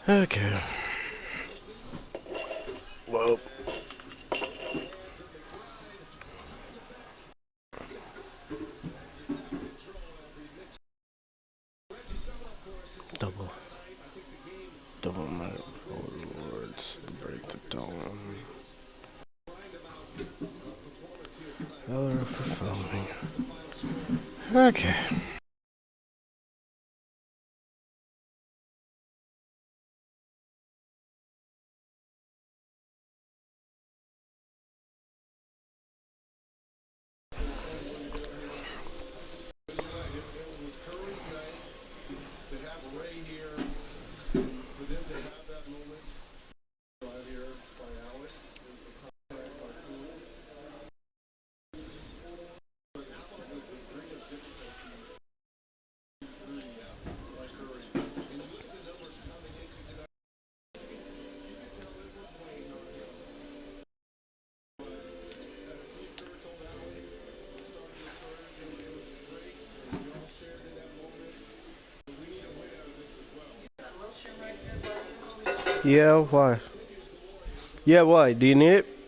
Okay. Well, double, double my rewards to break the dawn. Color for following. Okay. Yeah, why? Yeah, why? Do you need it?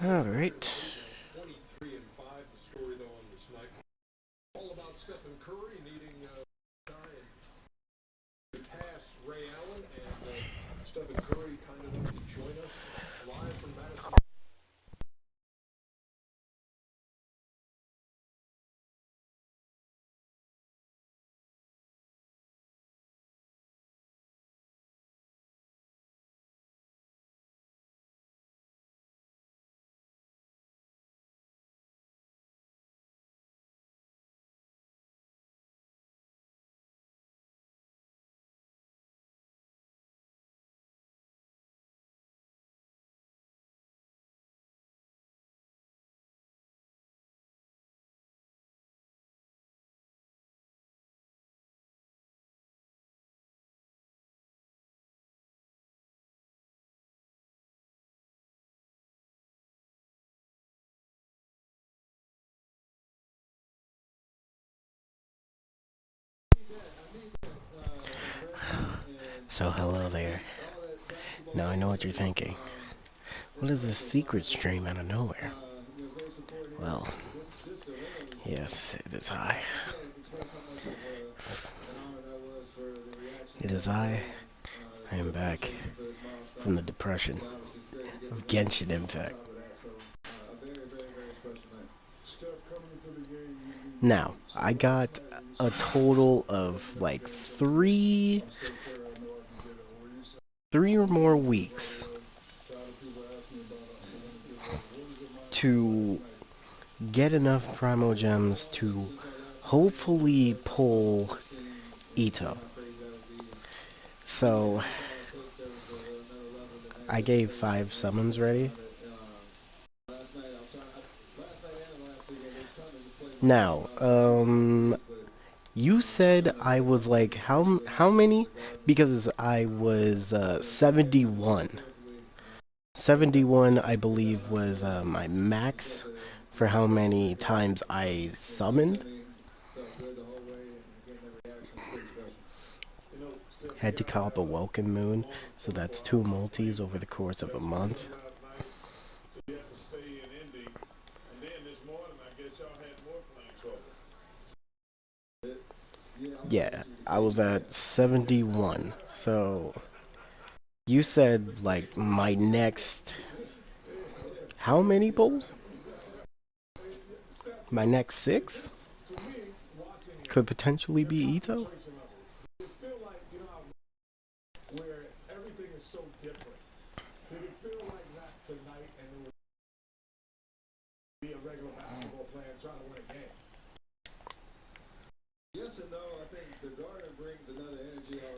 Alright. So hello there. Now I know what you're thinking. What is this secret stream out of nowhere? Well, yes, it is I. It is I. I am back from the depression of Genshin Impact. Now, I got a total of like three or more weeks to get enough Primo Gems to hopefully pull Ito. So I gave 5 summons ready. Now, you said I was like how many? Because I was 71. 71, I believe, was my max for how many times I summoned. Had to call up a Welcome Moon, so that's 2 multis over the course of a month. Yeah, I was at 71. So you said like my next how many pulls? My next 6 could potentially be Ito.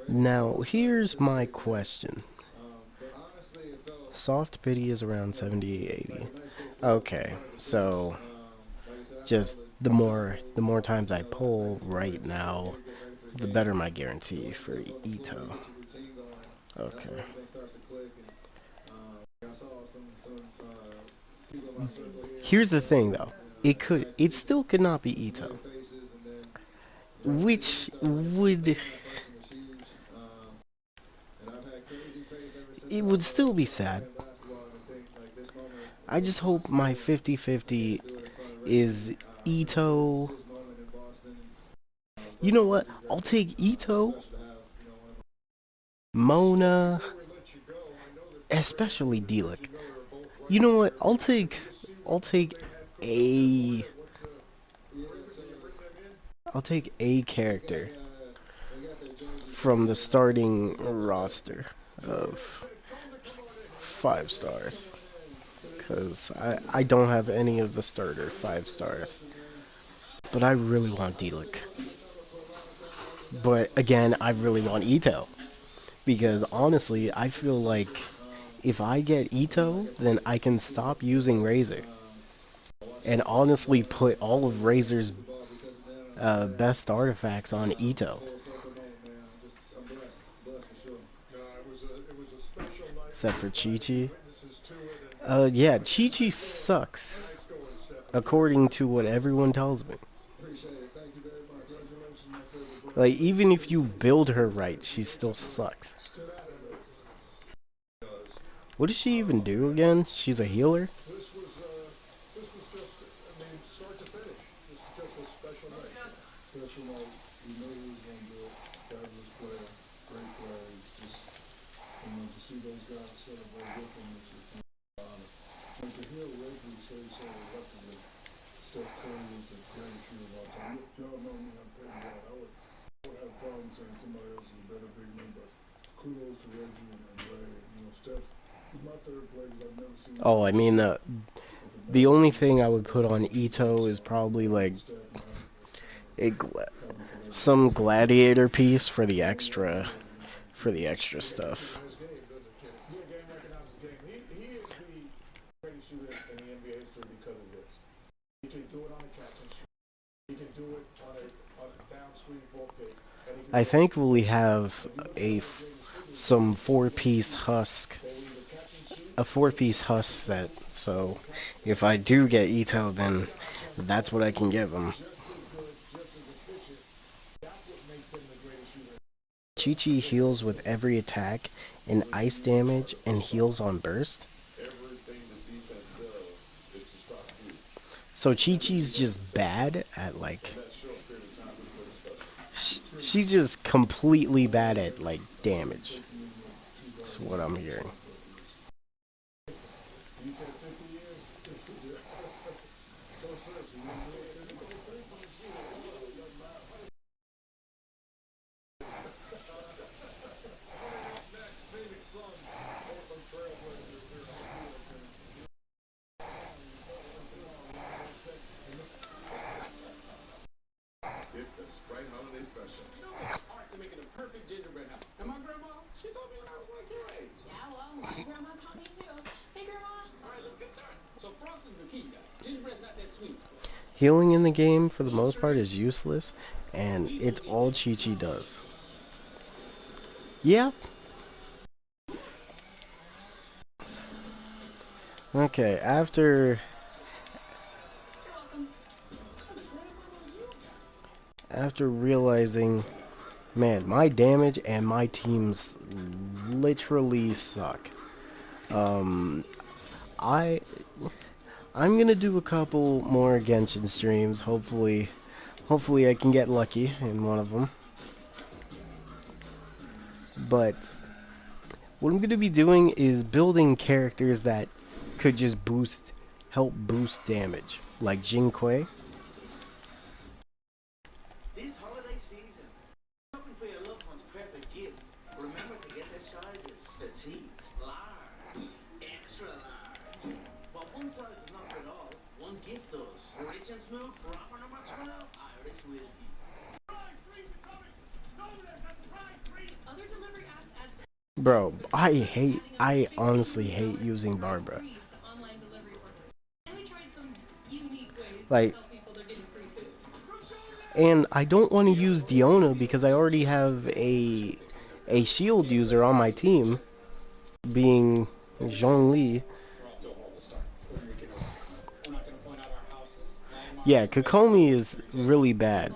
Now, here's my question. Soft pity is around 70, 80. Okay, so just the more times I pull right now, the better my guarantee for Ito. Okay. Here's the thing though. It still could not be Ito. Which would it would still be sad. I just hope my 50-50 is Ito. You know what? I'll take Ito, Mona, especially Delic. You know what? I'll take a I'll take a character from the starting roster of 5 stars. Because I don't have any of the starter 5 stars. But I really want Delic. But again, I really want Ito. Because honestly, I feel like if I get Ito, then I can stop using Razor. And honestly put all of Razor's best artifacts on Ito. Except for Chi-Chi. Yeah, Chi-Chi sucks. According to what everyone tells me. Like, even if you build her right, she still sucks. What does she even do again? She's a healer? Oh, I mean, the only thing I would put on Ito is probably like a some gladiator piece for the extra stuff. I thankfully have some a four-piece husk set. So if I do get Ito, then that's what I can give him. Chi-Chi heals with every attack and ice damage and heals on burst. So Chi-Chi's just bad at like she's just completely bad at like damage. That's what I'm hearing. Healing in the game, for the most part, is useless, and it's all Chi-Chi does. Yeah. Okay, after realizing, man, my damage and my teams literally suck. Um, I I'm gonna do a couple more Genshin streams. Hopefully I can get lucky in one of them. But what I'm gonna be doing is building characters that could just help boost damage, like Jin Kui. This holiday season, shopping for your loved one's perfect gift. Remember to get their sizes. Petite, large, extra large. But one size does not fit all. One gift does. Rich and smooth, proper number 12, Irish whiskey. Bro, I honestly hate using Barbara. Like, and I don't want to use Diona because I already have a shield user on my team, being Zhongli. Yeah, Kokomi is really bad.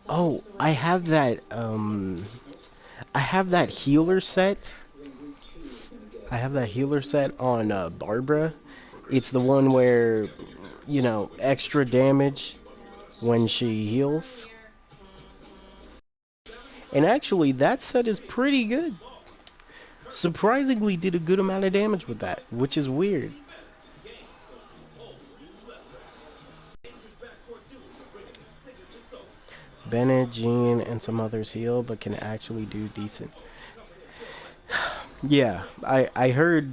Oh, I have that healer set. I have that healer set on Barbara. It's the one where, extra damage when she heals. And actually, that set is pretty good. Surprisingly did a good amount of damage with that, which is weird. Bennett, Jean, and some others heal, but can actually do decent. Yeah, I heard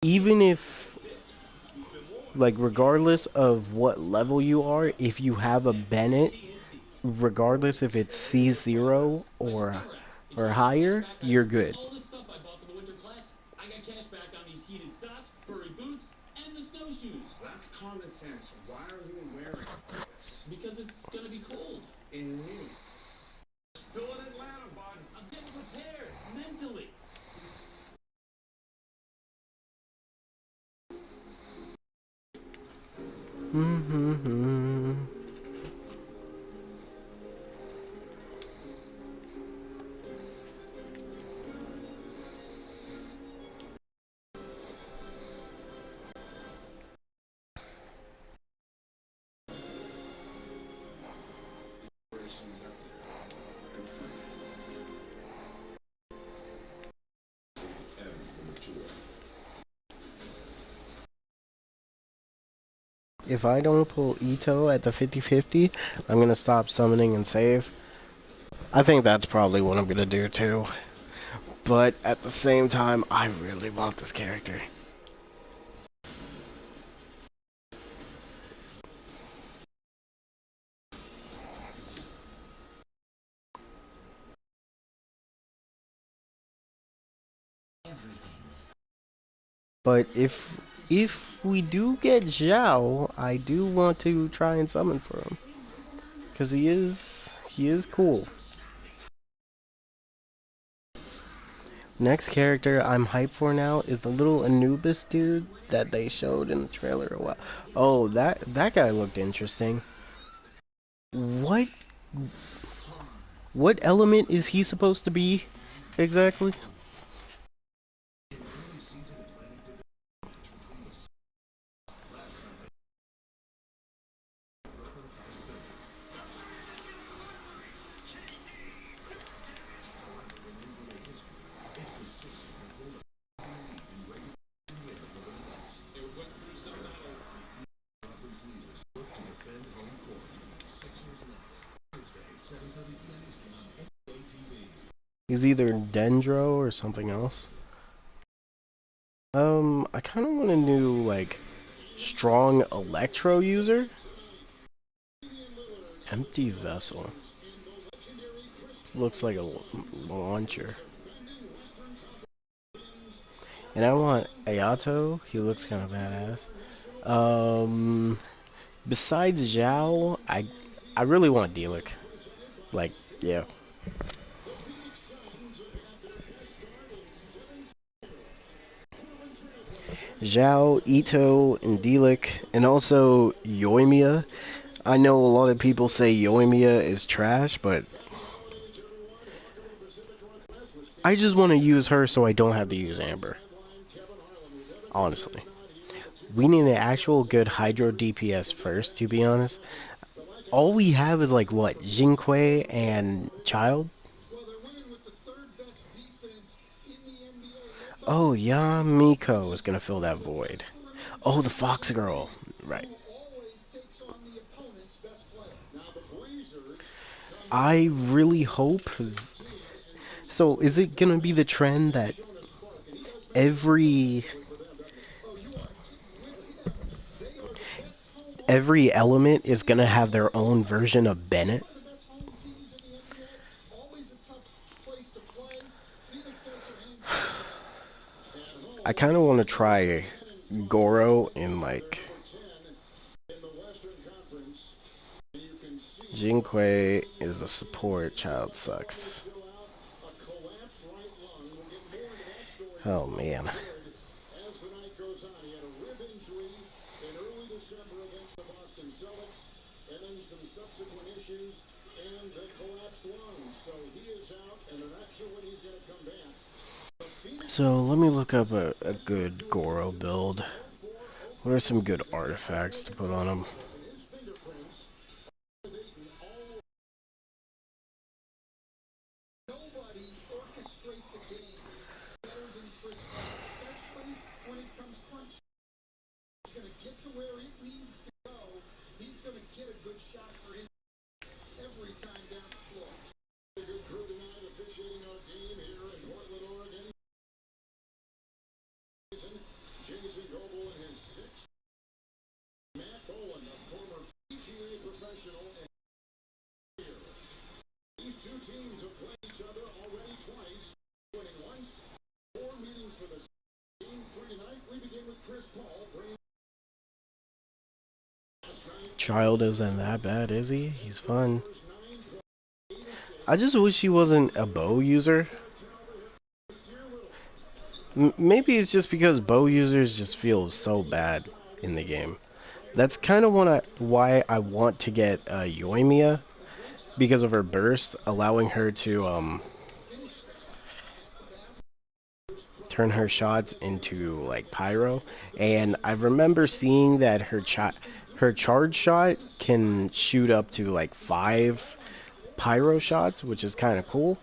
even if, like, regardless of what level you are, if you have a Bennett, regardless if it's C0 or higher, you're good. I got cash back on these heated socks, furry boots, and the snowshoes. That's common sense. Why are you wearing this? Because it's gonna be cold. In New. Still in Atlanta, bud. I'm getting prepared mentally. If I don't pull Ito at the 50-50, I'm gonna stop summoning and save. I think that's probably what I'm gonna do too. But at the same time, I really want this character. But if we do get Zhao, I do want to try and summon for him, cause he is cool. Next character I'm hyped for now is the little Anubis dude that they showed in the trailer a while. Oh, that guy looked interesting. What what element is he supposed to be exactly? He's either Dendro or something else. I kind of want a new, like, strong Electro user. Empty vessel. looks like a launcher. And I want Ayato. He looks kind of badass. Um, Besides Zhao, I really want Delic. Like, yeah. Zhao, Ito, and Delic, and also Yoimiya. I know a lot of people say Yoimiya is trash, but I just want to use her so I don't have to use Amber. Honestly. We need an actual good Hydro DPS first, to be honest. All we have is like what? Jinquei and Child? Oh, Yamiko is gonna fill that void. Oh, the Fox Girl. Right. I really hope. So, is it gonna be the trend that every every element is gonna have their own version of Bennett? I kind of want to try Goro in like Jinquei is a support. Child sucks. Oh man. So let me look up a good Goro build. What are some good artifacts to put on him? Child isn't that bad, is he? He's fun. I just wish he wasn't a bow user. Maybe it's just because bow users just feel so bad in the game. That's kind of why I want to get Yoimiya because of her burst, allowing her to turn her shots into like pyro. And I remember seeing that her charge shot can shoot up to like 5 pyro shots, which is kind of cool.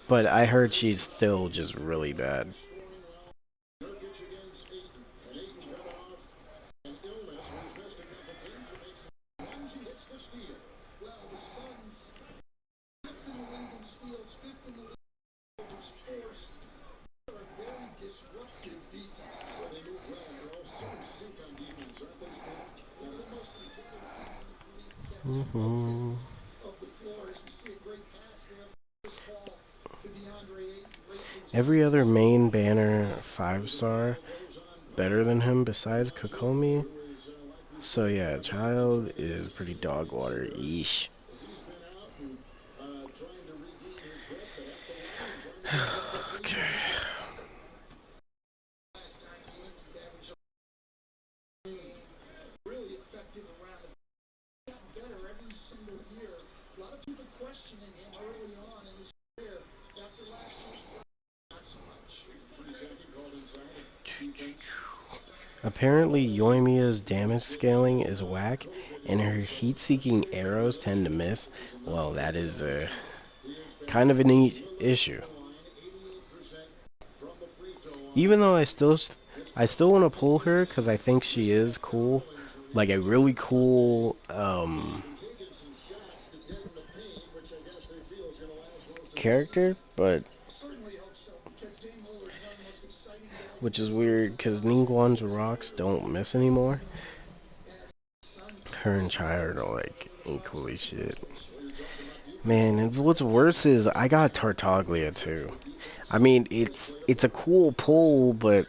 But I heard she's still just really bad. Hmm. Every other main banner 5-star better than him besides Kokomi. So yeah, Child is pretty dog water. Yeesh. Okay. Apparently, Yoimiya's damage scaling is whack, and her heat-seeking arrows tend to miss. Well, that is kind of a neat issue. Even though I still want to pull her because I think she is cool, like a really cool character, but which is weird because Ningguang's rocks don't miss anymore. Her and Child are like equally shit. Man, and what's worse is I got Tartaglia too. I mean, it's a cool pull, but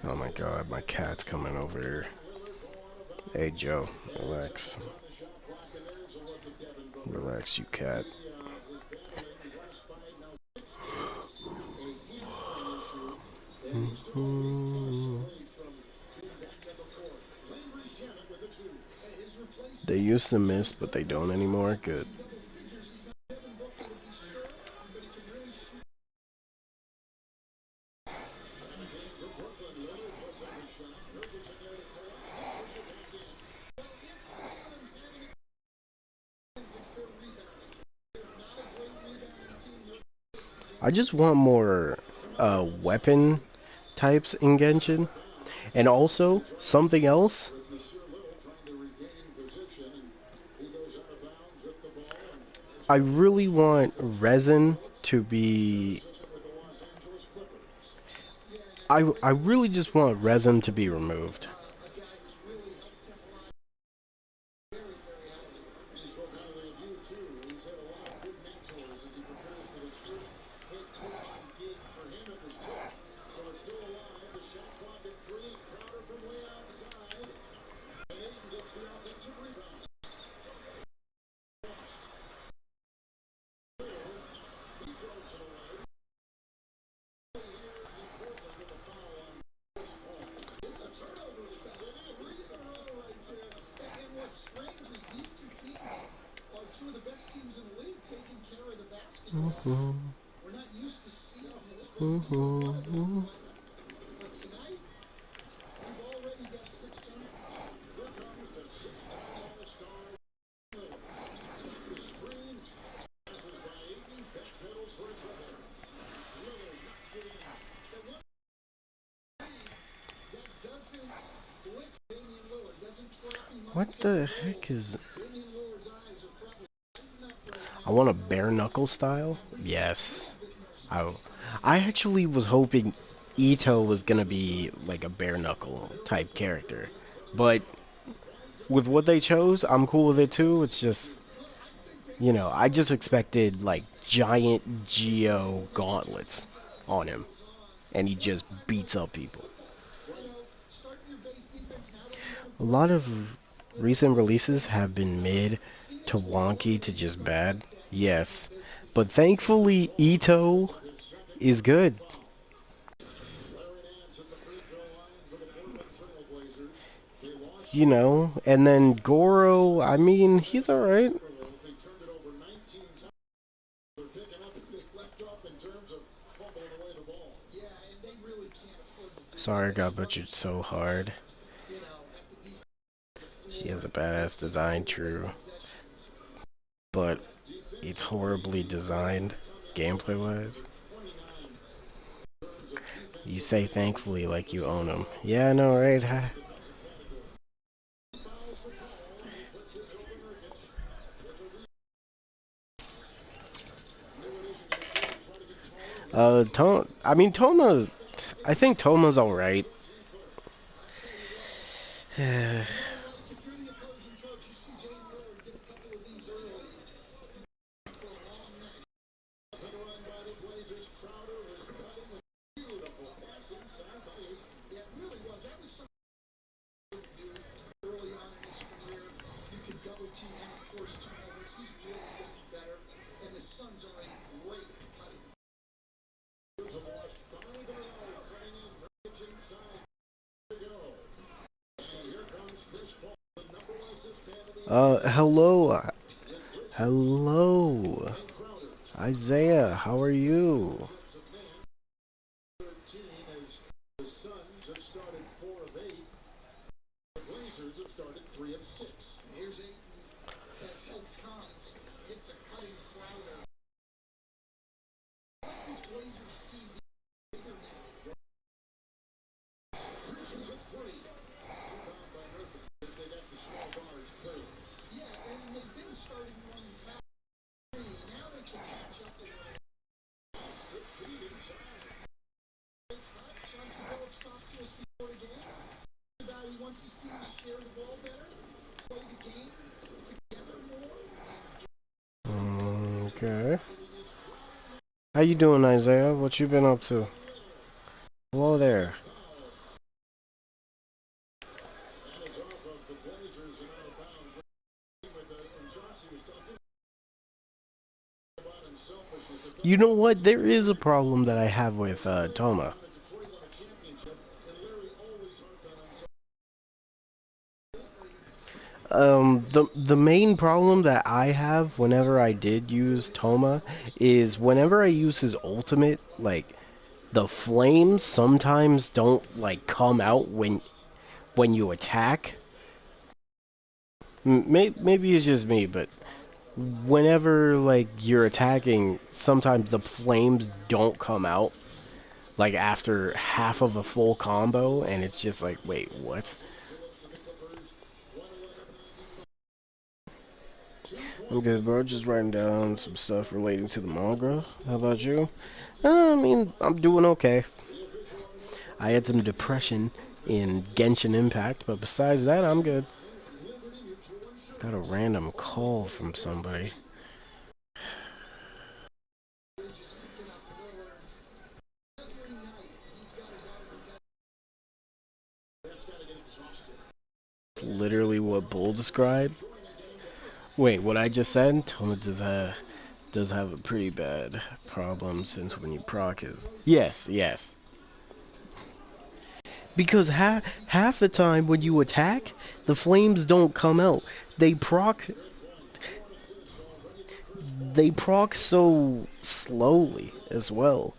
oh my god, my cat's coming over here. Hey Joe, relax. Relax, you cat. They used to miss, but they don't anymore. Good. I just want more weapon types in Genshin. And also, something else, I really want resin to be... I really just want resin to be removed. What the heck is... I want a bare knuckle style? Yes. I, I actually was hoping Ito was gonna be like a bare knuckle type character. But with what they chose, I'm cool with it too. It's just, I just expected like giant Geo gauntlets on him. And he just beats up people. A lot of recent releases have been mid to wonky to just bad. Yes. But thankfully, Ito is good. And then Goro, I mean, he's alright. Sorry I got butchered so hard. She has a badass design, true. But it's horribly designed, gameplay-wise. You say thankfully like you own them. Yeah, I know, right? I mean, I think Toma's alright. Hello. Hello. Isaiah, how are you? Okay. How you doing, Isaiah? What you been up to? Hello there. You know what? There is a problem that I have with Toma. The main problem that I have whenever I did use Toma is whenever I use his ultimate, like the flames sometimes don't like come out when you attack. Maybe it's just me, but whenever like you're attacking, sometimes the flames don't come out like after half of a full combo, and it's just like, wait, what? I'm good, bro. Just writing down some stuff relating to the manga. How about you? I mean, I'm doing okay. I had some depression in Genshin Impact, but besides that, I'm good. Got a random call from somebody. Literally what Bull described. Wait, what I just said? Toma does have a pretty bad problem since when you proc is. Yes, yes. Because half the time when you attack, the flames don't come out. They proc they proc so slowly as well.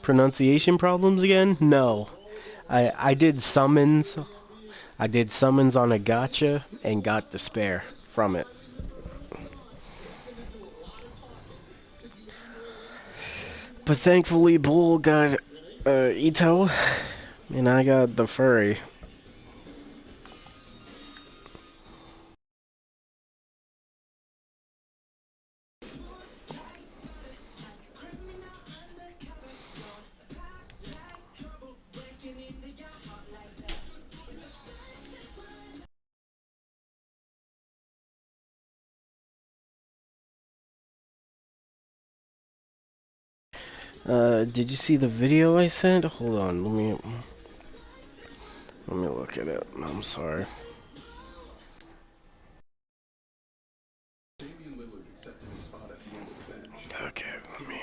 Pronunciation problems again? No. I did summons. I did summons on a gotcha and got despair from it. But thankfully, Bull got Ito, and I got the furry. Did you see the video I sent? Hold on, let me look at it. I'm sorry. Okay, let me.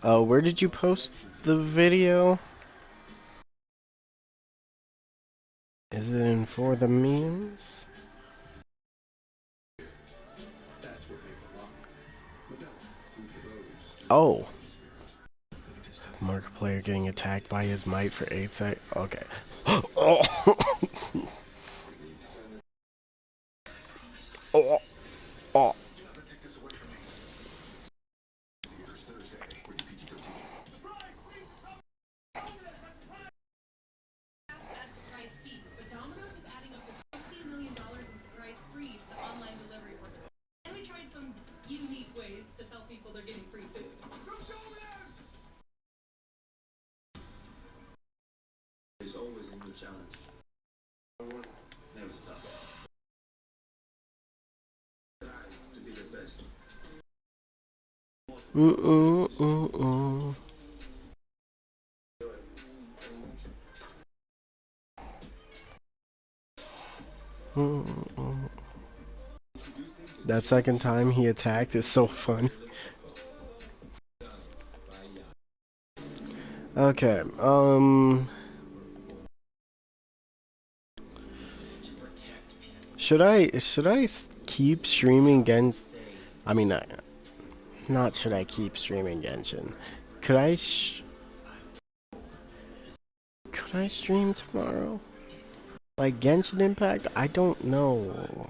Where did you post the video? Is it in for the memes? Oh. Markiplier getting attacked by his might for 8 seconds. Okay. Oh. Oh. Oh. There's always a new challenge. Never stop. Strive to be the best. Mm-mm-mm-mm. Mm-mm. That second time he attacked is so fun. Okay, should I keep streaming I mean, not should I keep streaming Genshin. Could could I stream tomorrow? Like Genshin Impact? I don't know.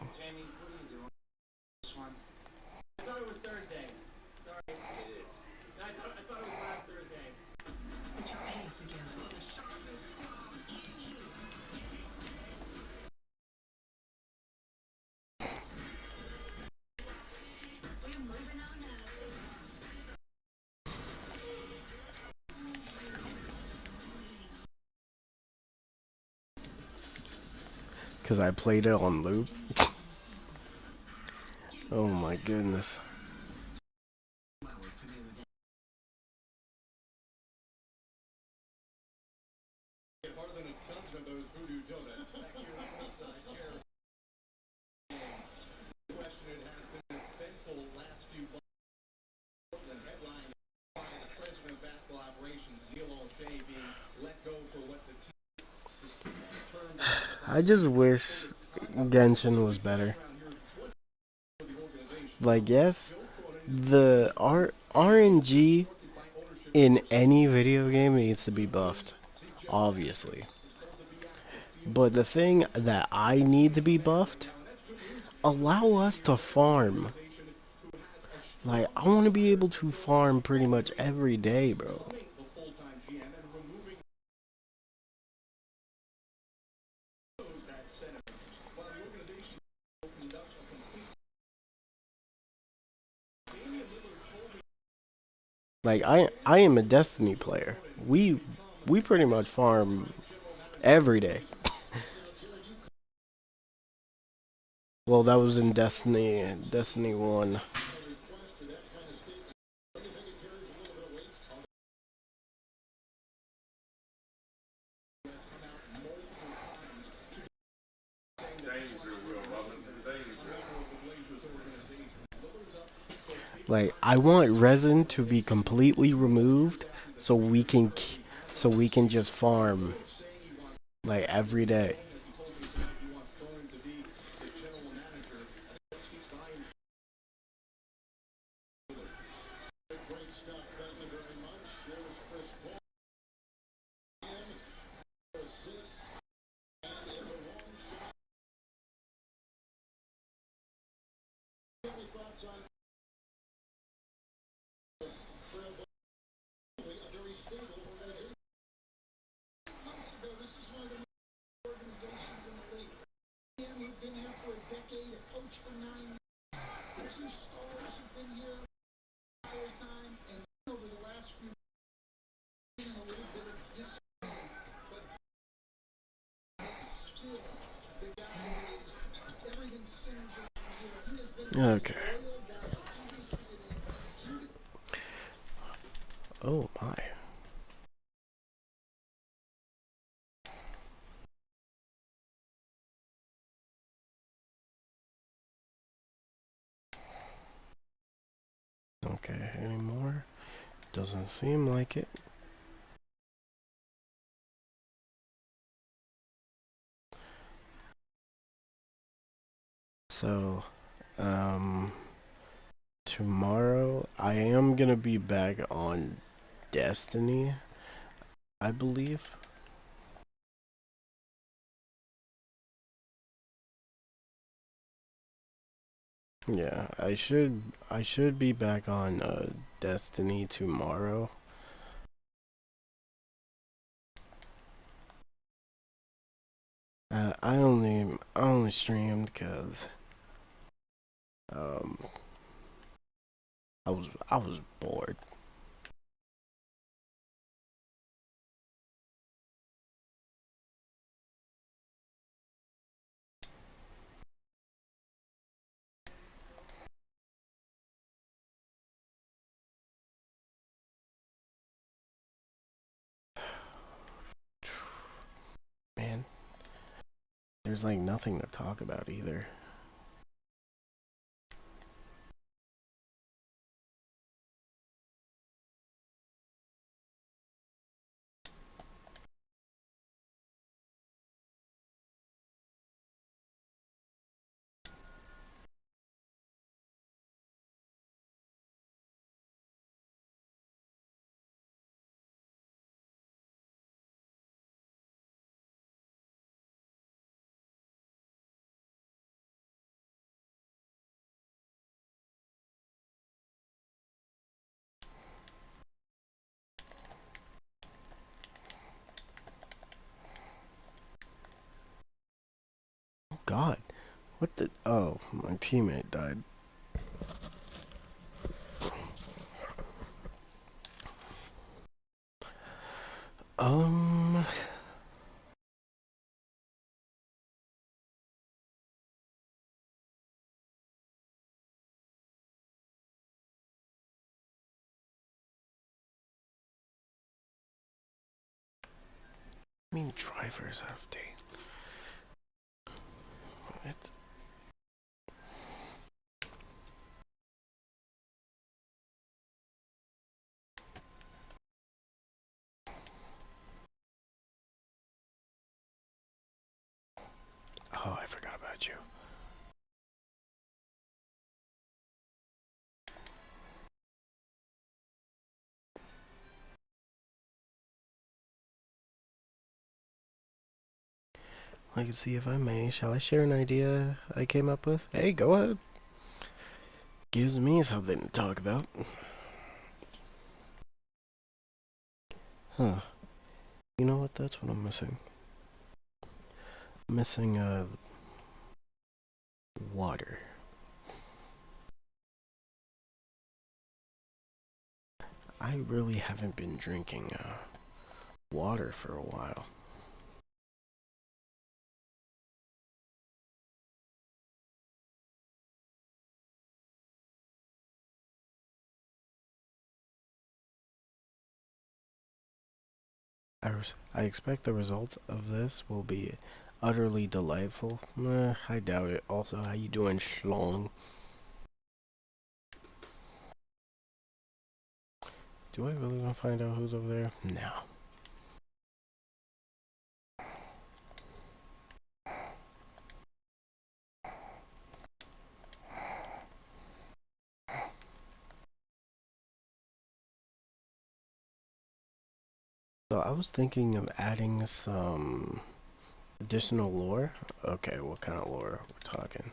because I played it on loop. Oh my goodness. I just wish Genshin was better. Like, yes, the RNG in any video game needs to be buffed, obviously. But the thing that I need to be buffed, allow us to farm. Like, I want to be able to farm pretty much every day, bro. Like, I am a Destiny player. We pretty much farm every day. Well, that was in Destiny 1. Like, I want resin to be completely removed so we can just farm like every day. Okay. Oh my. Okay, anymore? Doesn't seem like it. So, um, tomorrow I am gonna be back on Destiny, I believe. Yeah, I should be back on Destiny tomorrow. I only streamed because um I was bored. Man, there's like nothing to talk about either. Oh God, what the? Oh, my teammate died. Um, I mean, drivers update. What? Oh, I forgot about you. Legacy, if I may, shall I share an idea I came up with? Hey, go ahead. Gives me something to talk about. Huh. You know what? That's what I'm missing. I'm missing, water. I really haven't been drinking, water for a while. I expect the results of this will be utterly delightful. I doubt it. Also, how you doing, Schlong? Do I really want to find out who's over there? No. So I was thinking of adding some additional lore. Okay, what kind of lore are we talking?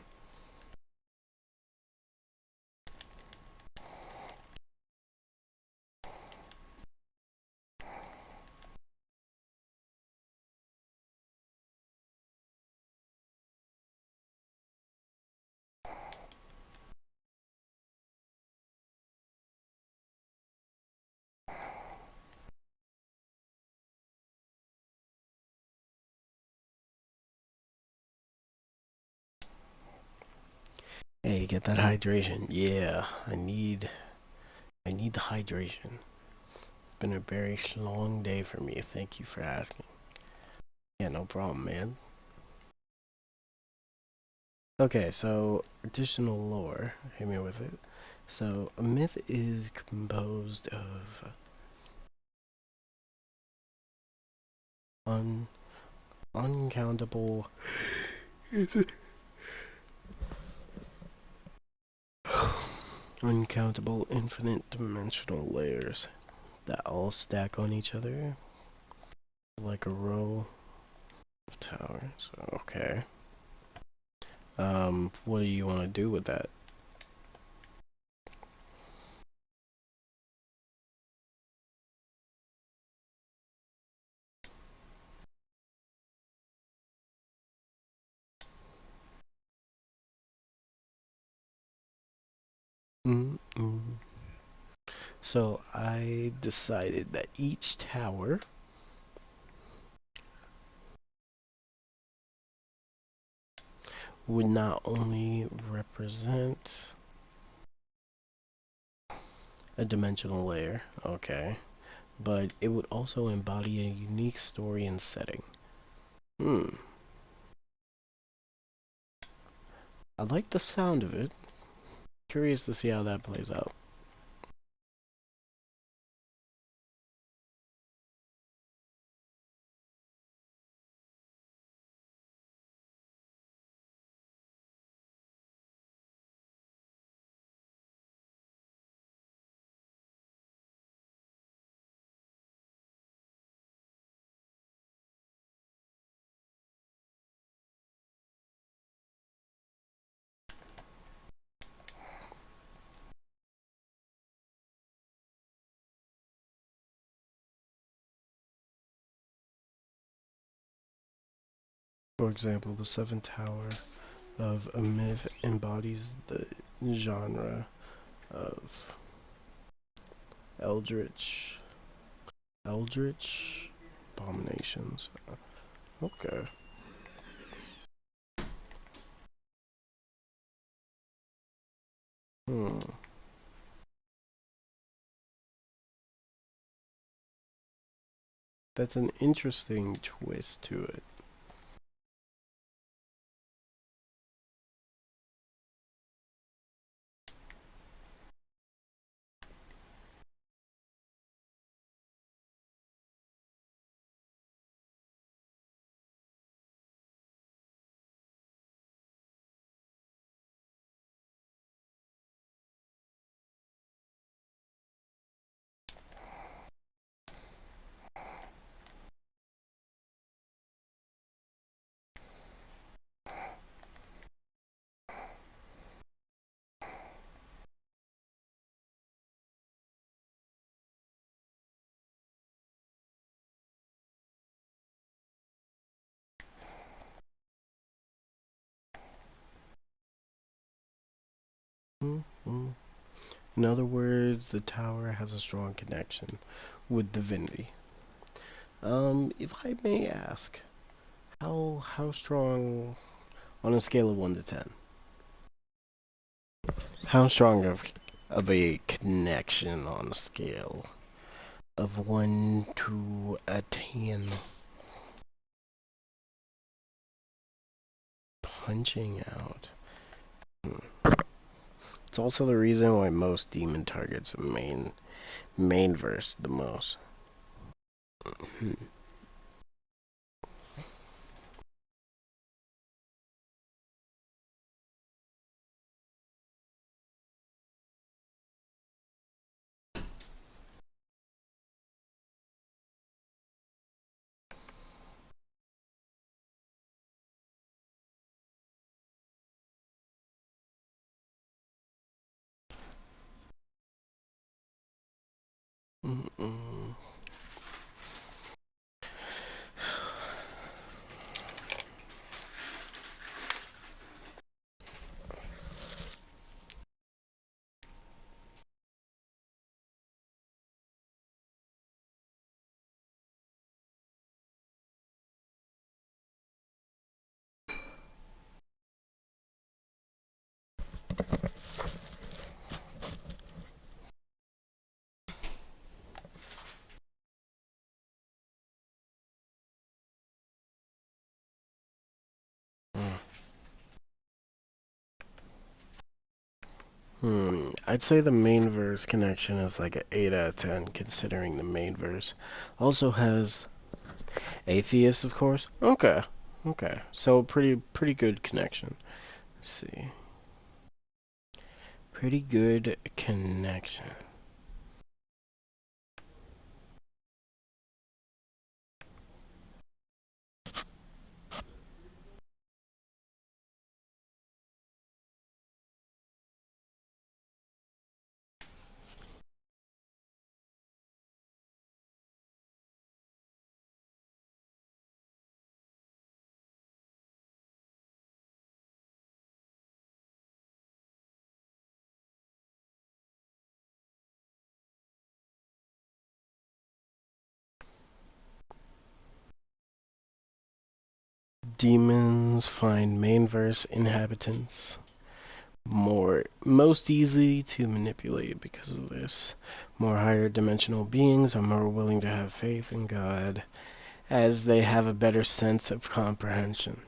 Hey, get that hydration. Yeah, I need the hydration. Been a very long day for me. Thank you for asking. Yeah, no problem, man. Okay, so additional lore. Hit me with it. So a myth is composed of un uncountable uncountable infinite dimensional layers that all stack on each other like a row of towers. Okay. What do you want to do with that? Mm-mm. So I decided that each tower would not only represent a dimensional layer, okay, but it would also embody a unique story and setting. Hmm. I like the sound of it. Curious to see how that plays out. For example, the seventh tower of a myth embodies the genre of eldritch eldritch abominations. Okay. Hmm. That's an interesting twist to it. Mm-hmm. In other words, the tower has a strong connection with divinity. If I may ask, how strong on a scale of 1 to 10? How strong of a connection on a scale of 1 to 10? Punching out. It's also the reason why most demon targets main verse the most. Hmm. Mm-mm. I'd say the main verse connection is like an 8 out of 10, considering the main verse also has atheist, of course. Okay, okay, so pretty good connection. Let's see, pretty good connection. Demons find main verse inhabitants most easy to manipulate because of this. More higher dimensional beings are more willing to have faith in God as they have a better sense of comprehension.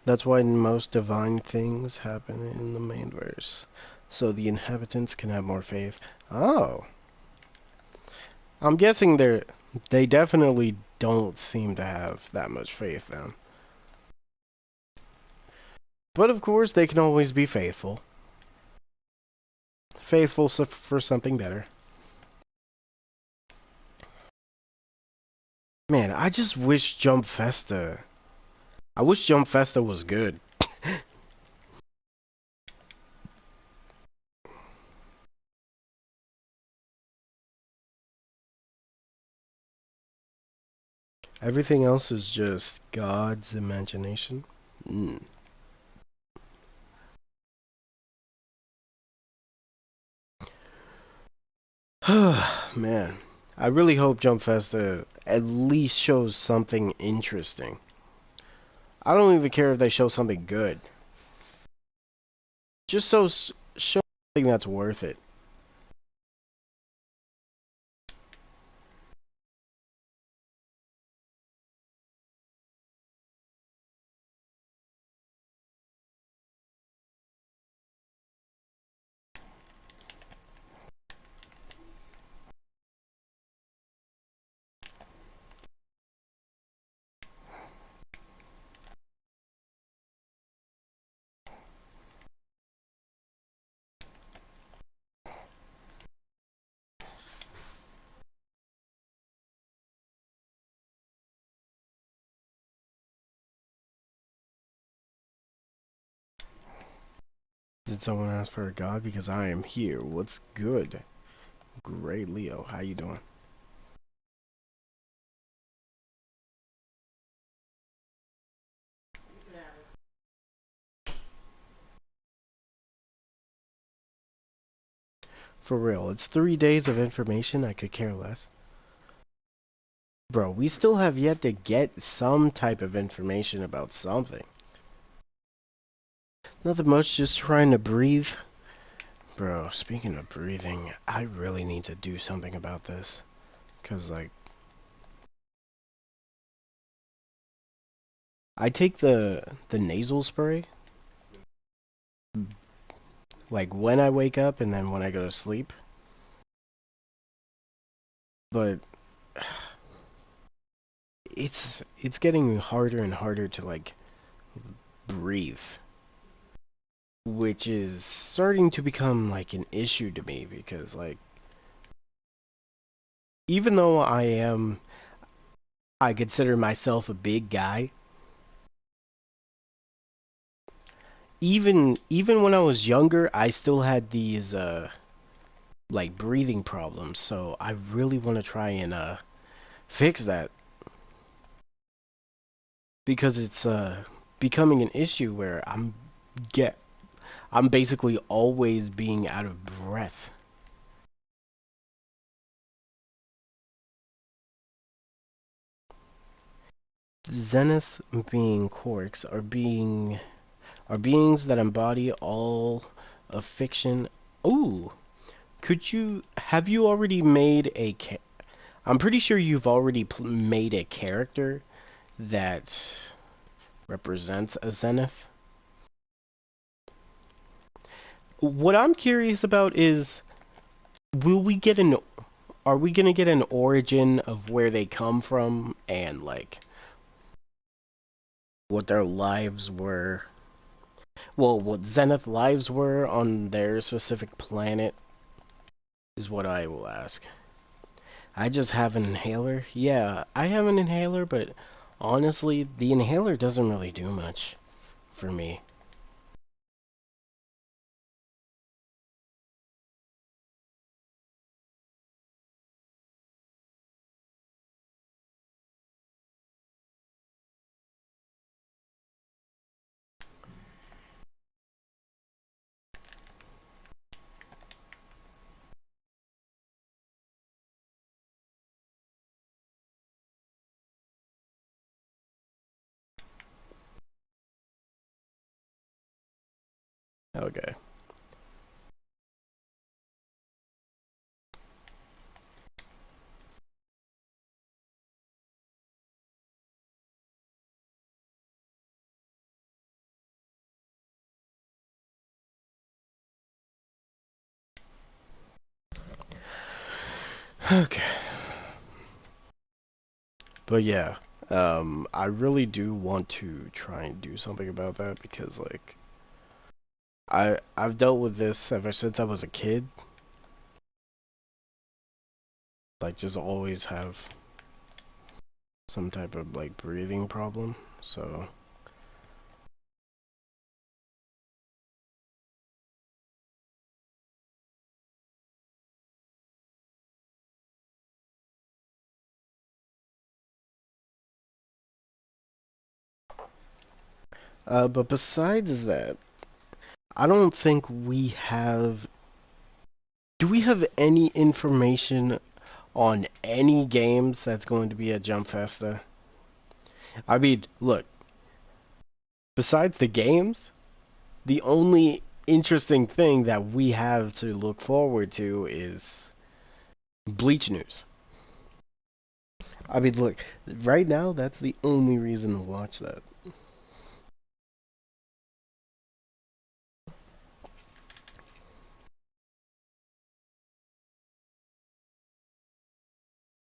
That's why most divine things happen in the main verse. So the inhabitants can have more faith. Oh, I'm guessing they definitely don't seem to have that much faith then. But of course, they can always be faithful. Faithful for something better. Man, I just wish Jump Festa. I wish Jump Festa was good. Everything else is just God's imagination. Mm. Man, I really hope Jump Festa at least shows something interesting. I don't even care if they show something good. Just show something that's worth it. Did someone ask for a god? Because I am here. What's good? Great, Leo. How you doing? For real, it's 3 days of information. I could care less. Bro, we still have yet to get some type of information about something. Nothing much, just trying to breathe. Bro, speaking of breathing, I really need to do something about this. Cause like, I take the nasal spray, like when I wake up and then when I go to sleep. But it's getting harder and harder to like breathe, which is starting to become like an issue to me because like even though I consider myself a big guy, even when I was younger, I still had these like breathing problems. So I really want to try and fix that because it's becoming an issue where get I'm basically always being out of breath. Zenith being quarks are beings that embody all of fiction. Ooh, could you have you already made I'm pretty sure you've already made a character that represents a Zenith. What I'm curious about is will we get an are we gonna get an origin of where they come from and like what their lives were? Well, what Zenith lives were on their specific planet is what I will ask. I just have an inhaler. Yeah, I have an inhaler, but honestly, the inhaler doesn't really do much for me. Okay. Okay. But yeah, I really do want to try and do something about that because like I've dealt with this ever since I was a kid. Like just always have some type of like breathing problem. So, but besides that, I don't think we have. Do we have any information on any games that's going to be at Jump Festa? I mean, look, besides the games, the only interesting thing that we have to look forward to is Bleach news. I mean, look, right now, that's the only reason to watch that.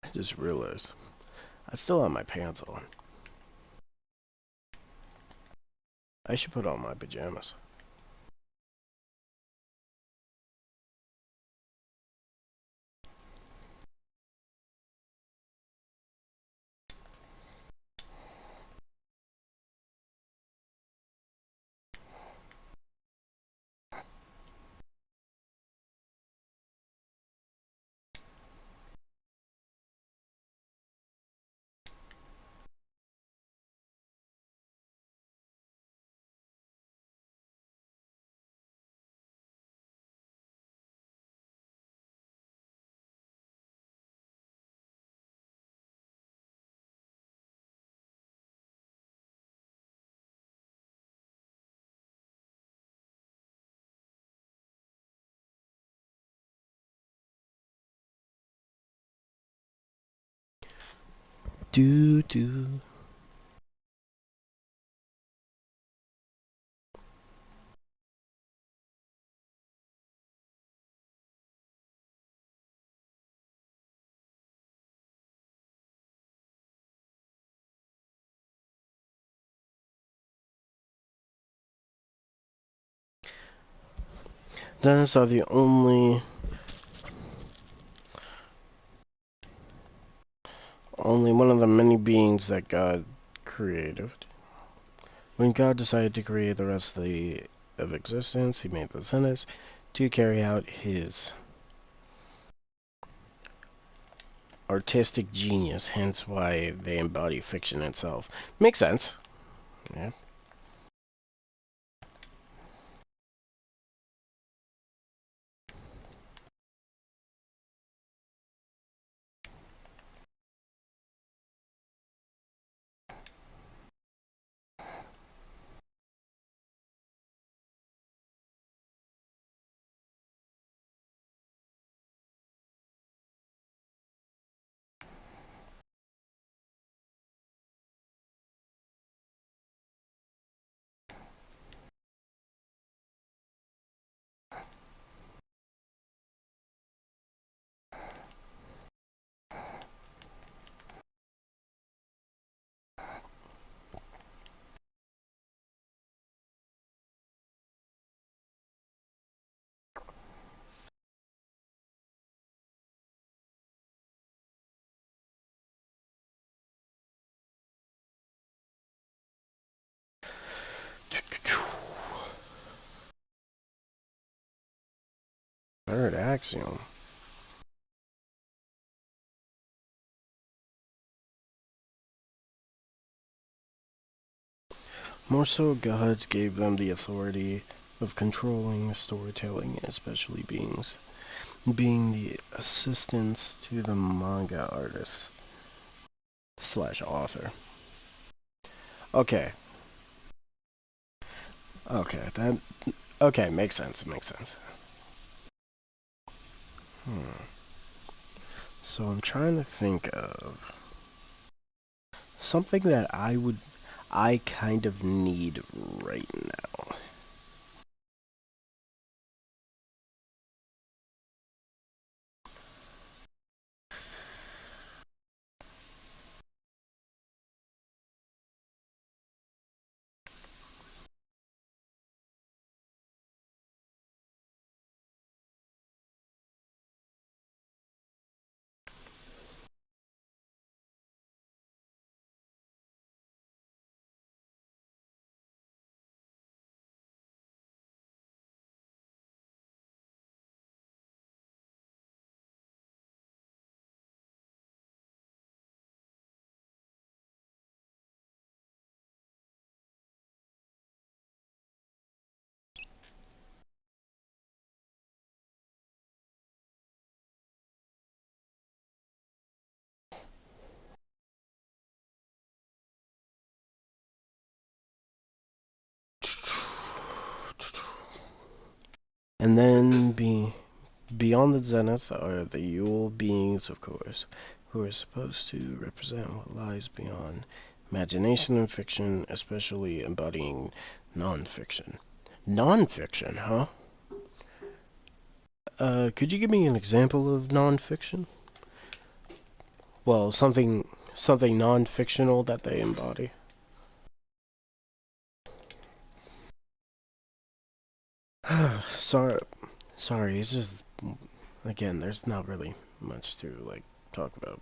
I just realized I still have my pants on. I should put on my pajamas. Do do. Those are the only one of the many beings that God created. When God decided to create the rest of existence, He made the sinners to carry out His artistic genius. Hence, why they embody fiction itself. Makes sense. Yeah. Third axiom. More so, gods gave them the authority of controlling storytelling, especially being the assistants to the manga artist slash author. Okay, that okay makes sense. Makes sense. Hmm. So I'm trying to think of something that I kind of need right now. And then beyond the zeniths are the Yule beings, of course, who are supposed to represent what lies beyond imagination and fiction, especially embodying non-fiction. Non-fiction, huh? Could you give me an example of non-fiction? Well, something non-fictional that they embody. sorry, sorry. It's just again, there's not really much to like talk about.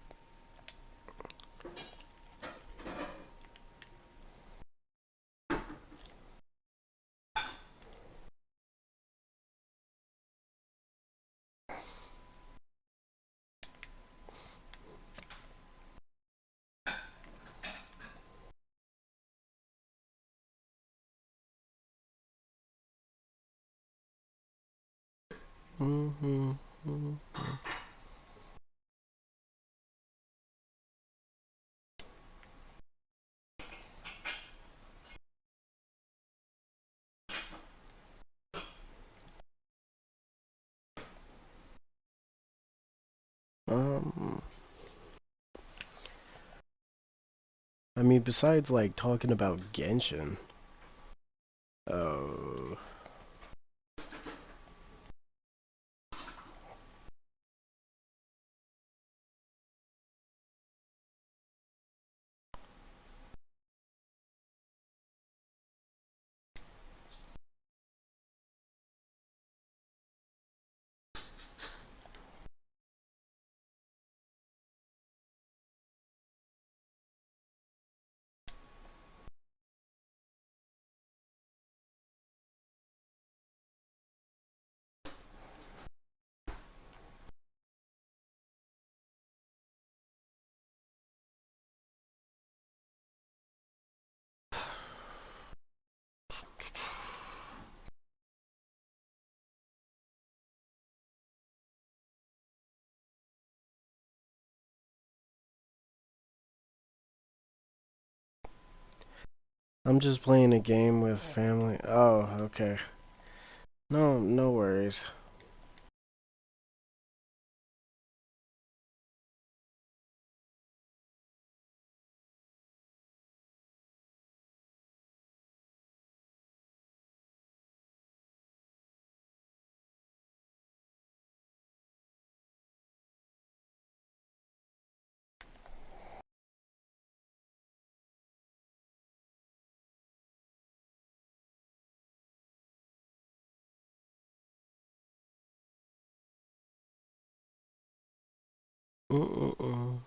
Mm-hmm. Um, I mean, besides like talking about Genshin, uh, I'm just playing a game with family. Oh, okay. No, no worries. Mm-mm-mm.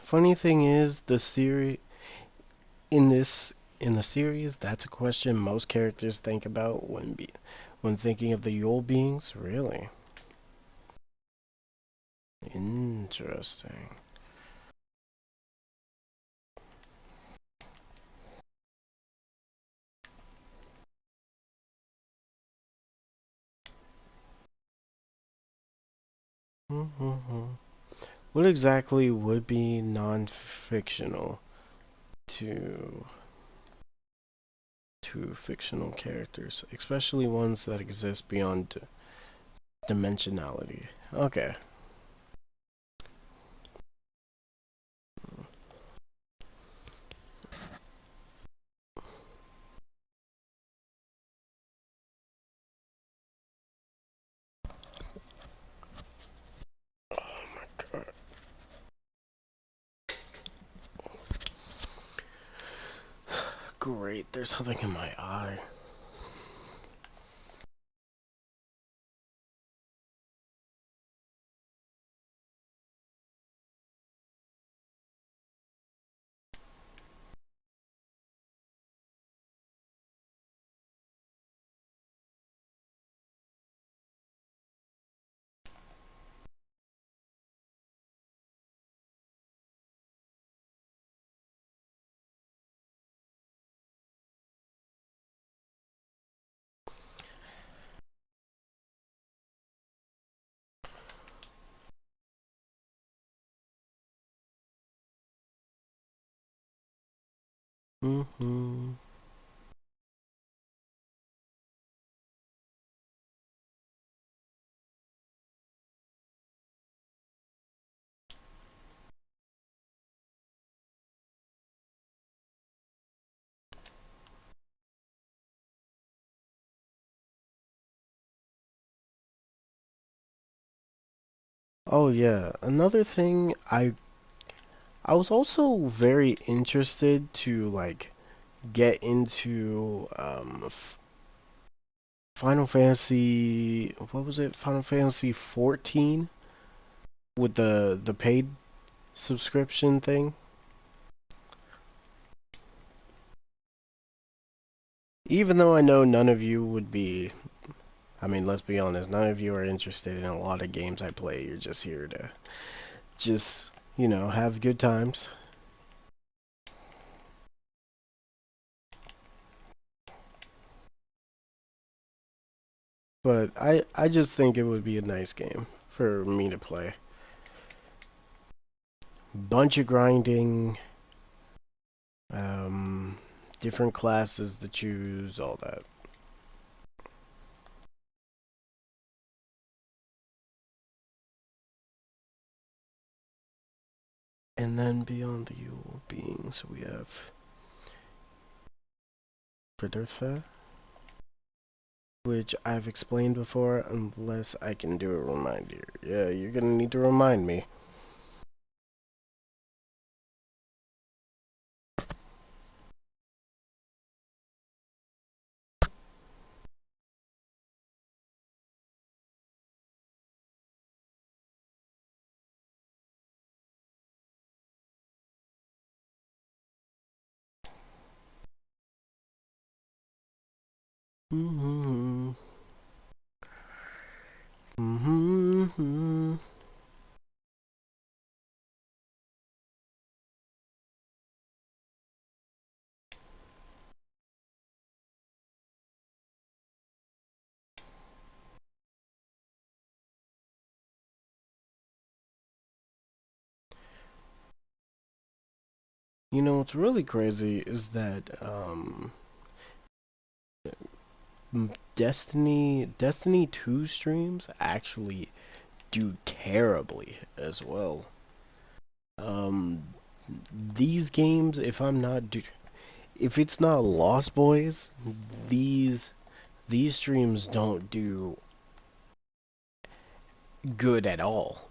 Funny thing is, the series in this in the series, that's a question most characters think about when thinking of the Yule beings. Really interesting. Mm-hmm. What exactly would be non-fictional to fictional characters, especially ones that exist beyond dimensionality? Okay. Great, there's something in my eye. Mm-hmm. Oh yeah, another thing I was also very interested to like get into Final Fantasy, what was it? Final Fantasy 14 with the paid subscription thing. Even though I know none of you would be, I mean, let's be honest, none of you are interested in a lot of games I play. You're just here to just, have good times. But I just think it would be a nice game for me to play. Bunch of grinding, um, different classes to choose, all that. And then beyond the evil beings, we have Pridurtha, which I've explained before, unless I can do a reminder. Yeah, you're gonna need to remind me. Mm-hmm. Mm-hmm. You know what's really crazy is that Destiny 2 streams actually do terribly as well. Um, these games, if it's not Lost Boys, these these streams don't do good at all.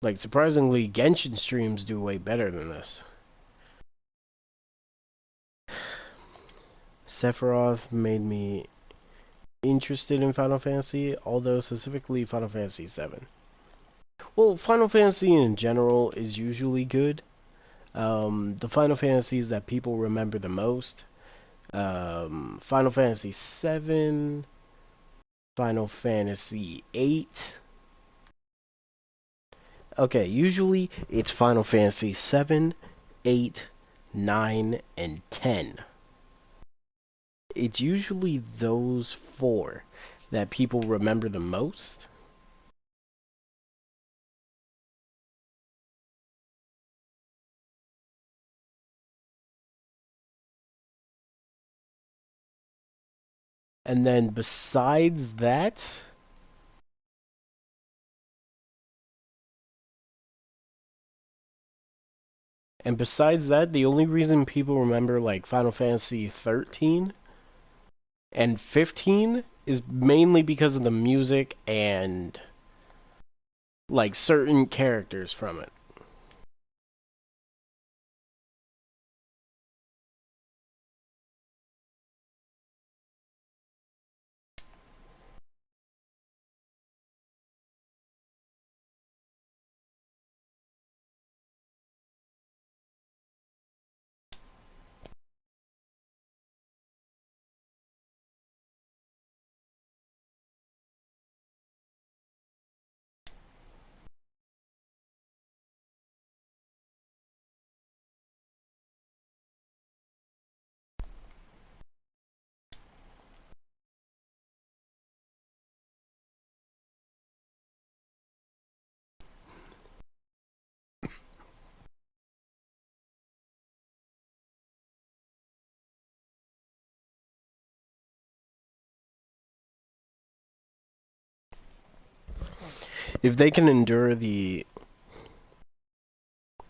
Like surprisingly, Genshin streams do way better than this. Sephiroth made me interested in Final Fantasy, although specifically Final Fantasy 7. Well, Final Fantasy in general is usually good. The Final Fantasies that people remember the most, Final Fantasy 7, Final Fantasy 8. Okay, usually it's Final Fantasy 7, 8, 9, and 10. It's usually those four that people remember the most. And then besides that, the only reason people remember like Final Fantasy 13 and 15 is mainly because of the music and like certain characters from it. If they can endure the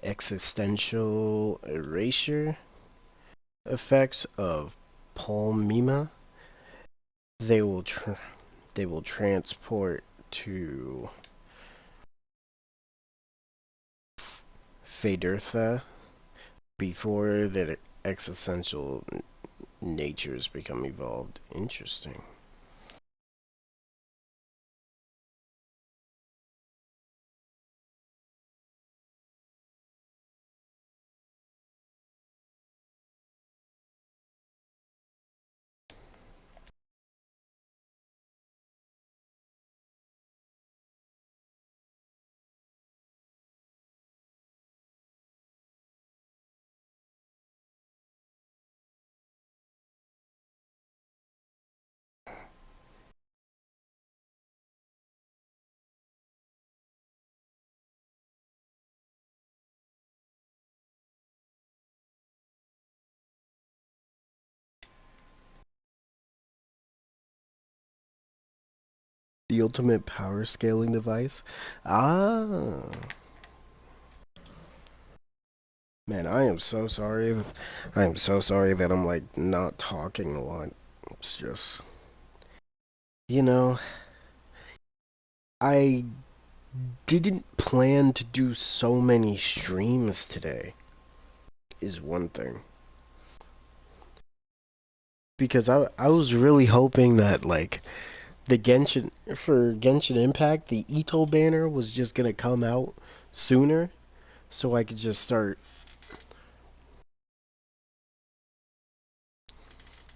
existential erasure effects of Palmima, they will they will transport to Fadertha before the existential natures become evolved. Interesting. The ultimate power scaling device? Ah. Man, I am so sorry. I am so sorry that I'm like not talking a lot. It's just, you know, I didn't plan to do so many streams today, is one thing. Because I was really hoping that like the Genshin Impact, the Ito banner was just gonna come out sooner so I could just start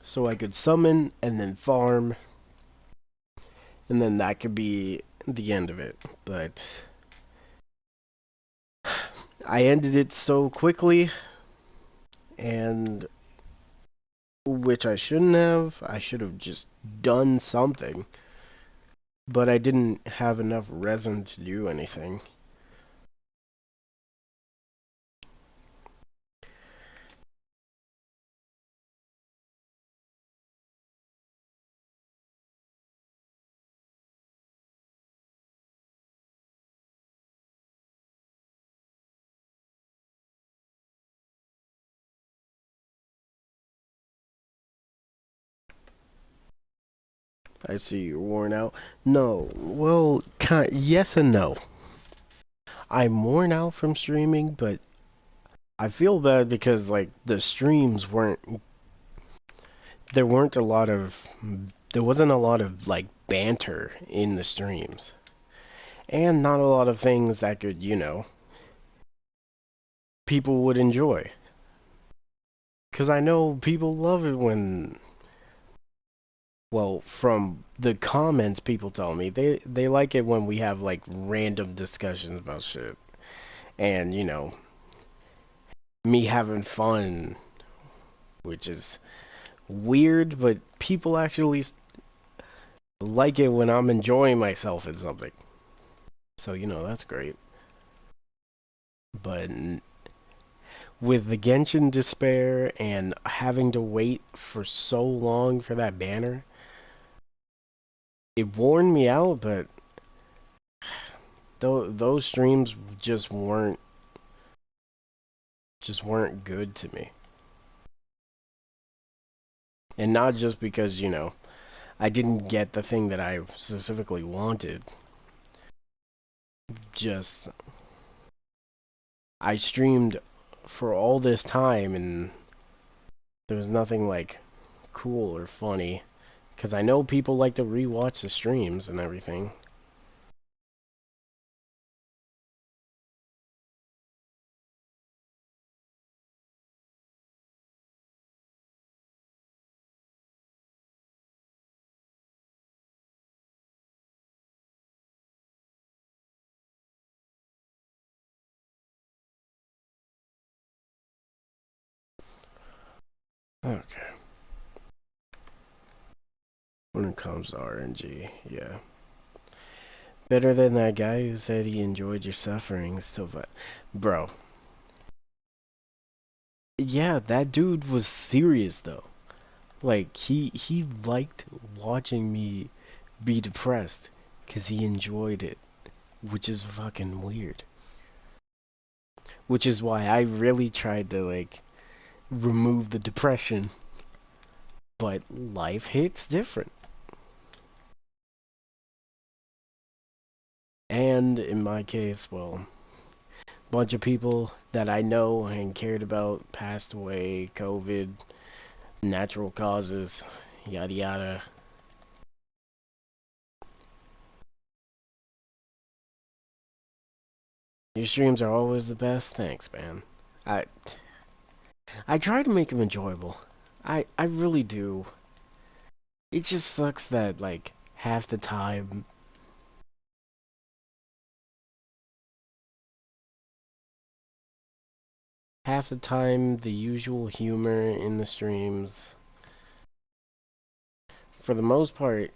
so I could summon and then farm and then that could be the end of it. But I ended it so quickly and which I shouldn't have. I should have just done something, but I didn't have enough resin to do anything. I see you're worn out. No, well, yes and no. I'm worn out from streaming, but I feel bad because like the streams weren't there weren't a lot of there wasn't a lot of like banter in the streams. And not a lot of things that could, people would enjoy. Cuz I know people love it when well, from the comments people tell me, they like it when we have like random discussions about shit. And, me having fun, which is weird, but people actually like it when I'm enjoying myself in something. So, that's great. But with the Genshin despair and having to wait for so long for that banner, it worn me out, but those streams just weren't good to me. And not just because, I didn't get the thing that I specifically wanted. Just I streamed for all this time and there was nothing like cool or funny. Because I know people like to rewatch the streams and everything. Okay. When it comes to RNG, yeah. Better than that guy who said he enjoyed your suffering. Still, but bro, yeah, that dude was serious though. Like he liked watching me be depressed because he enjoyed it, which is fucking weird. Which is why I really tried to like remove the depression, but life hits different. And in my case, well, Bunch of people that I know and cared about passed away, COVID, natural causes, yada yada. Your streams are always the best. Thanks, man. I I try to make them enjoyable. I really do. It just sucks that like half the time the usual humor in the streams for the most part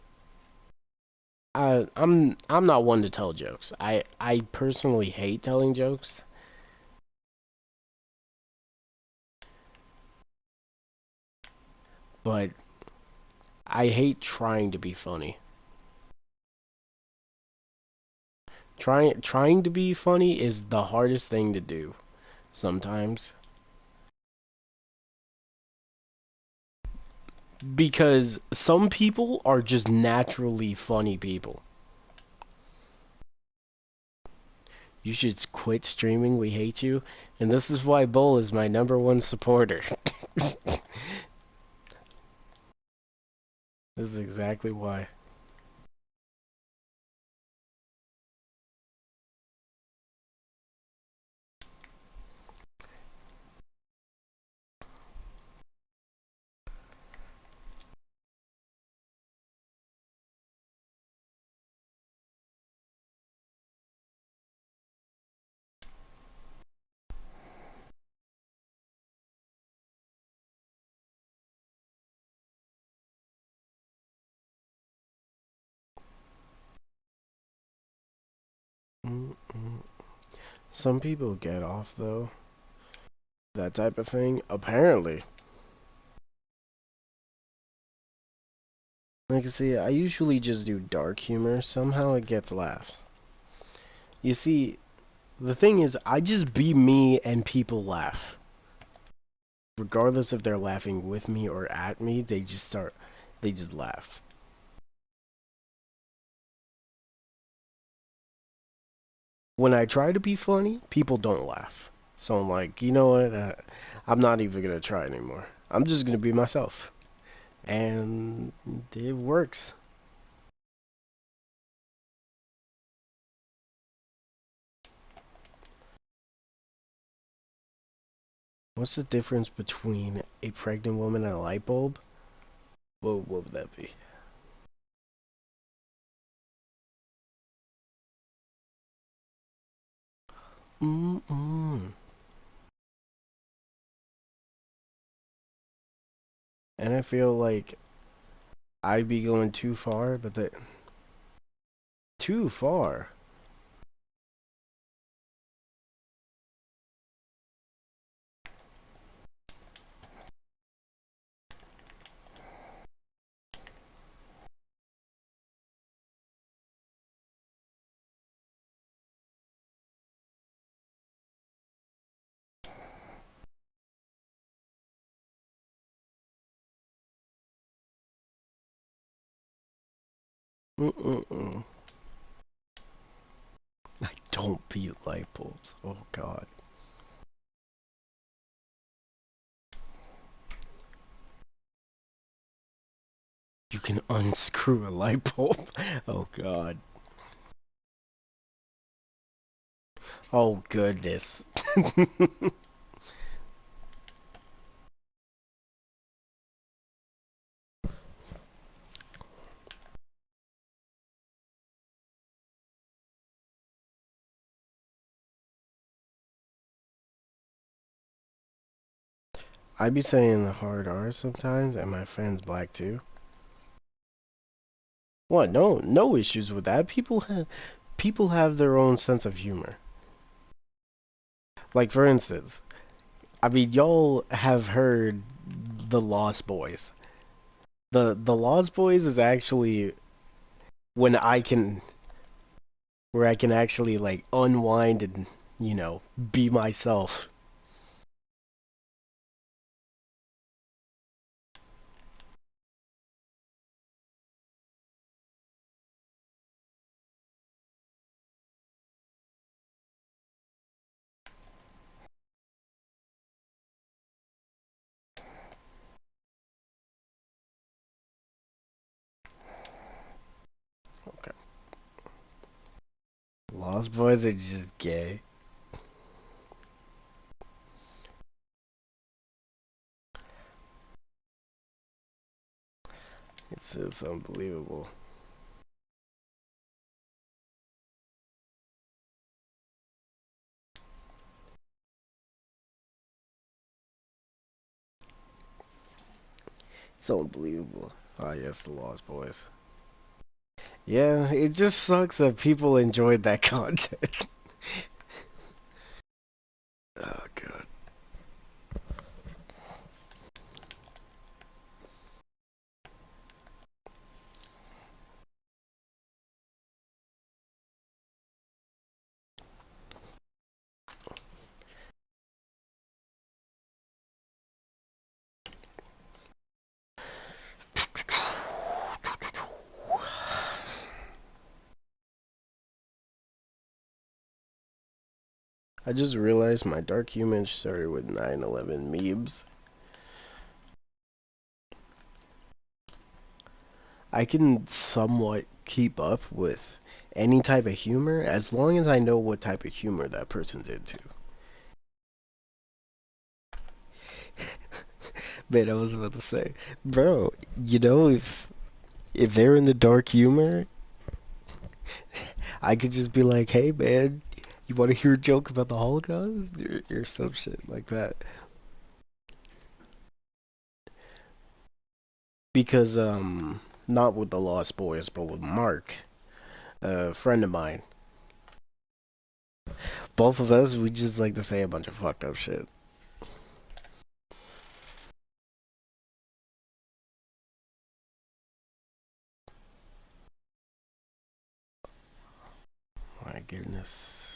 I'm not one to tell jokes. I personally hate telling jokes, but I hate trying to be funny. Trying to be funny is the hardest thing to do sometimes because some people are just naturally funny people. You should quit streaming. We hate you. And this is why Bull is my #1 supporter. This is exactly why. Mm-mm. Some people get off though. That type of thing. Apparently. Like I see, I usually just do dark humor. Somehow it gets laughs. You see, the thing is, I just be me and people laugh. Regardless if they're laughing with me or at me, they just laugh. When I try to be funny, people don't laugh. So I'm like, you know what? I'm not even gonna try anymore. I'm just gonna be myself. And it works. What's the difference between a pregnant woman and a light bulb? What would that be? Mm-mm. And I feel like I'd be going too far, but that too far. Mm-mm-mm. I don't beat light bulbs. Oh God. You can unscrew a light bulb. Oh God. Oh goodness. I be saying the hard R sometimes, and my friend's black too. What? No, no issues with that. People have their own sense of humor. Like for instance, I mean, y'all have heard the Lost Boys. The Lost Boys is actually when I can where I can actually like unwind and be myself. Lost Boys are just gay. It's just unbelievable. It's unbelievable. Oh yes, the Lost Boys. Yeah, it just sucks that people enjoyed that content. Oh god. I just realized my dark humor started with 9/11 memes. I can somewhat keep up with any type of humor as long as I know what type of humor that person's into. Man, I was about to say, bro, if they're in the dark humor, I could just be like, hey man, you want to hear a joke about the Holocaust or some shit like that. Because not with the Lost Boys, but with Mark, a friend of mine. Both of us, we just like to say a bunch of fucked up shit. My goodness.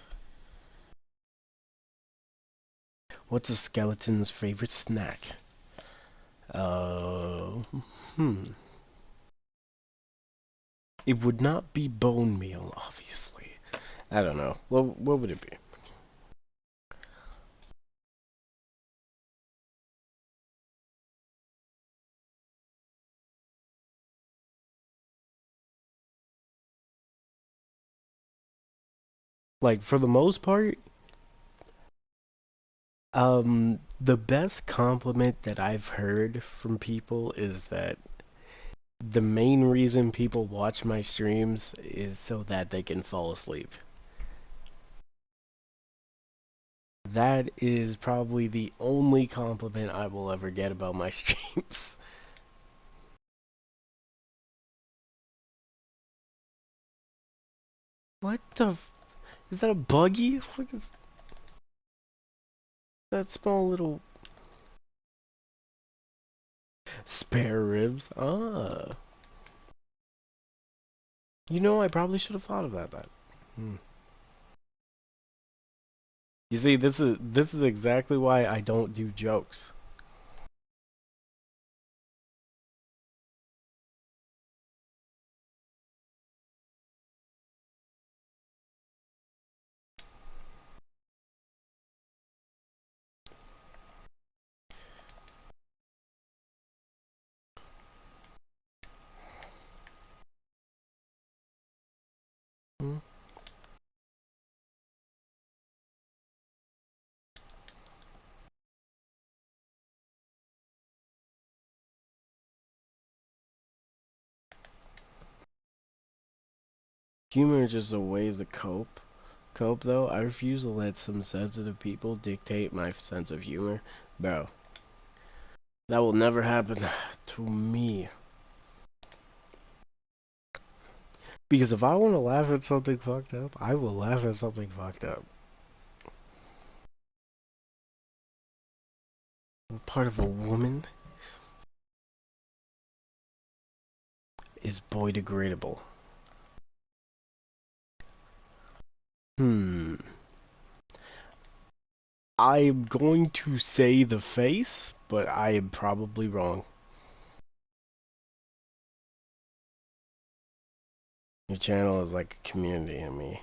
What's a skeleton's favorite snack? Uh, hmm. It would not be bone meal, obviously. I don't know. What would it be? Like for the most part, the best compliment that I've heard from people is that the main reason people watch my streams is so that they can fall asleep. That is probably the only compliment I will ever get about my streams. What the is that a buggy? What is that small little spare ribs? Ah. I probably should have thought about that. Hmm. You see, this is exactly why I don't do jokes. Hmm. Humor is just a way to cope. Cope though, I refuse to let some sensitive people dictate my sense of humor. Bro, that will never happen to me. Because if I want to laugh at something fucked up, I will laugh at something fucked up. Part of a woman is boy degradable. Hmm. I'm going to say the face, but I am probably wrong. Your channel is like a community in me,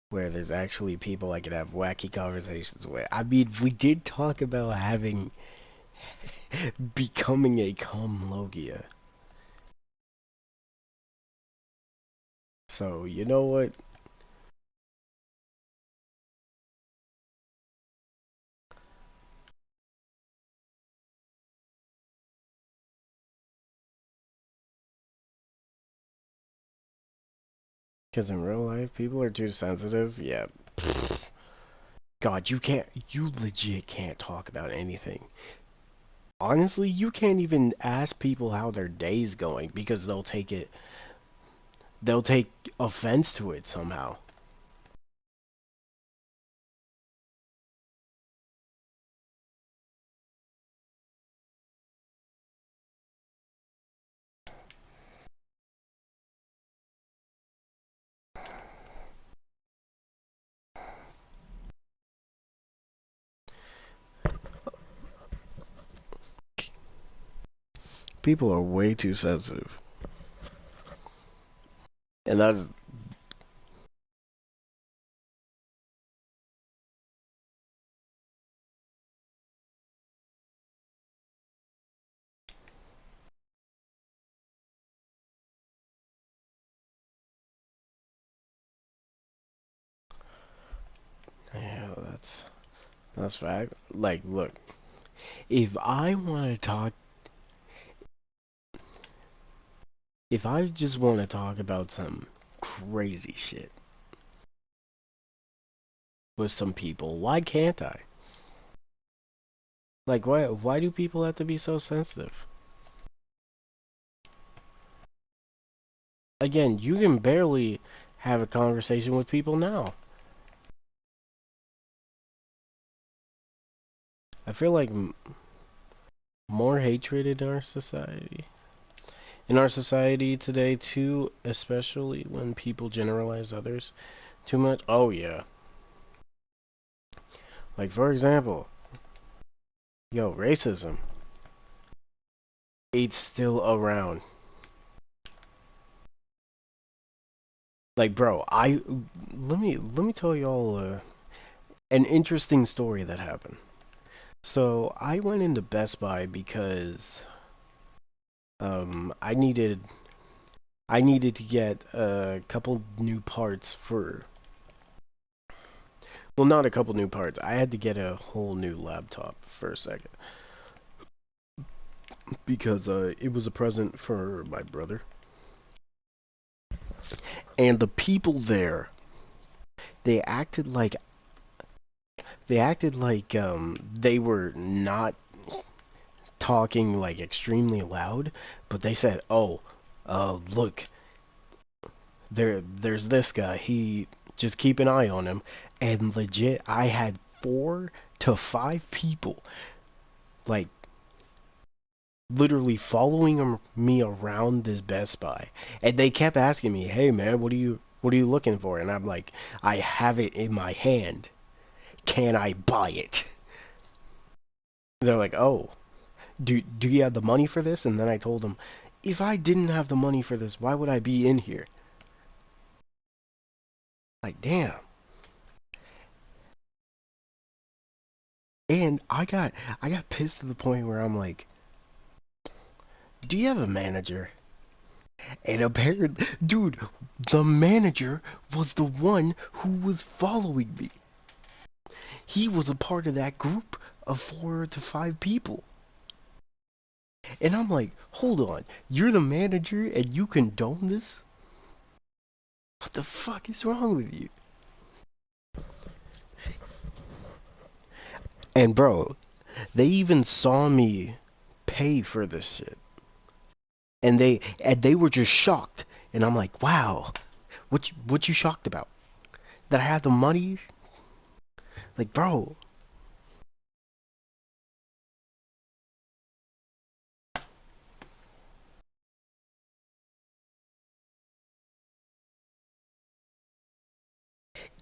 where there's actually people I could have wacky conversations with. I mean, we did talk about having becoming a cum logia. So, you know what? Because in real life, people are too sensitive. Yeah. God, you legit can't talk about anything. Honestly, you can't even ask people how their day's going because they'll take offense to it somehow. People are way too sensitive. And that's, yeah, that's fact. Like, look, if I want to talk, if I just want to talk about some crazy shit with some people, why can't I? Like, why do people have to be so sensitive? Again, you can barely have a conversation with people now. I feel like more hatred in our society. In our society today, too, especially when people generalize others too much. Oh, yeah. Like, for example, yo, racism. It's still around. Like, bro, let me tell y'all an interesting story that happened. So I went into Best Buy because I needed to get a couple new parts for, well, not a couple new parts. I had to get a whole new laptop for a second because it was a present for my brother. And the people there, they acted like they were not talking like extremely loud, but they said, "Oh, look, there's this guy. He just keep an eye on him." And legit, I had 4 to 5 people like literally following me around this Best Buy, and they kept asking me, "Hey man, what are you looking for?" And I'm like, "I have it in my hand. Can I buy it?" They're like, "Oh, do you have the money for this?" And then I told them, "If I didn't have the money for this, why would I be in here?" Like, damn. And I got pissed to the point where I'm like, "Do you have a manager?" And apparently, dude, the manager was the one who was following me. He was a part of that group of 4 to 5 people. And I'm like, hold on, you're the manager and you condone this? What the fuck is wrong with you? And bro, they even saw me pay for this shit. And they were just shocked. And I'm like, wow, what you shocked about? That I had the money? Like, bro,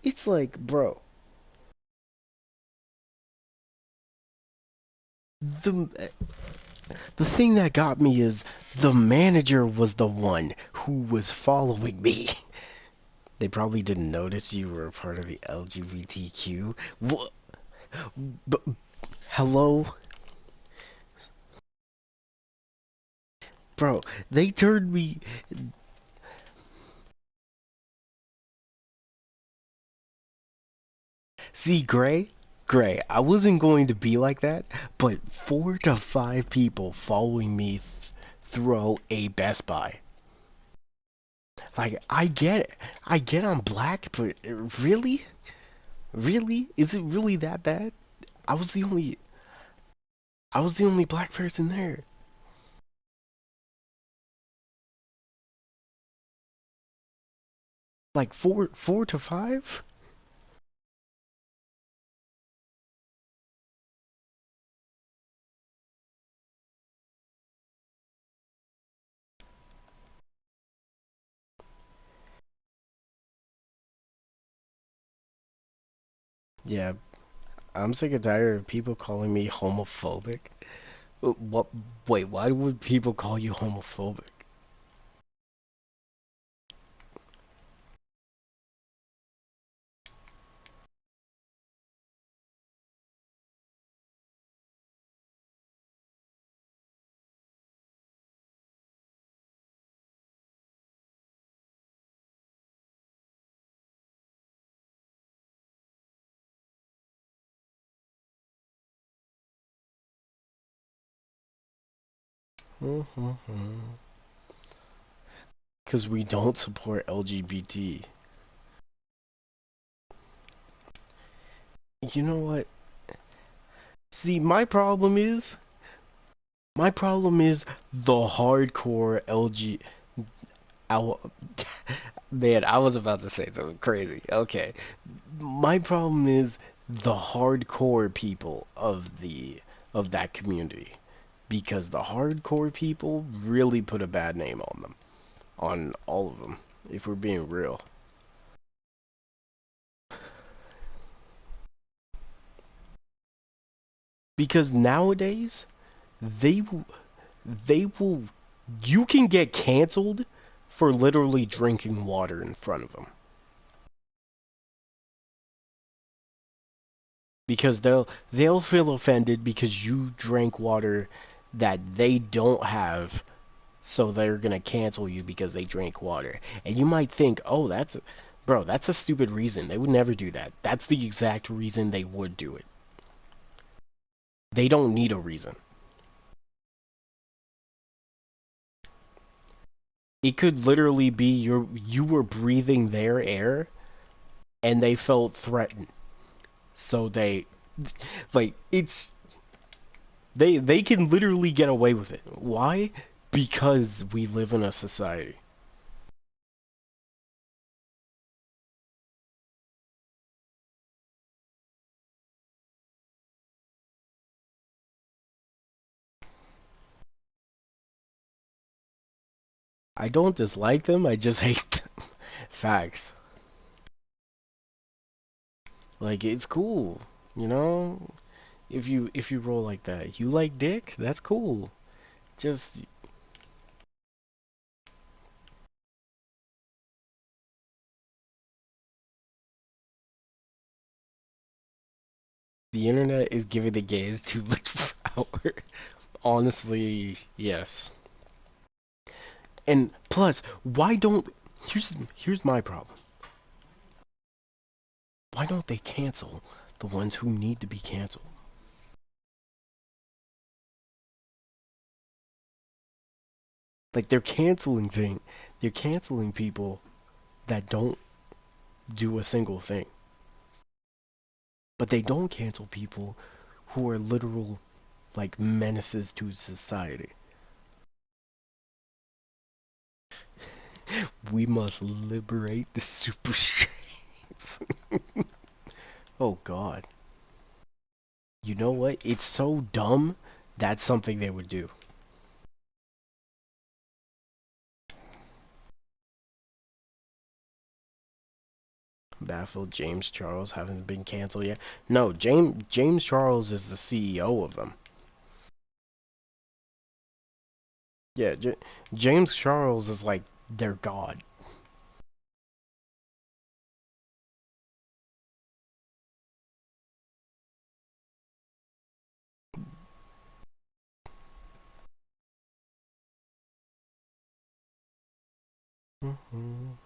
it's like, bro, the the thing that got me is the manager was the one who was following me. They probably didn't notice you were a part of the LGBTQ. What? But hello, bro. They turned me. See, Gray. I wasn't going to be like that, but 4 to 5 people following me through a Best Buy. Like I get I'm black, but really, really, is it really that bad? I was the only, I was the only black person there. Like four to five. Yeah, I'm sick and tired of people calling me homophobic. What? Wait, why would people call you homophobic? Because we don't support LGBT. You know what? See, my problem is the hardcore LG. I, man, I was about to say something crazy. Okay, my problem is the hardcore people of that community because the hardcore people really put a bad name on them, on all of them. If we're being real, because nowadays they they will you can get canceled for literally drinking water in front of them because they'll feel offended because you drank water that they don't have, so they're gonna cancel you because they drank water. And you might think, oh, that's a stupid reason. They would never do that. That's the exact reason they would do it. They don't need a reason. It could literally be you were breathing their air and they felt threatened. So it's they can literally get away with it. Why? Because we live in a society. I don't dislike them, I just hate them. Facts. Like it's cool, you know? If you roll like that. You like dick? That's cool. Just the internet is giving the gays too much power. Honestly, yes. And plus, why don't here's my problem. Why don't they cancel the ones who need to be canceled? Like they're canceling people that don't do a single thing. But they don't cancel people who are literal like menaces to society. We must liberate the super strength. Oh god. You know what? It's so dumb that's something they would do. Baffled James Charles haven't been canceled yet. No, James Charles is the CEO of them. Yeah, James Charles is like their god. Mhm.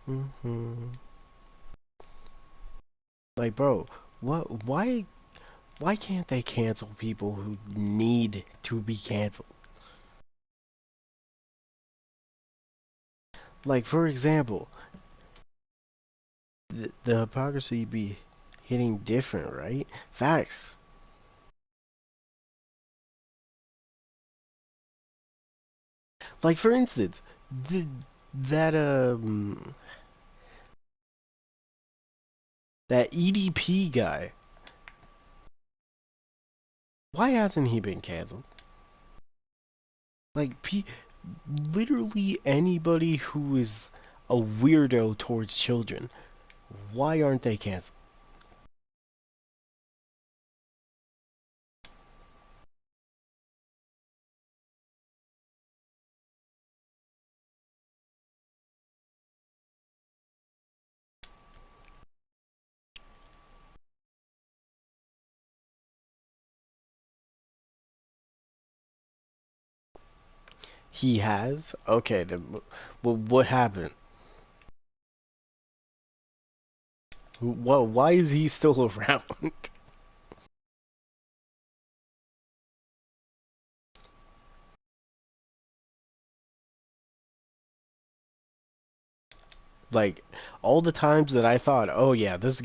Mhm. Like, bro, what? Why can't they cancel people who need to be canceled? Like, for example, the hypocrisy be hitting different, right? Facts. Like, for instance, the, that that EDP guy. Why hasn't he been canceled? Like, literally anybody who is a weirdo towards children. Why aren't they canceled? He has? Okay, then what happened? Well, why is he still around? Like, all the times that I thought, oh yeah, this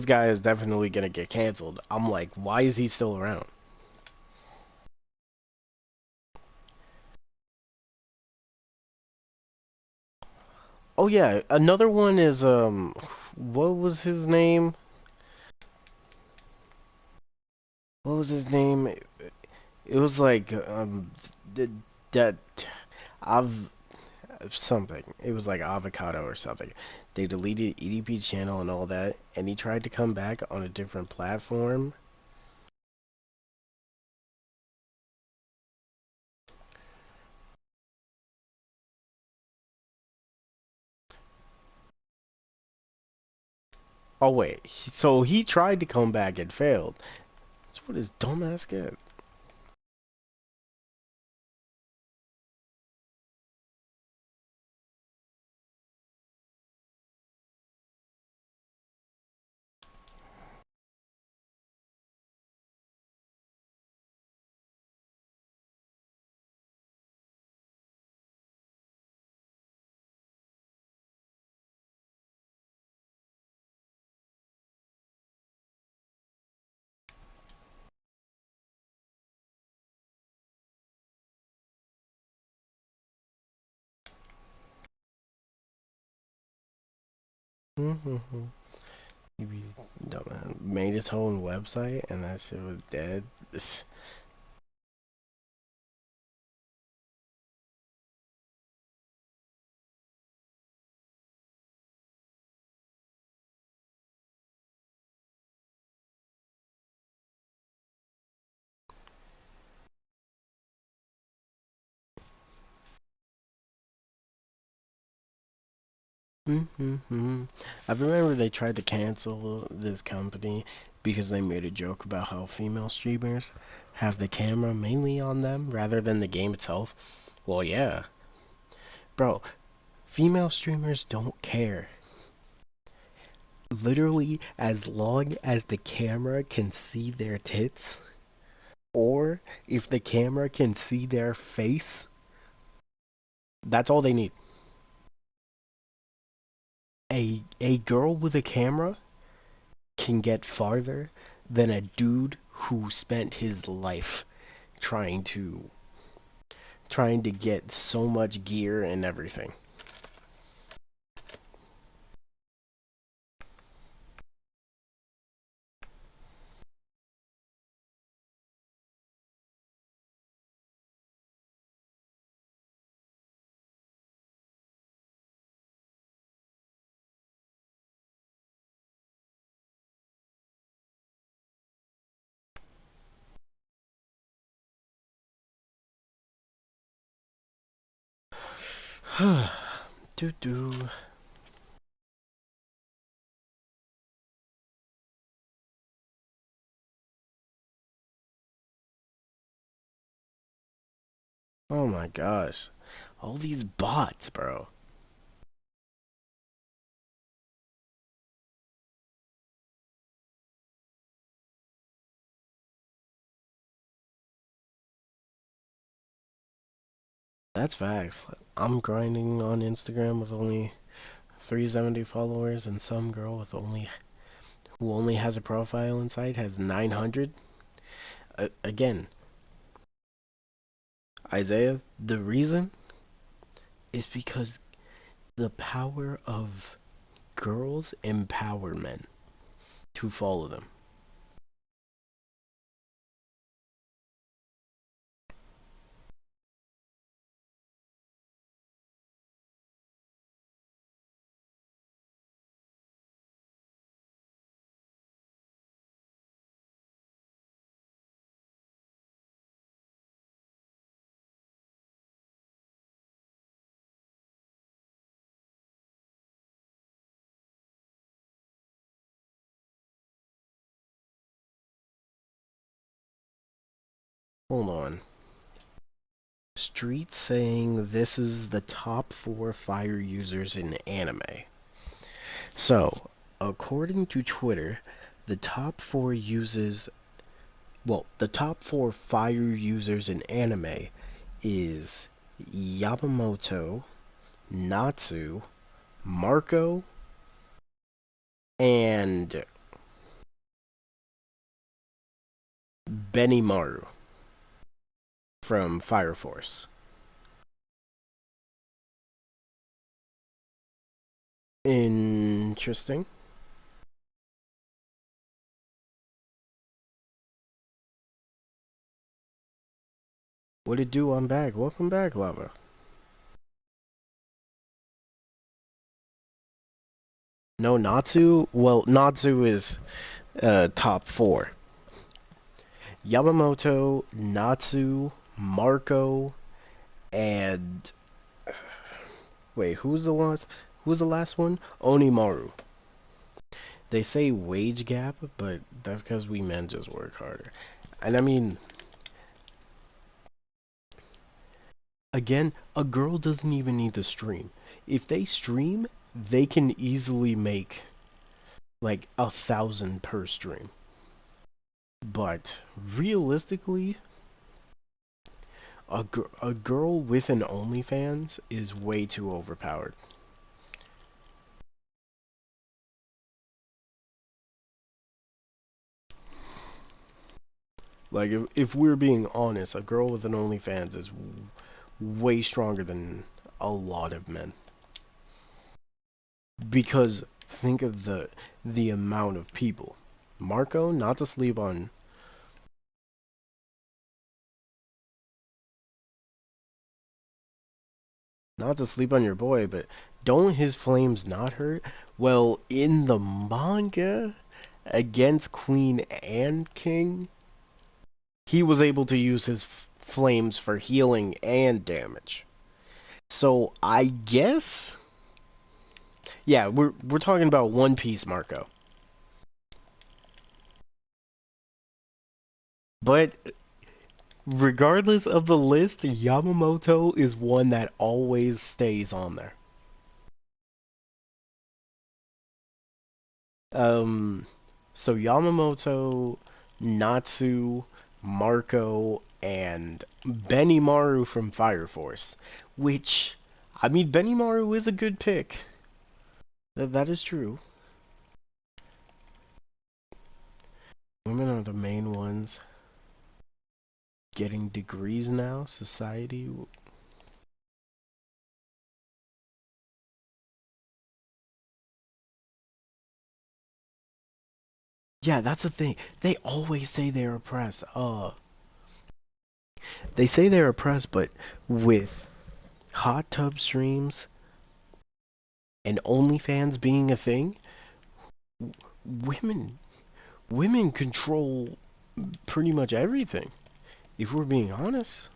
guy is definitely gonna get canceled. I'm like, why is he still around? Oh yeah, another one is what was his name? What was his name? It was like th- that av something. It was like avocado or something. They deleted EDP channel and all that, and he tried to come back on a different platform. Oh wait, so he tried to come back and failed. That's what his dumbass get. Mm-hmm. He be dumbass. Made his own website and that shit was dead. Mm-hmm. I remember they tried to cancel this company because they made a joke about how female streamers have the camera mainly on them rather than the game itself. Well, yeah. Bro, female streamers don't care. Literally, as long as the camera can see their tits, or if the camera can see their face, that's all they need. A girl with a camera can get farther than a dude who spent his life trying to get so much gear and everything. Doo doo. Oh my gosh. All these bots, bro. That's facts. I'm grinding on Instagram with only 370 followers, and some girl with only who only has a profile in sight has 900. Again, Isaiah, the reason is because the power of girls empower men to follow them. Hold on. Street saying this is the top 4 fire users in anime. So, according to Twitter, the top 4 fire users in anime is Yamamoto, Natsu, Marco, and Benimaru from Fire Force. Interesting. What it do? I'm back. Welcome back, Lava. No, Natsu? Well, Natsu is top 4. Yamamoto, Natsu, Marco, and wait, who's the last one? Onimaru. They say wage gap, but that's because we men just work harder. And I mean, again, a girl doesn't even need to stream. If they stream, they can easily make like 1,000 per stream. But realistically, a girl with an OnlyFans is way too overpowered. Like, if we're being honest, a girl with an OnlyFans is way stronger than a lot of men. Because think of the amount of people. Marco, not to sleep on your boy, but don't his flames not hurt? Well, in the manga, against Queen and King, he was able to use his flames for healing and damage. So I guess, yeah, we're talking about One Piece, Marco. But regardless of the list, Yamamoto is one that always stays on there. Um, so Yamamoto, Natsu, Marco, and Benimaru from Fire Force. Which, I mean, Benimaru is a good pick. That is true. Women are the main ones getting degrees now. Society. Yeah, that's the thing. They always say they're oppressed. They say they're oppressed, but with hot tub streams and OnlyFans being a thing, women women control pretty much everything. If we're being honest.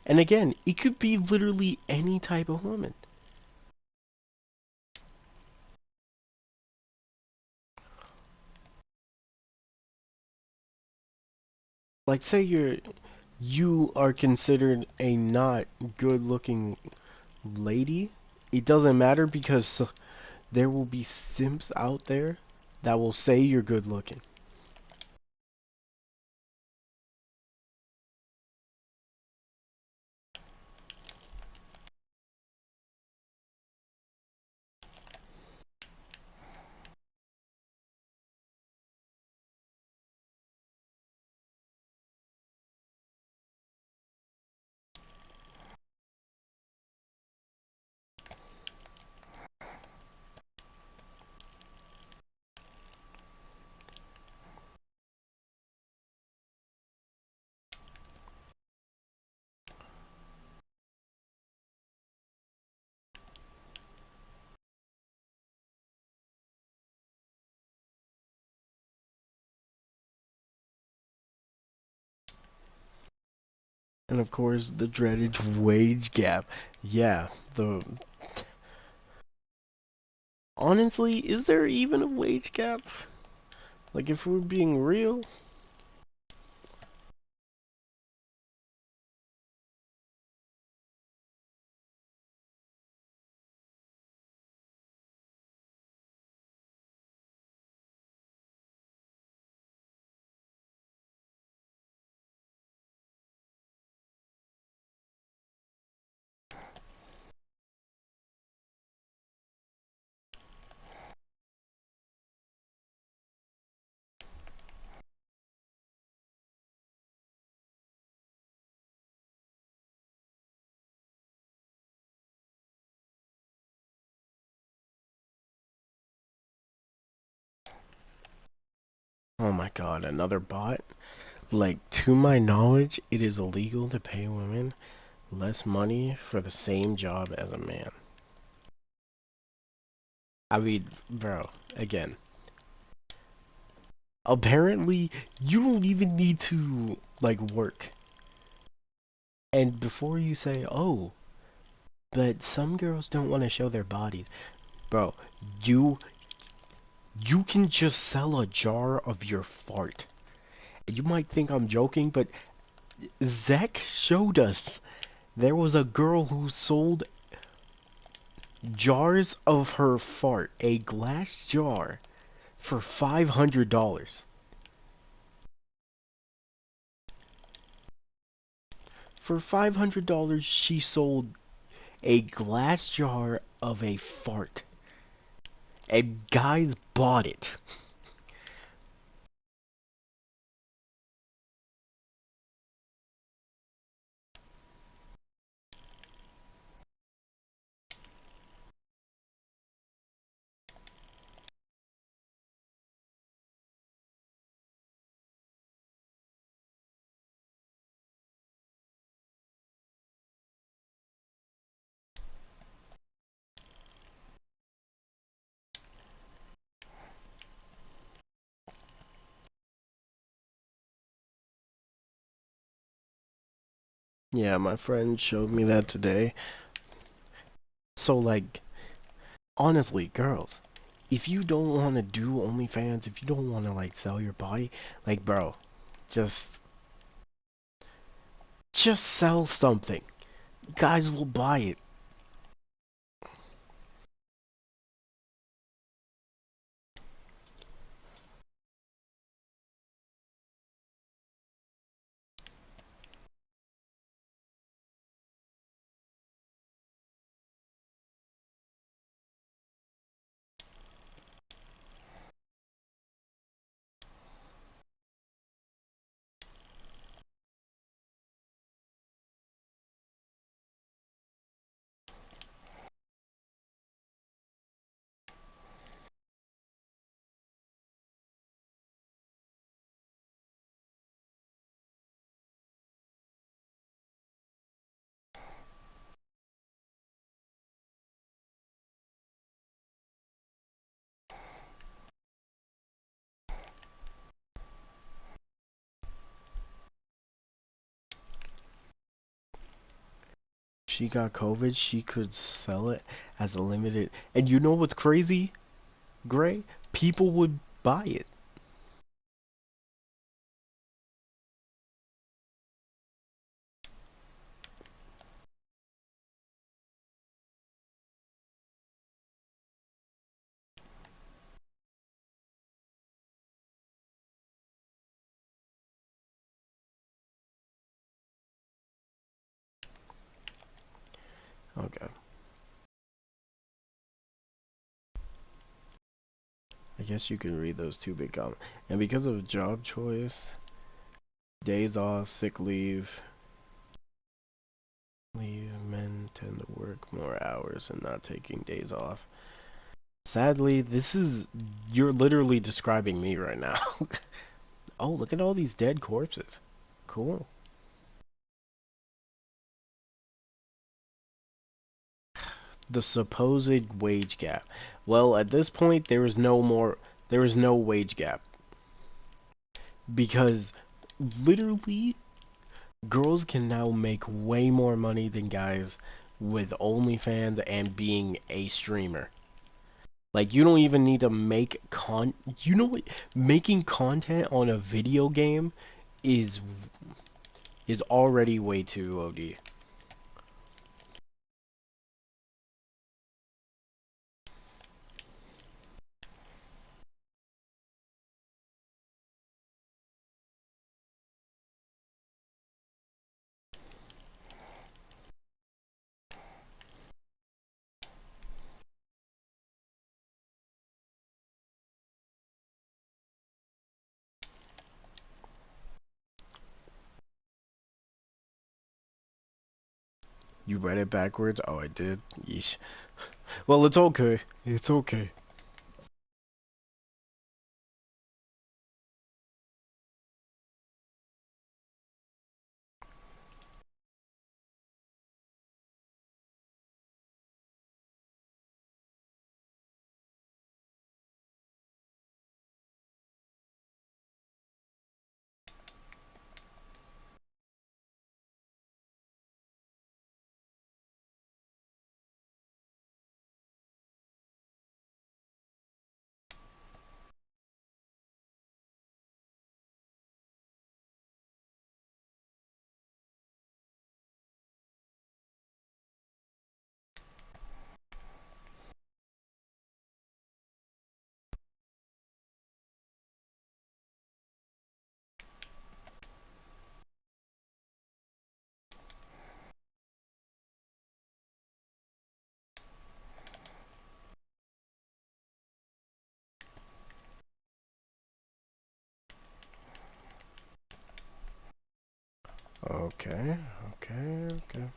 And again, it could be literally any type of woman. Like say you are considered a not good-looking lady. It doesn't matter because there will be simps out there that will say you're good looking. And of course, the dreaded wage gap. Yeah, the honestly, is there even a wage gap? Like, if we're being real, oh my god, another bot? Like, to my knowledge, it is illegal to pay women less money for the same job as a man. I mean, bro, again, apparently you don't even need to, like, work. And before you say, oh, but some girls don't want to show their bodies, bro, you you can just sell a jar of your fart. You might think I'm joking, but Zach showed us there was a girl who sold jars of her fart, a glass jar, for $500. For $500, she sold a glass jar of a fart. And guys bought it. Yeah, my friend showed me that today. So, like, honestly, girls, if you don't want to do OnlyFans, if you don't want to, like, sell your body, like, bro, just, just sell something. Guys will buy it. She got COVID, she could sell it as a limited. And you know what's crazy, Gray? People would buy it. Okay. I guess you can read those two big comments. And because of job choice, days off, sick leave, men tend to work more hours and not taking days off. Sadly, you're literally describing me right now. Oh, look at all these dead corpses. Cool. The supposed wage gap. Well, at this point, there is no wage gap. Because literally Girls can now make way more money than guys with OnlyFans and being a streamer. Like you don't even need to make you know what, making content on a video game is already way too OD. You read it backwards? Oh, I did. Yeesh. Well, it's okay. It's okay. Okay, okay, okay.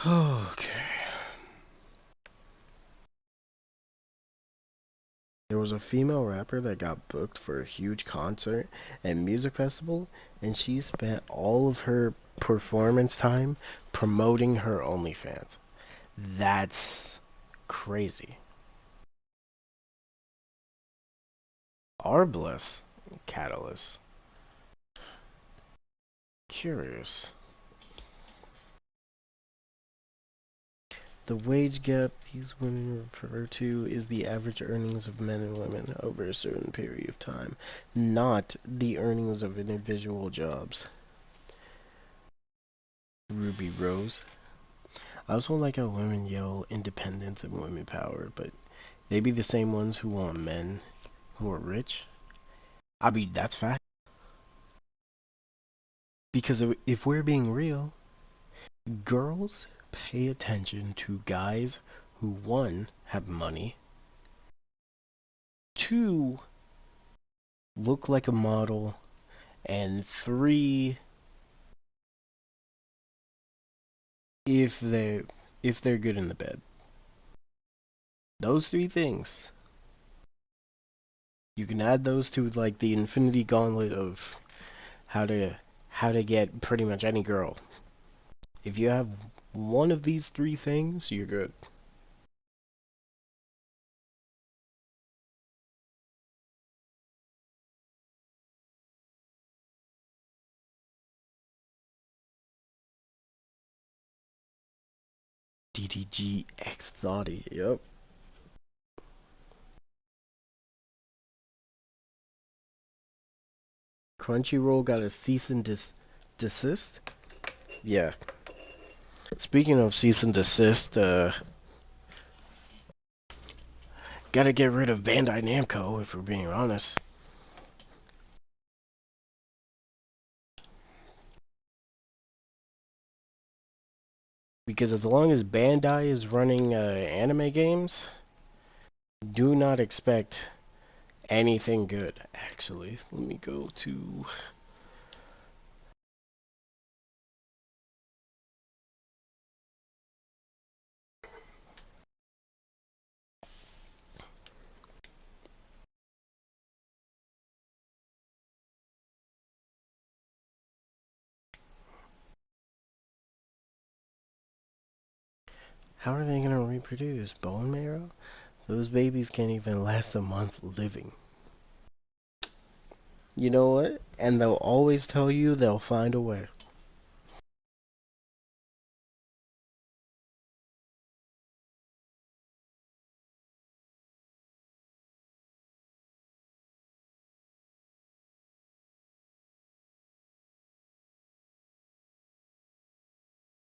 Okay. There was a female rapper that got booked for a huge concert and music festival, and she spent all of her performance time promoting her OnlyFans. That's crazy. Arbless Catalyst. Curious. The wage gap these women refer to is the average earnings of men and women over a certain period of time, not the earnings of individual jobs. Ruby Rose. I also like how women yell independence and women power, but they be the same ones who want men who are rich. I mean, that's fact. Because if we're being real, girls pay attention to guys who, one, have money, two, look like a model, and three, if they if they're good in the bed. Those three things. You can add those to like the infinity gauntlet of how to how to get pretty much any girl. If you have one of these three things, you're good. DDG Exotic. Yep. Crunchyroll got a cease and desist. Yeah. Speaking of cease and desist, gotta get rid of Bandai Namco if we're being honest. Because as long as Bandai is running anime games, do not expect anything good. Actually, let me go to How are they gonna reproduce? Bone marrow? Those babies can't even last a month living. You know what? And they'll always tell you they'll find a way.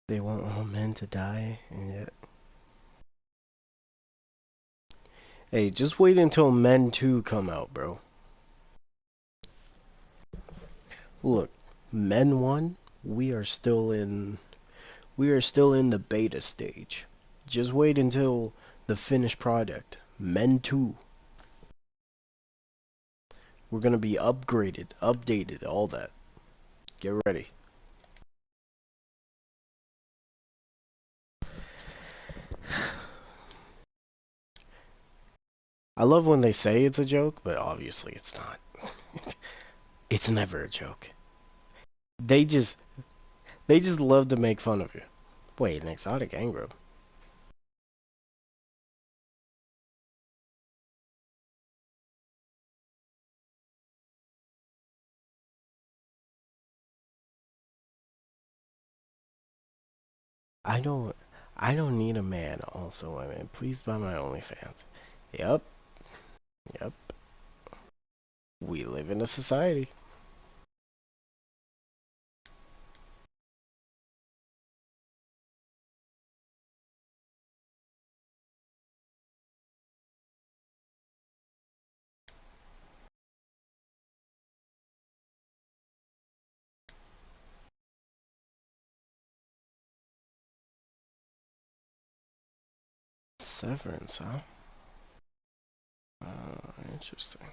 They want all men to die, and yet. Hey, just wait until Men 2 come out, bro. Look, Men 1, we are still in the beta stage. Just wait until the finished product. Men 2. We're gonna be upgraded, updated, all that. Get ready. I love when they say it's a joke, but obviously it's not. It's never a joke. They just they just love to make fun of you. Wait, an exotic angram. I don't I don't need a man, also women. Please buy my OnlyFans. Yep, yep. We live in a society. Severance, huh? Interesting.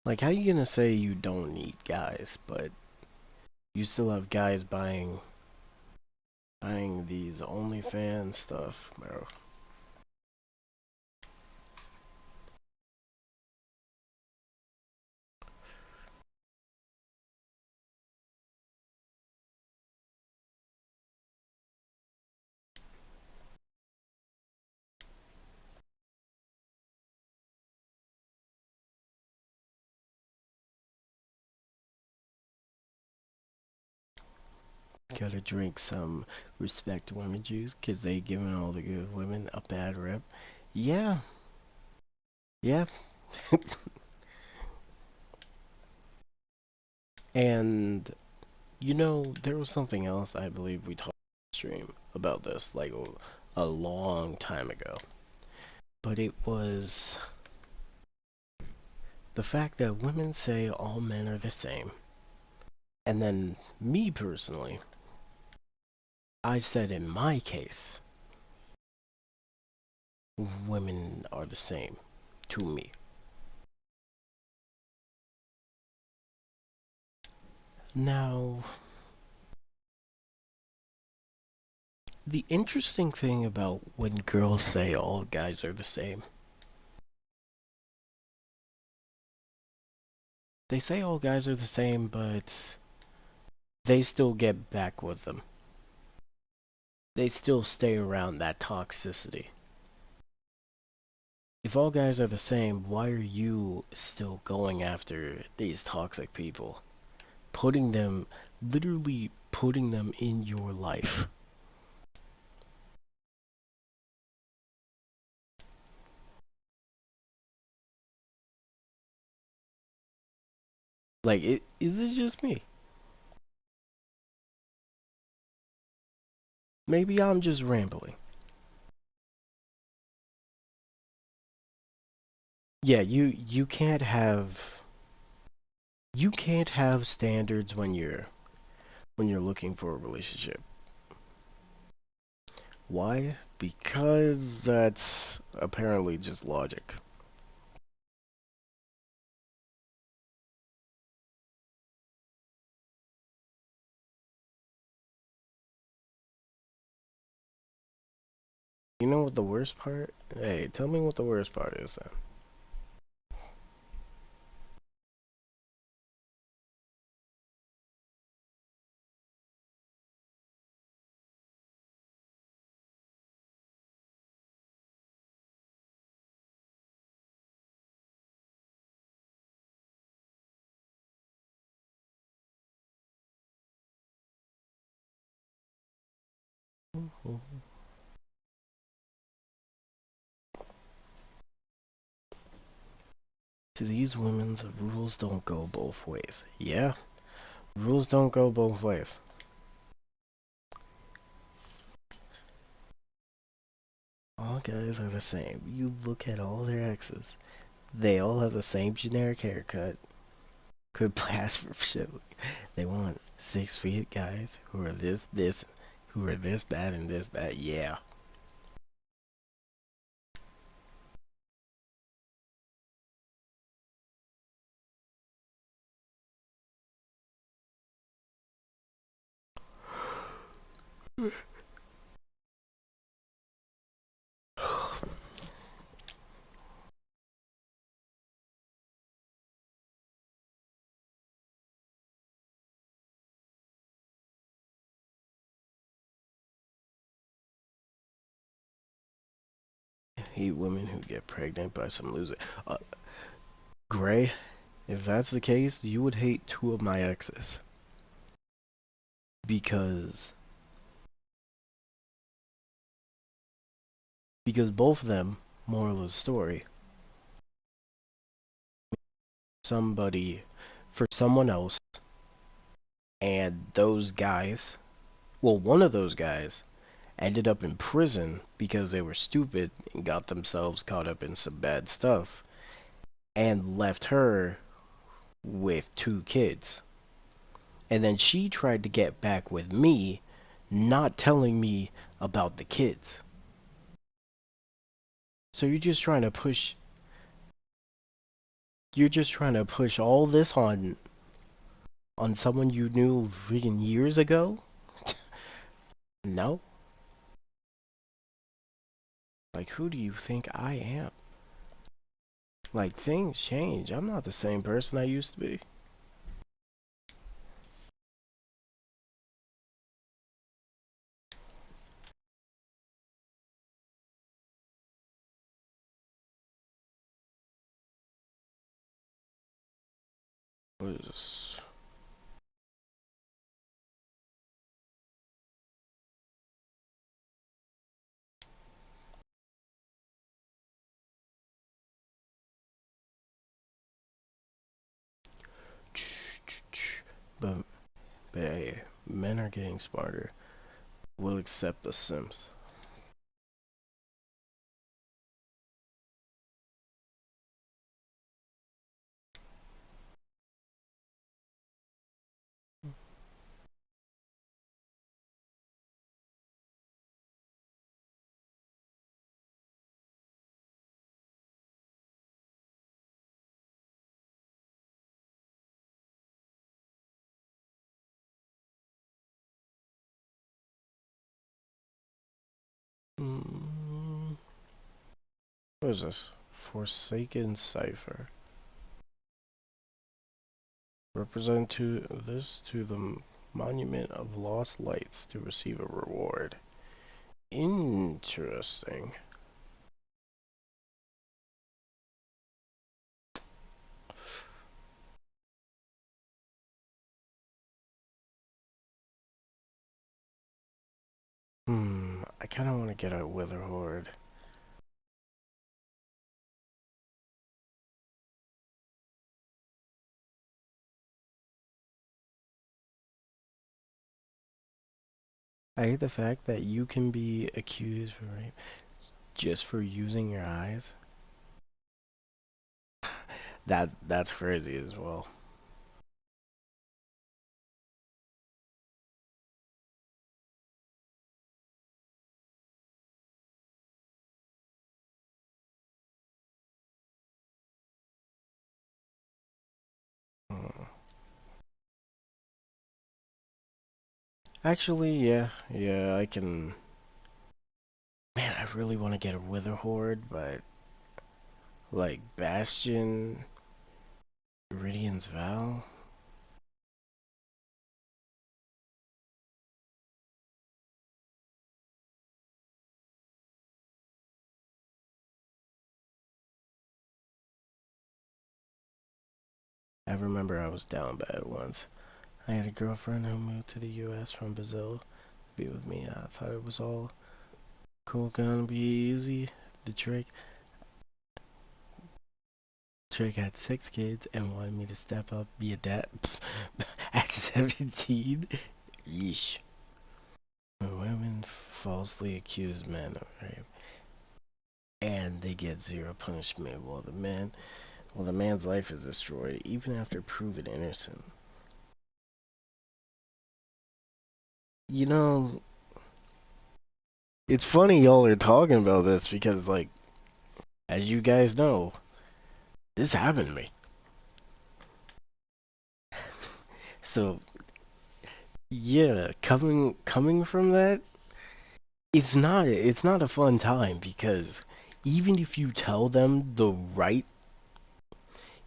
Like, how you gonna say you don't need guys, but you still have guys buying these OnlyFans stuff, bro? Gotta drink some respect women juice, cause they giving all the good women a bad rep. Yeah, yeah. And there was something else I believe we talked on stream about this like a long time ago. But it was the fact that women say all men are the same. And then me personally, I said in my case, women are the same to me. Now, the interesting thing about when girls say all guys are the same, they say all guys are the same, but they still get back with them. They still stay around that toxicity. If all guys are the same, why are you still going after these toxic people? Literally putting them in your life. Like, is it just me? Maybe I'm just rambling. Yeah, you can't have standards when you're looking for a relationship. Why? Because that's apparently just logic. You know what the worst part? Hey, tell me what the worst part is then. To these women, the rules don't go both ways. Yeah, rules don't go both ways. All guys are the same. You look at all their exes. They all have the same generic haircut. Could pass for shit. They want 6 feet guys who are this, who are this, that, and this, that. Yeah. Hate women who get pregnant by some loser. Uh, Gray, if that's the case, you would hate two of my exes. Because both of them, moral of the story, somebody for someone else, and those guys, well, one of those guys ended up in prison because they were stupid and got themselves caught up in some bad stuff and left her with 2 kids. And then she tried to get back with me, not telling me about the kids. So you're just trying to push all this on someone you knew freaking years ago? No. Like, who do you think I am? Like, things change. I'm not the same person I used to be. What is this? But, hey, men are getting smarter. We'll accept the Sims. Mm, what is this? Forsaken Cipher. Represent to this to the Monument of Lost Lights to receive a reward. Interesting. I kind of want to get a Wither Horde. I hate the fact that you can be accused for rape just for using your eyes. That's crazy as well. Hmm. Actually, yeah, I can. Man, I really want to get a Wither Horde, but like Bastion, Iridian's Vow. I remember I was down bad once. I had a girlfriend who moved to the US from Brazil. be with me. I thought it was all cool, gonna be easy. The trick had 6 kids and wanted me to step up, be a dad at 17. Yeesh. Women falsely accuse men of rape, and they get zero punishment, while the man's life is destroyed, even after proven innocent. You know, it's funny y'all are talking about this because, like, as you guys know, this happened to me. So yeah, coming from that, it's not a fun time because even if you tell them the right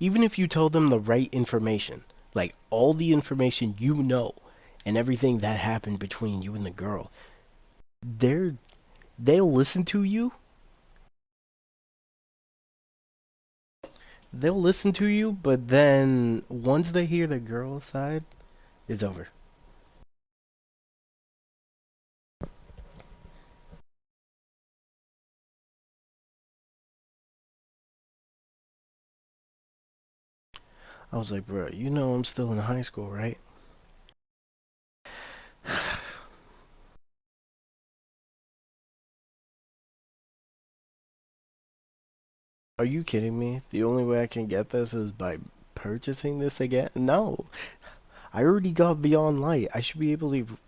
even if you tell them the right information, like all the information you know and everything that happened between you and the girl, they're they'll listen to you. They'll listen to you, but then once they hear the girl's side, it's over. I was like, bro, you know I'm still in high school, right? Are you kidding me? The only way I can get this is by purchasing this again? No. I already got Beyond Light. I should be able to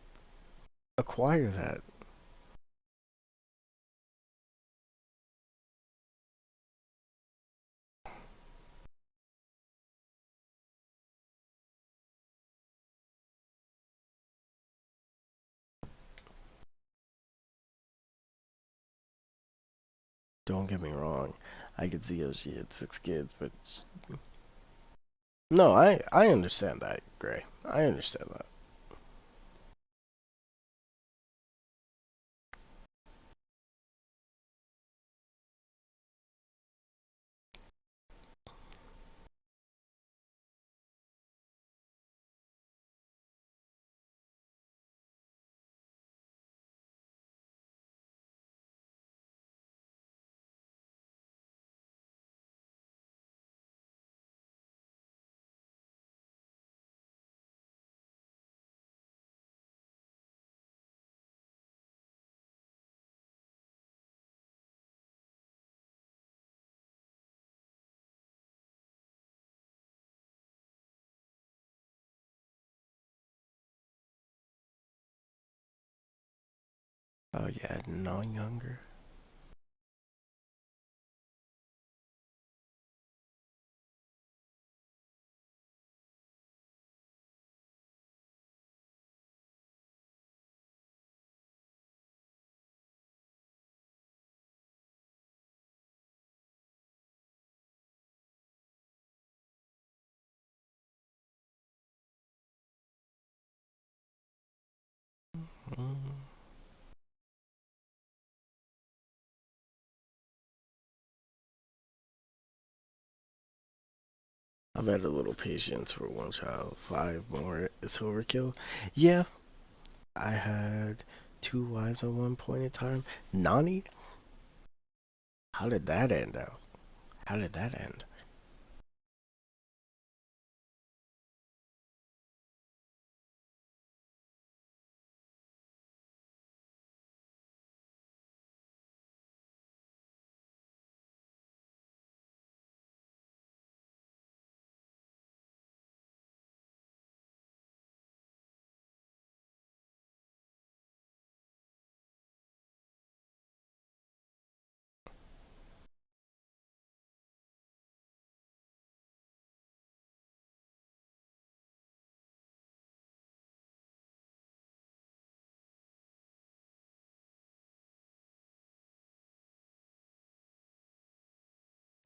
acquire that. Don't get me wrong. I could see how she had 6 kids, but no, I understand that, Gray. I understand that. Oh yeah, no younger. Mm. I've had a little patience for one child. 5 more is overkill. Yeah, I had 2 wives at one point in time. Nani? How did that end out? How did that end?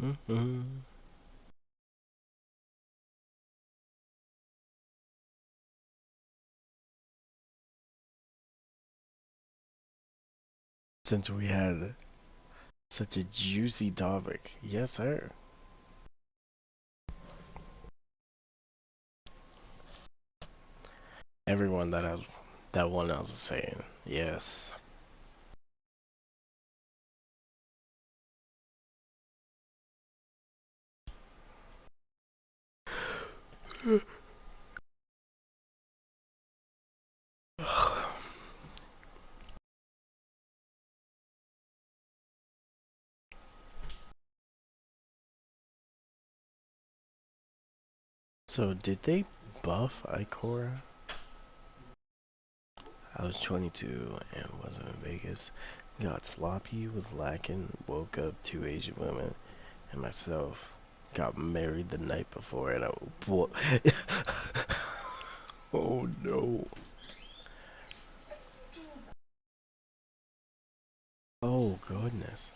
Mm-hmm. Since we had such a juicy topic. Yes, sir. Everyone that has That one I was saying. Yes. So did they buff Ikora? I was 22 and wasn't in Vegas. Got sloppy, was lacking, woke up 2 Asian women, and myself got married the night before, and I. Oh no. Oh goodness.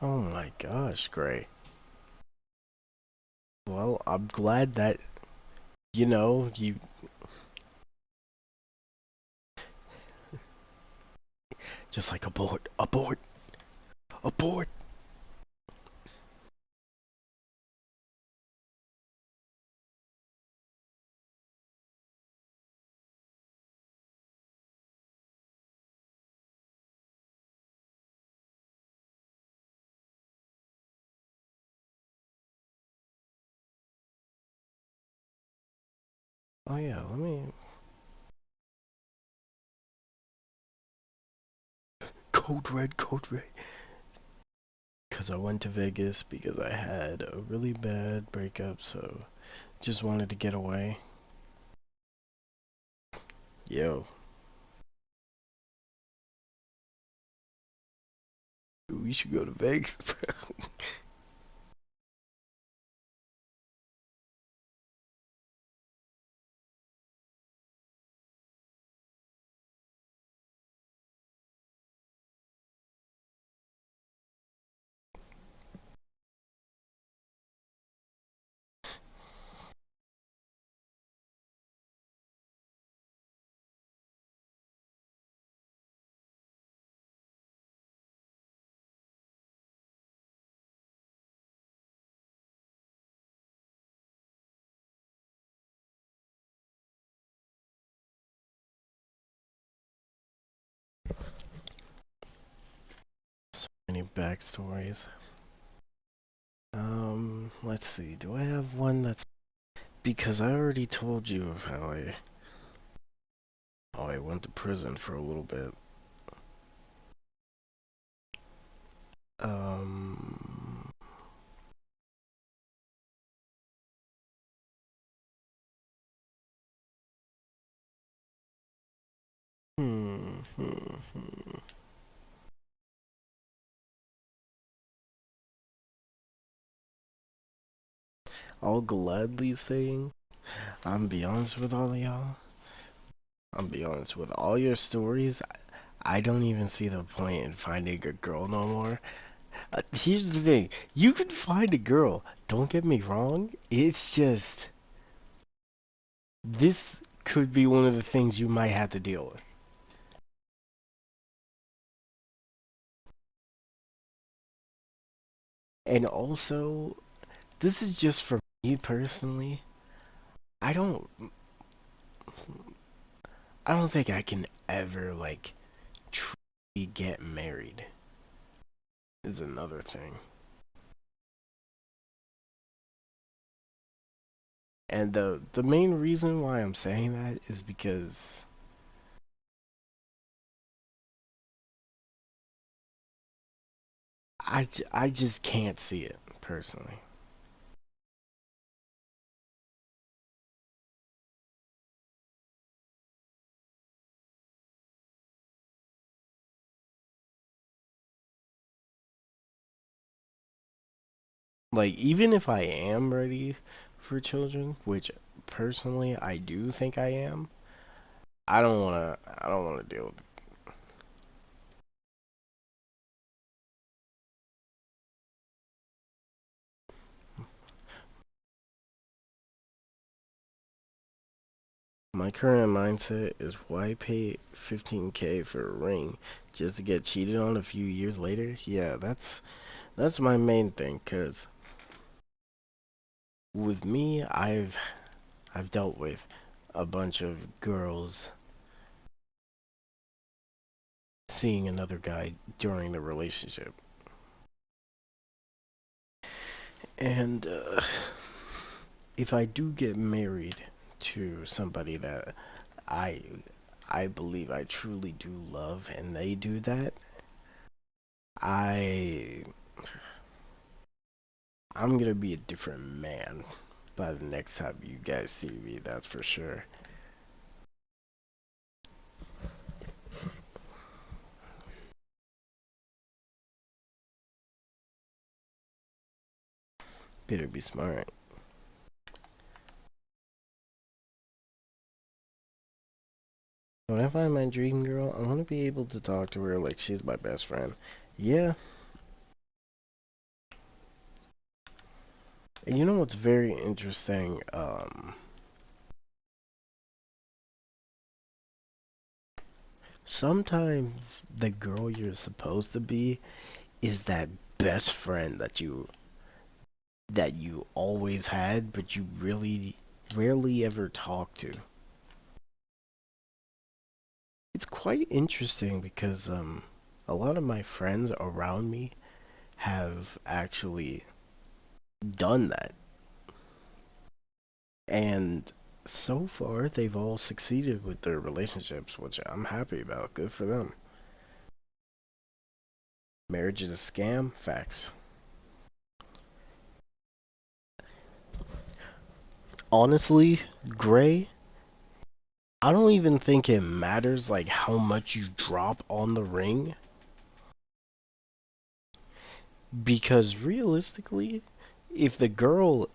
Oh my gosh, Gray. Well, I'm glad that, you just like abort, abort, abort. Oh yeah, let me. Code red, code red. Because I went to Vegas because I had a really bad breakup, so just wanted to get away. Yo, we should go to Vegas, bro. Any backstories? Let's see. Do I have one that's because I already told you of how I went to prison for a little bit. Um, hmm. I'll gladly say, I'm be honest with all of y'all. I'm be honest with all your stories. I don't even see the point in finding a girl no more. Here's the thing: you can find a girl. Don't get me wrong. It's just this could be one of the things you might have to deal with. And also, this is just for me personally. I don't I don't think I can ever like truly get married. Is another thing. And the main reason why I'm saying that is because I just can't see it personally. Like even if I am ready for children, which personally I do think I am, I don't wanna deal with it. My current mindset is why pay 15K for a ring just to get cheated on a few years later? Yeah, that's my main thing. Cause with me, I've dealt with a bunch of girls seeing another guy during the relationship, and if I do get married to somebody that I I believe I truly do love, and they do that, I I'm gonna be a different man by the next time you guys see me, that's for sure. Better be smart. When I find my dream girl, I want to be able to talk to her like she's my best friend. Yeah, and you know what's very interesting? Sometimes the girl you're supposed to be is that best friend that you always had, but you really rarely ever talk to. It's quite interesting because a lot of my friends around me have actually done that, and so far they've all succeeded with their relationships, which I'm happy about. Good for them. Marriage is a scam. Facts. Honestly, Gray, I don't even think it matters like how much you drop on the ring, because realistically, if the girl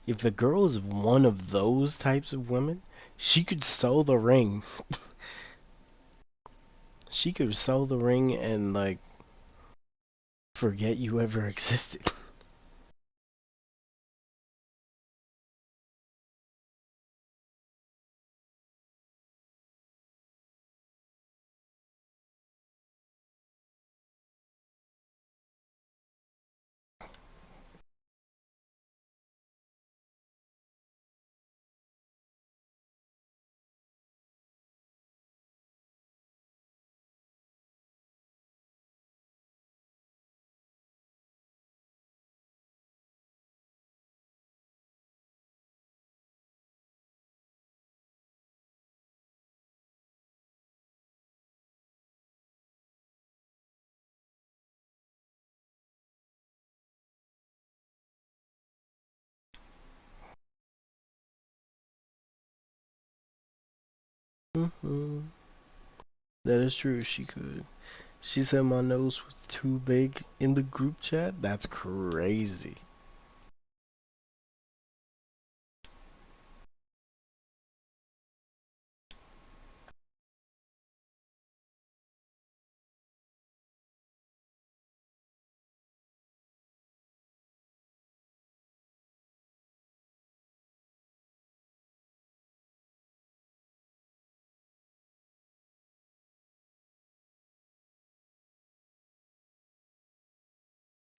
if the girl is one of those types of women, she could sell the ring. She could sell the ring and like forget you ever existed. Hmm. That is true. She could. She said my nose was too big in the group chat. That's crazy.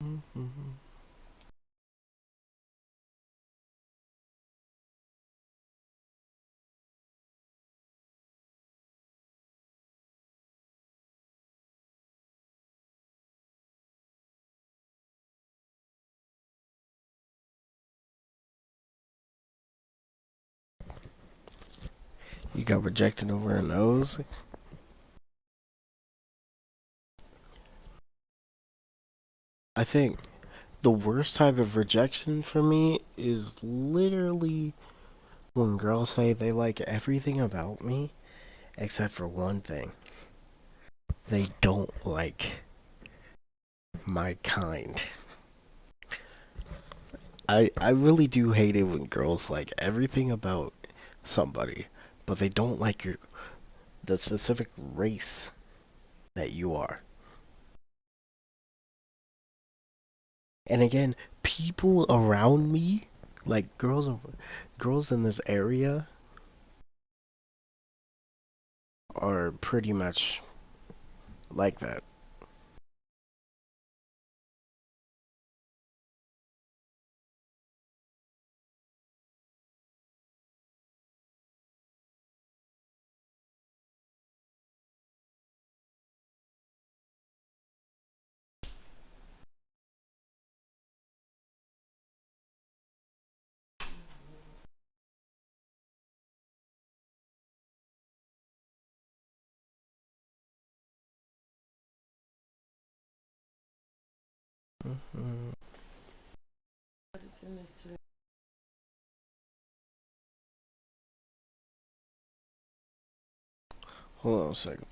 Hmm. You got rejected over her nose. I think the worst type of rejection for me is literally when girls say they like everything about me except for one thing. They don't like my kind. I really do hate it when girls like everything about somebody, but they don't like the specific race that you are. And again, people around me, like girls in this area, are pretty much like that. Mhm. Hold on a second.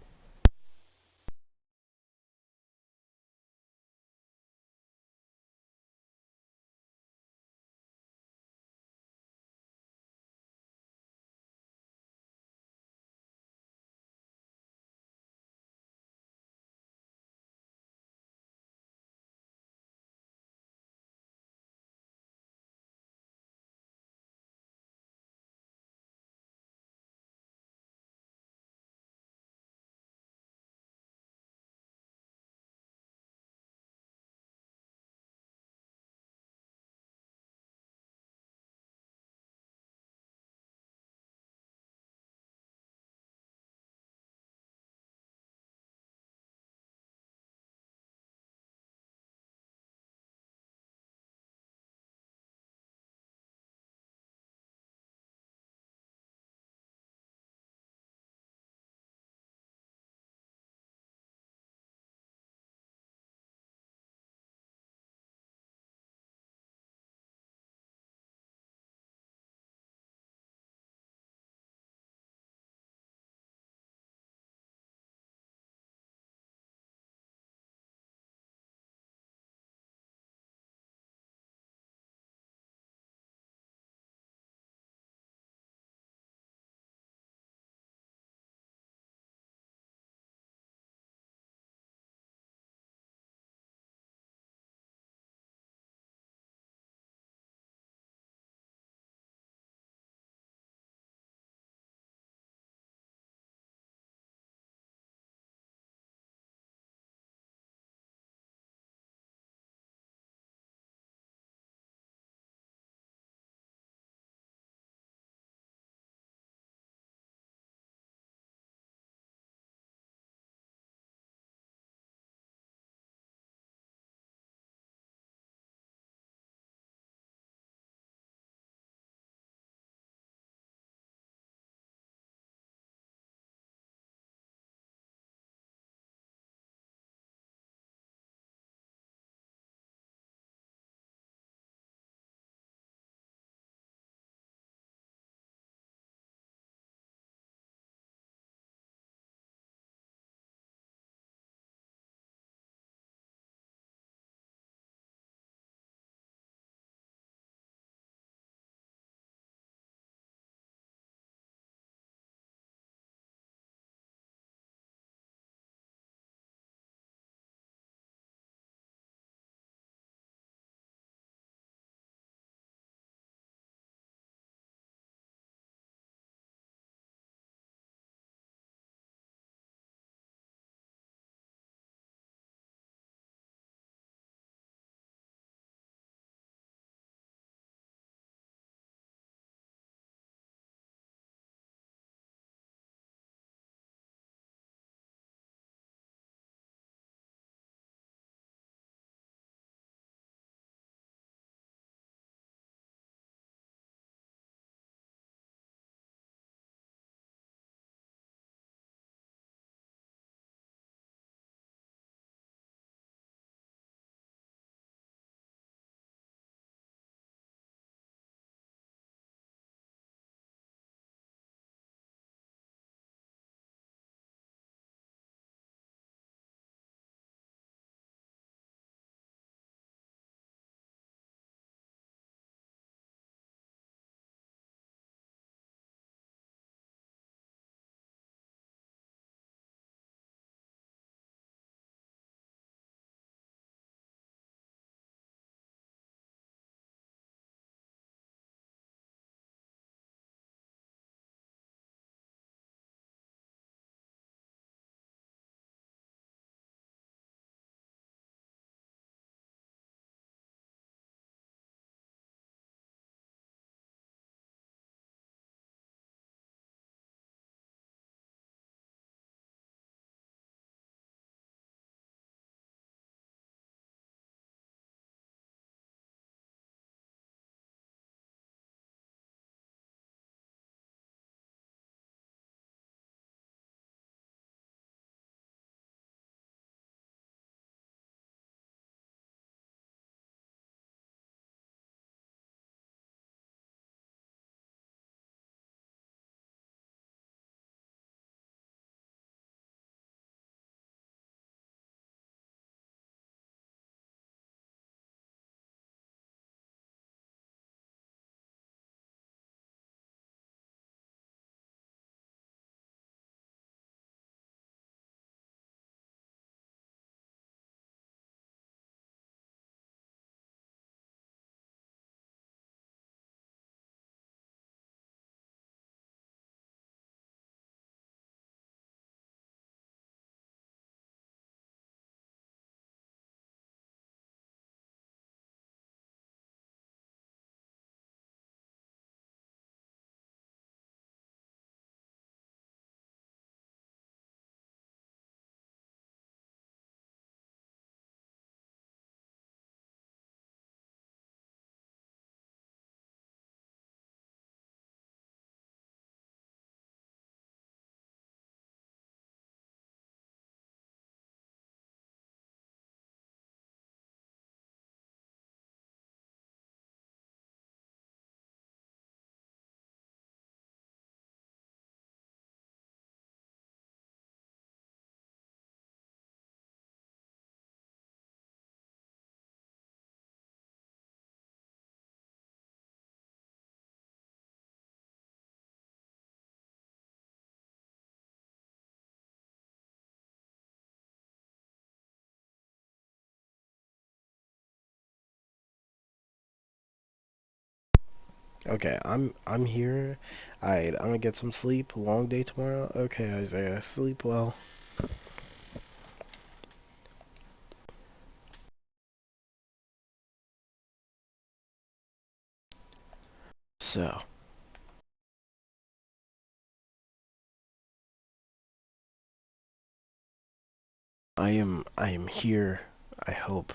Okay, I'm here. Alright, I'm gonna get some sleep. Long day tomorrow. Okay, Isaiah, sleep well. So, I am here. I hope.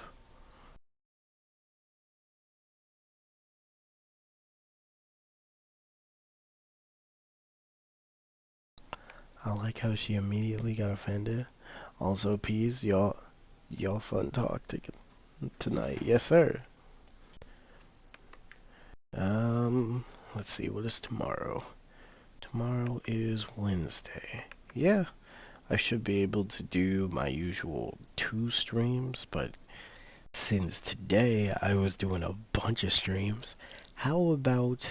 I like how she immediately got offended. Also, peas, y'all fun talk tonight. Yes, sir. Um, let's see, what is tomorrow? Tomorrow is Wednesday. Yeah, I should be able to do my usual 2 streams, but since today I was doing a bunch of streams, how about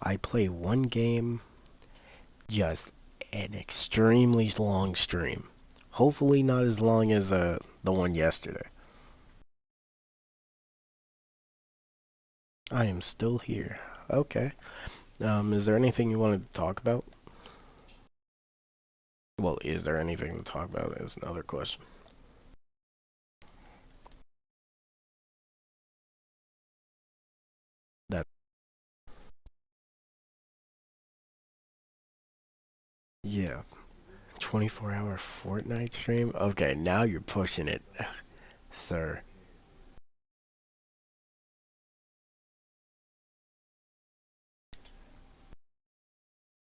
I play one game, just an extremely long stream? Hopefully not as long as the one yesterday. I am still here. Okay. Is there anything you wanted to talk about? Well, is there anything to talk about is another question. That, yeah, 24-hour Fortnite stream? Okay, now you're pushing it, sir.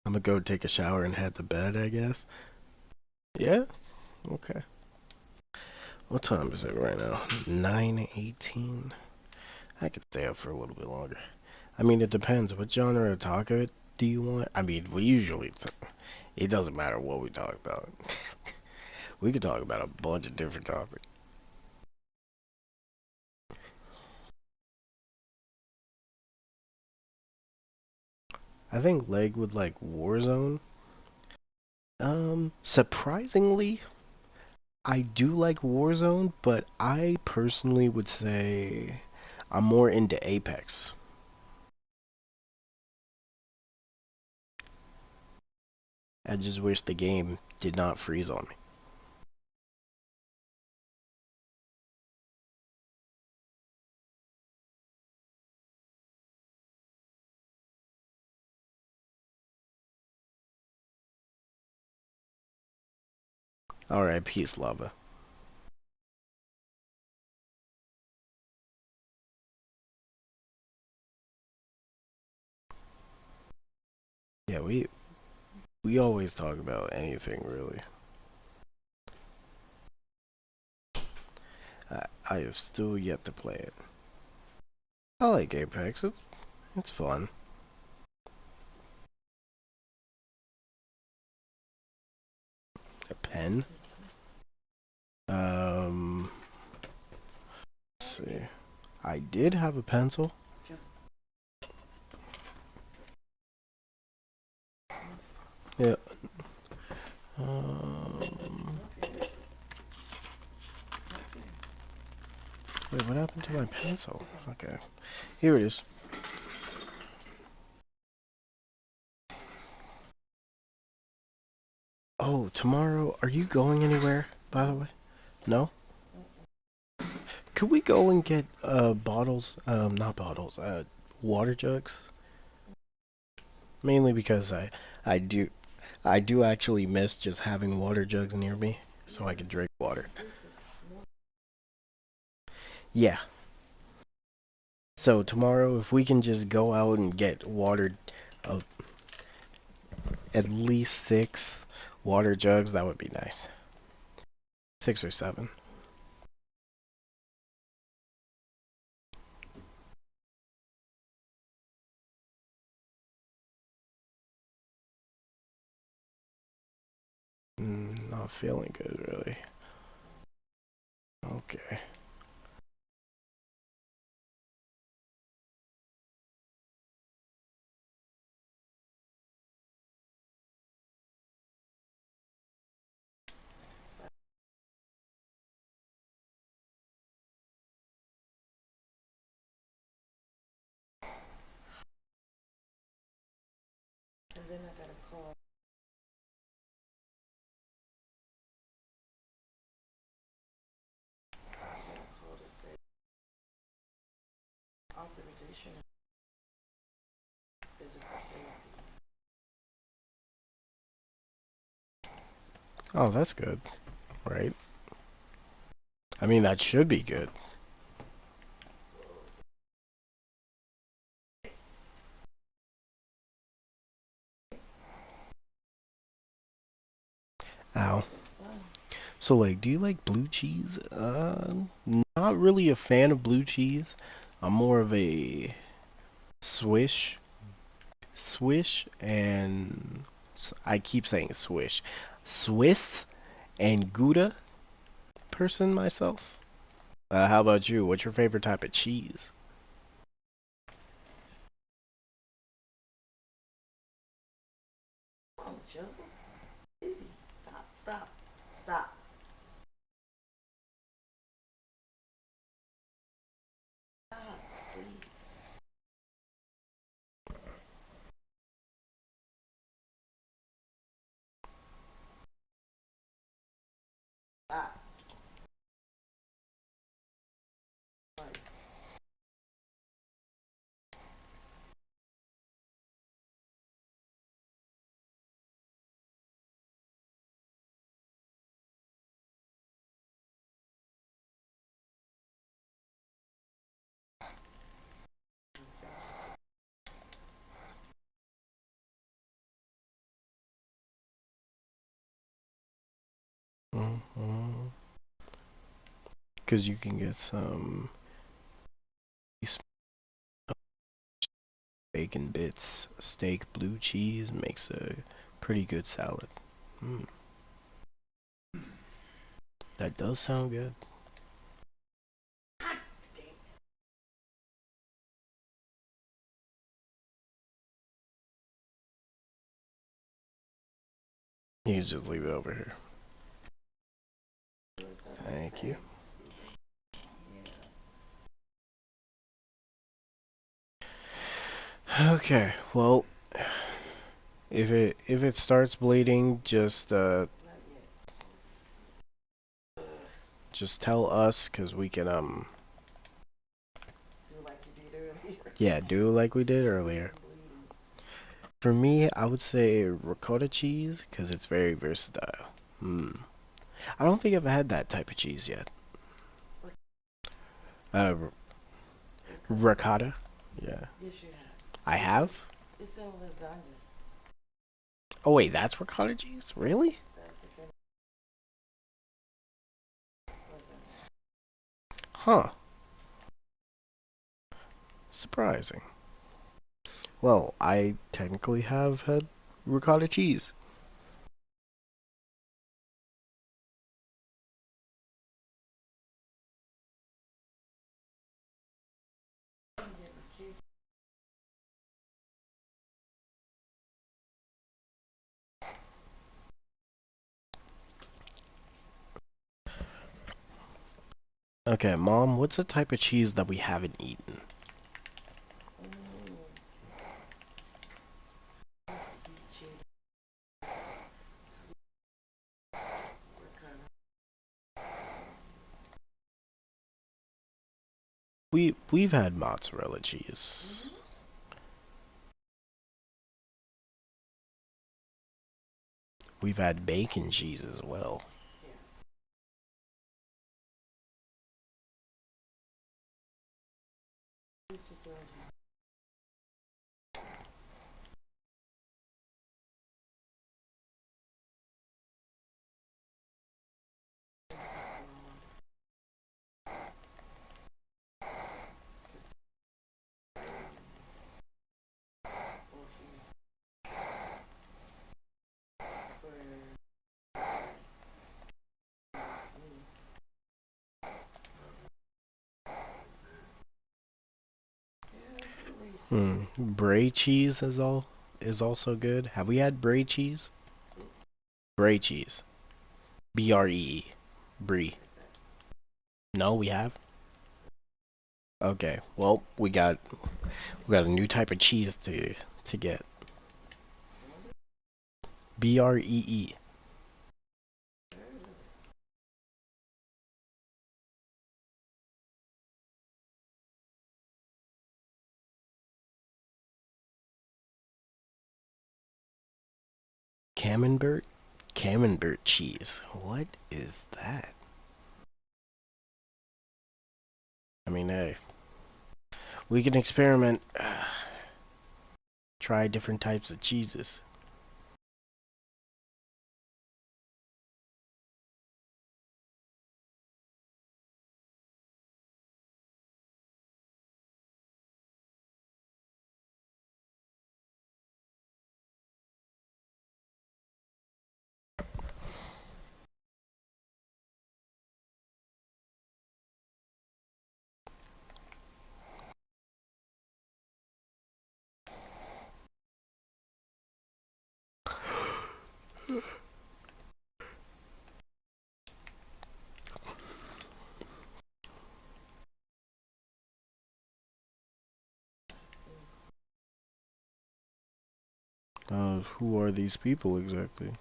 I'm gonna go take a shower and head to bed, I guess. Yeah? Okay. What time is it right now? 9:18. I could stay up for a little bit longer. I mean, it depends. What genre of talk do you want? I mean, we usually, it doesn't matter what we talk about. We could talk about a bunch of different topics. I think Leg would like Warzone. Surprisingly, I do like Warzone, but I personally would say I'm more into Apex. I just wish the game did not freeze on me. Alright, peace, lava. Yeah, we always talk about anything really. I have still yet to play it. I like Apex. It's fun. A pen. Um, let's see. I did have a pencil. Yeah. Um, wait, what happened to my pencil? Okay, here it is. Oh, tomorrow, are you going anywhere, by the way? No? Could we go and get bottles? Not bottles. Water jugs. Mainly because I do I do actually miss just having water jugs near me so I can drink water. Yeah. So tomorrow, if we can just go out and get water, uh, at least 6 water jugs, that would be nice. 6 or 7. Not feeling good, really. Okay. Oh, that's good, right? I mean, that should be good. Ow. So, like, do you like blue cheese? Not really a fan of blue cheese. I'm more of a swish, swish, and I keep saying swish, Swiss and Gouda person myself. How about you? What's your favorite type of cheese? Mm-hmm. Because you can get some bacon bits, steak, blue cheese makes a pretty good salad. Mm, that does sound good. You can just leave it over here. Thank you. Okay, well, if it starts bleeding, just tell us, cause we can yeah, do like we did earlier. For me, I would say ricotta cheese, cause it's very versatile. Hmm. I don't think I've had that type of cheese yet. Ricotta. Yeah. I have. Oh wait, that's ricotta cheese? Really? Huh. Surprising. Well, I technically have had ricotta cheese. Okay, Mom, what's the type of cheese that we haven't eaten? We've had mozzarella cheese. We've had bacon cheese as well. Brie cheese is also good. Have we had brie cheese? Brie cheese. B-R-E-E. Brie. No, we have. Okay. Well, we got a new type of cheese to get. Bree. Camembert? Camembert cheese. What is that? I mean, hey, we can experiment. Try different types of cheeses. Who are these people exactly?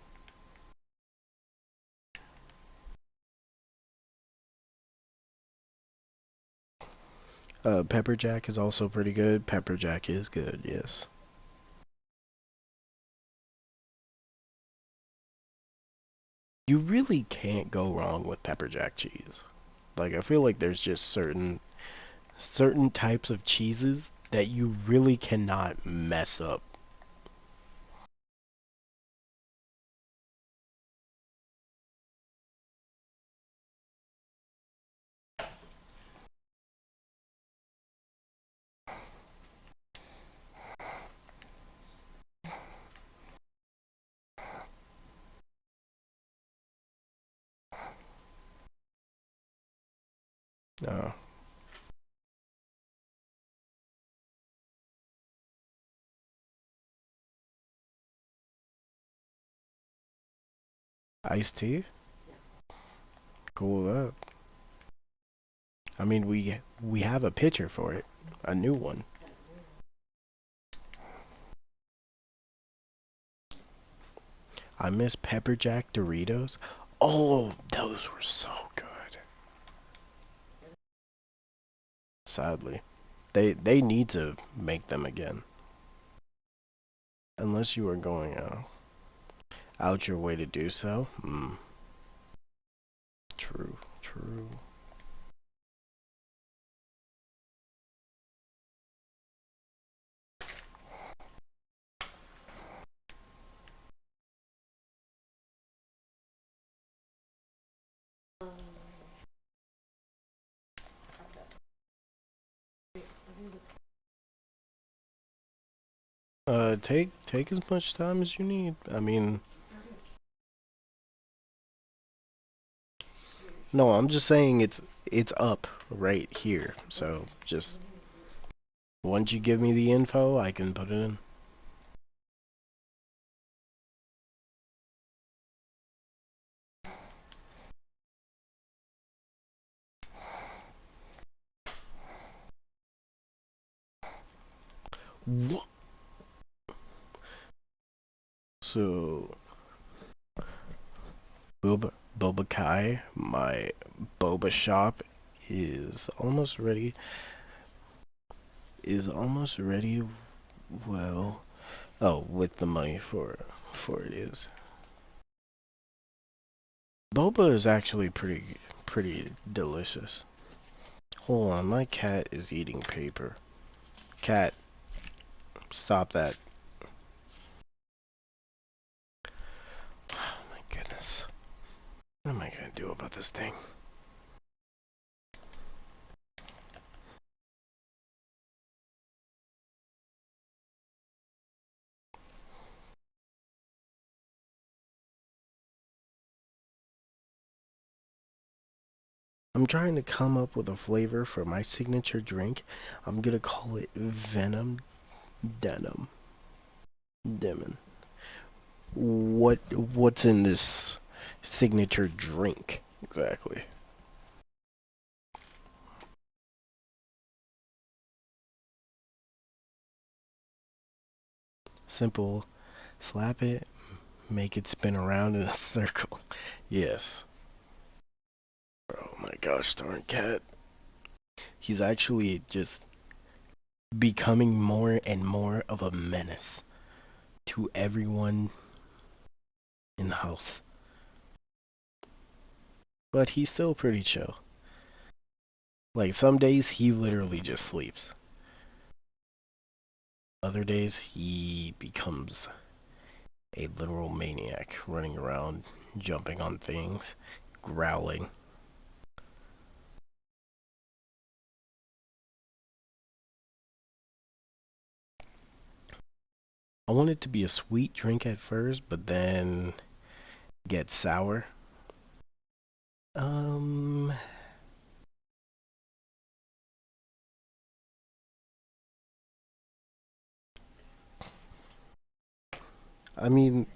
Pepper Jack is also pretty good. Pepper Jack is good, yes. You really can't go wrong with pepper jack cheese. Like I feel like there's just certain types of cheeses that you really cannot mess up. Uh, Iced tea? Cool with that. I mean, we have a pitcher for it, a new one. I miss pepper jack Doritos. Oh, those were so good. Sadly, they need to make them again, unless you are going out your way to do so. Hmm. True. True. Take as much time as you need. I mean, no, I'm just saying it's up right here. So just once you give me the info, I can put it in. Wha- So Boba Kai, my boba shop is almost ready. Is almost ready. Well, oh, with the money for it is. Boba is actually pretty delicious. Hold on, my cat is eating paper. Cat, stop that. Oh my goodness. What am I gonna do about this thing? I'm trying to come up with a flavor for my signature drink. I'm gonna call it Venom Denim. Demon. What's in this signature drink exactly? Simple. Slap it, make it spin around in a circle. Yes. Oh my gosh, darn cat. He's actually just becoming more and more of a menace to everyone in the house. But he's still pretty chill. Like some days he literally just sleeps. Other days he becomes a literal maniac, running around, jumping on things, growling. I want it to be a sweet drink at first, but then get sour. Um, I mean,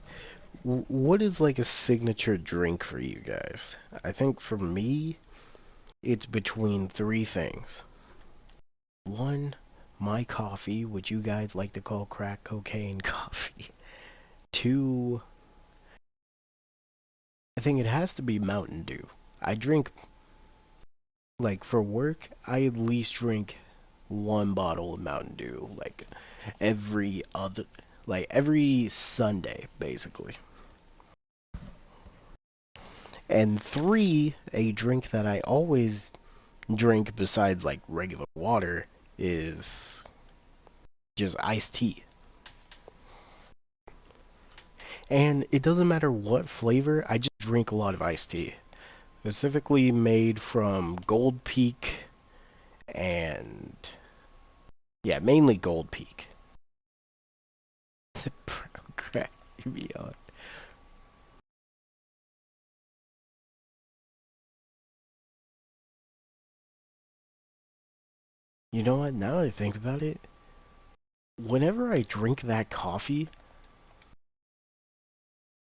what is like a signature drink for you guys? I think for me, it's between three things. One, my coffee, which you guys like to call crack cocaine coffee. Two, I think it has to be Mountain Dew. I drink, like for work, I at least drink one bottle of Mountain Dew, like every other, like every Sunday, basically. And three, a drink that I always drink besides like regular water is just iced tea. And it doesn't matter what flavor, I just drink a lot of iced tea. Specifically made from Gold Peak and yeah, mainly Gold Peak. Brown crack me on. You know what? Now that I think about it, whenever I drink that coffee,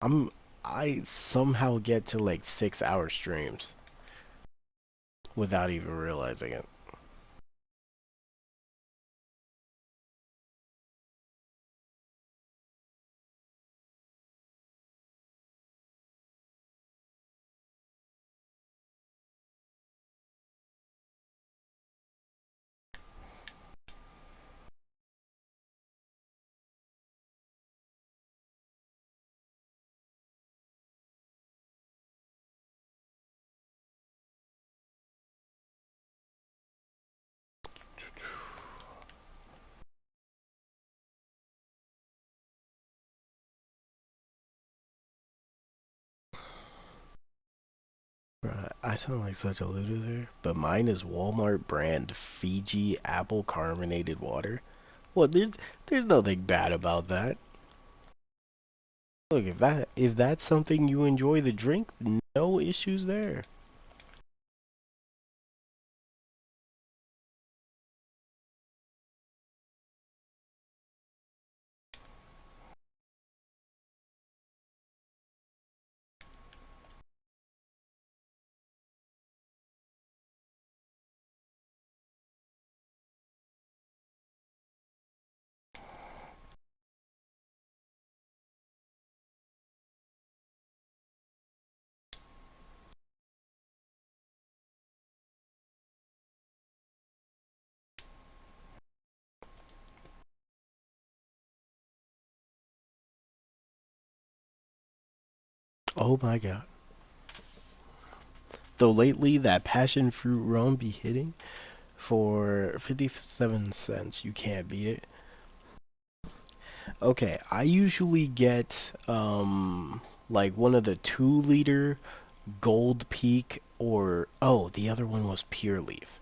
I'm I somehow get to like 6 hour streams without even realizing it. Bruh, I sound like such a loser, but mine is Walmart brand Fiji apple carbonated water. Well, there's nothing bad about that. Look, if that's something you enjoy the drink, no issues there. Oh my god. Though lately that passion fruit rum be hitting for 57 cents. You can't beat it. Okay, I usually get like one of the 2 liter Gold Peak or oh, the other one was Pure Leaf.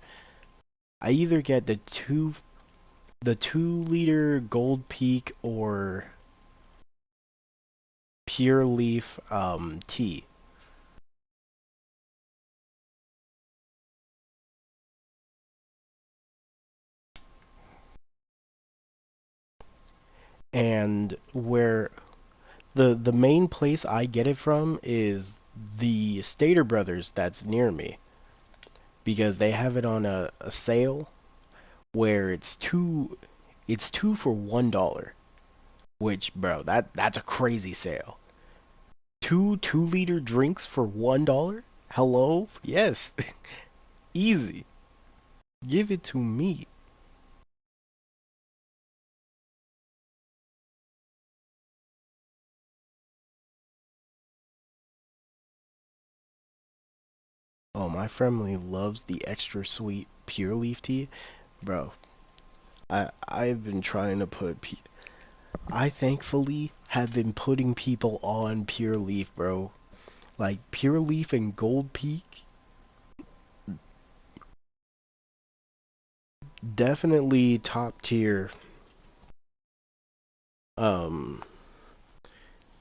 I either get the 2 liter Gold Peak or Pure Leaf tea. And where the main place I get it from is the Stater Brothers that's near me because they have it on a sale where it's two for $1, which bro, that's a crazy sale. Two 2-liter drinks for $1? Hello? Yes. Easy. Give it to me. Oh, my family loves the extra sweet pure leaf tea. Bro, I've been trying to I thankfully have been putting people on pure leaf, bro. Like pure leaf and Gold Peak, definitely top tier um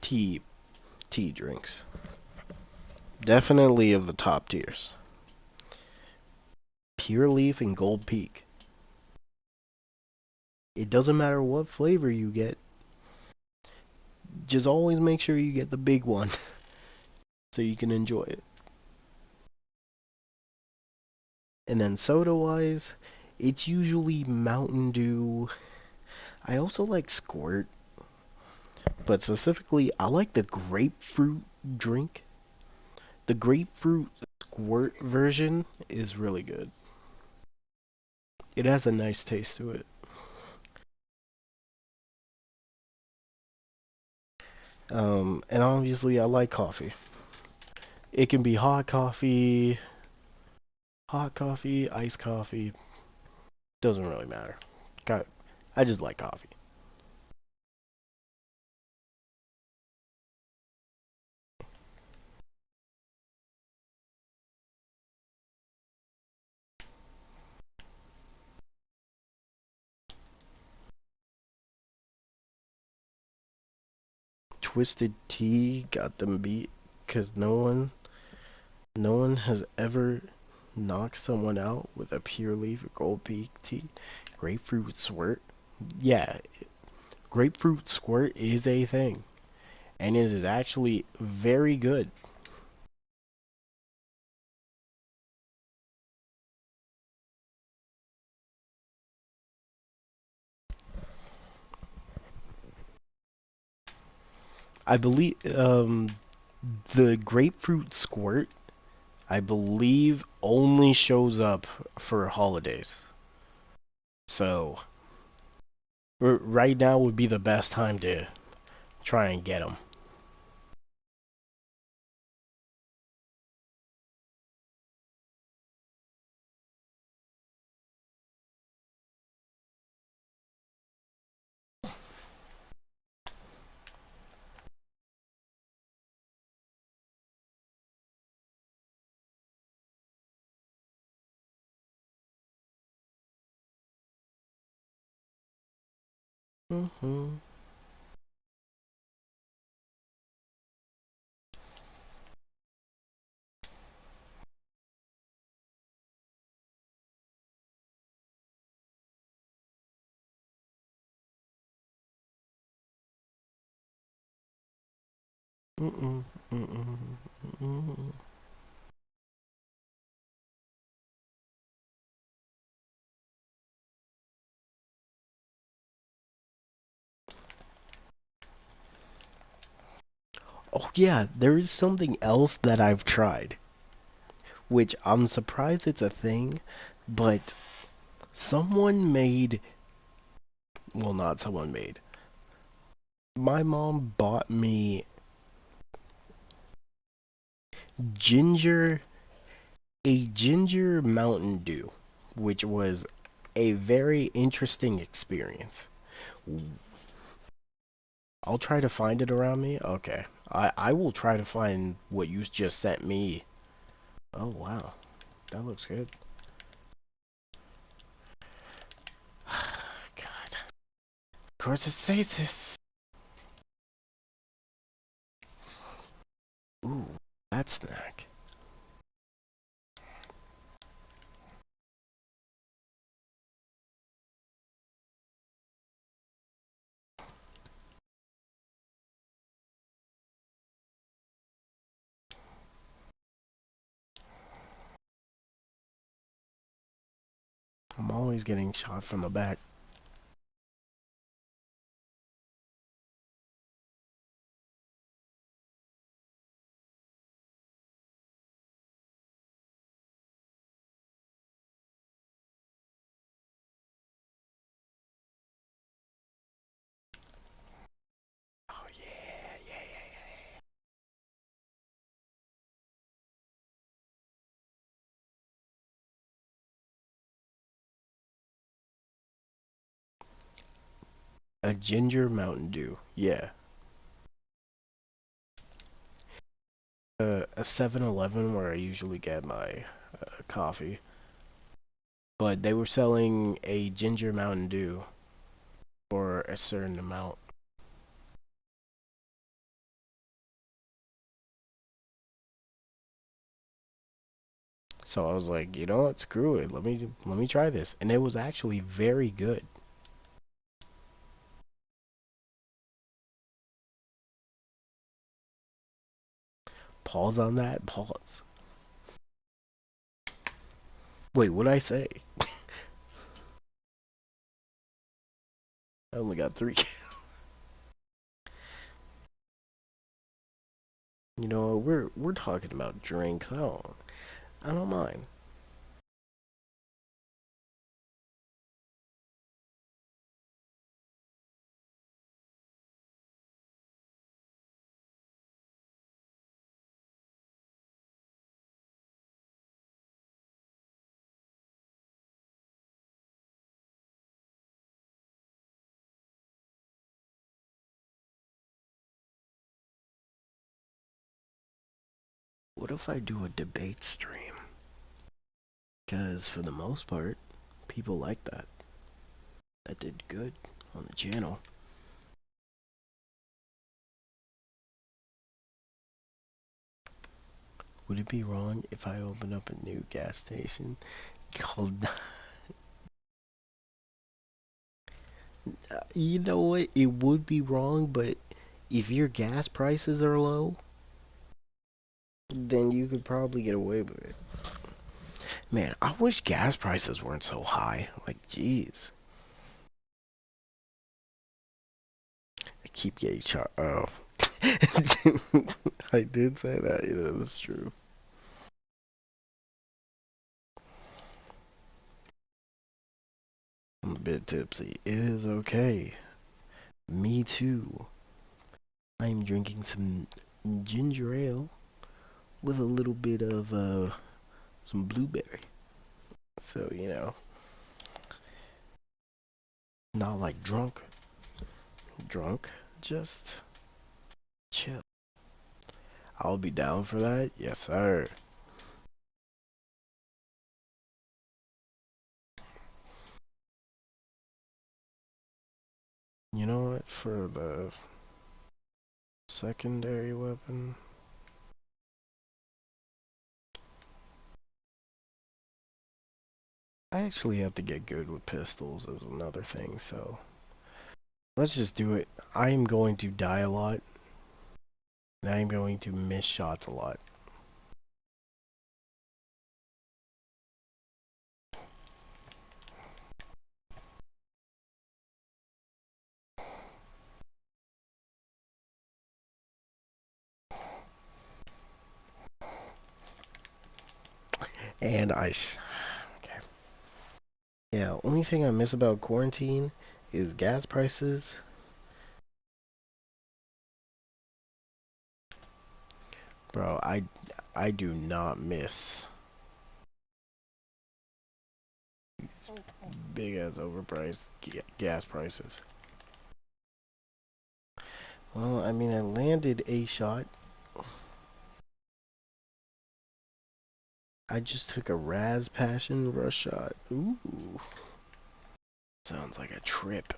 tea tea drinks. Definitely of the top tiers. Pure leaf and Gold Peak. It doesn't matter what flavor you get, just always make sure you get the big one so you can enjoy it. And then soda wise, it's usually Mountain Dew. I also like Squirt, but specifically I like the grapefruit drink. The grapefruit Squirt version is really good. It has a nice taste to it. And obviously I like coffee. It can be hot coffee, iced coffee, doesn't really matter. I just like coffee. Twisted tea got them beat because no one has ever knocked someone out with a pure leaf gold peak tea. Grapefruit squirt. Yeah, grapefruit squirt is a thing, and it is actually very good. I believe the grapefruit squirt, I believe, only shows up for holidays. So right now would be the best time to try and get them. Hmm. Mm-mm, mm-mm, mm-mm. Oh yeah, there is something else that I've tried, which I'm surprised it's a thing, but someone made, well, not someone made. My mom bought me ginger, a ginger Mountain Dew, which was a very interesting experience. I'll try to find it around me. Okay. I will try to find what you just sent me. Oh wow. That looks good. God. Of course it says this. Ooh, that snack. I'm always getting shot from the back. A ginger Mountain Dew. Yeah. A 7-Eleven where I usually get my coffee. But they were selling a ginger Mountain Dew for a certain amount. So I was like, you know what, screw it. Let me try this. And it was actually very good. Pause on that. Pause. Wait, what'd I say? I only got three. You know, we're talking about drinks. I don't mind. What if I do a debate stream? Because for the most part, people like that. That did good on the channel. Would it be wrong if I open up a new gas station called? You know what? It would be wrong, but if your gas prices are low, then you could probably get away with it. Man, I wish gas prices weren't so high. Like, jeez. I keep getting shot. Oh. I did say that. Yeah, that's true. I'm a bit tipsy. It is okay. Me too. I'm drinking some ginger ale with a little bit of some blueberry. So, not like drunk, just chill. I'll be down for that. Yes, sir. You know what? For the secondary weapon, I actually have to get good with pistols as another thing, so let's just do it. I am going to die a lot, and I am going to miss shots a lot. And okay. Yeah, only thing I miss about quarantine is gas prices. Bro, I do not miss big ass overpriced gas prices. Well, I mean, I landed a shot. I just took a Raz Passion Rush shot. Ooh, sounds like a trip.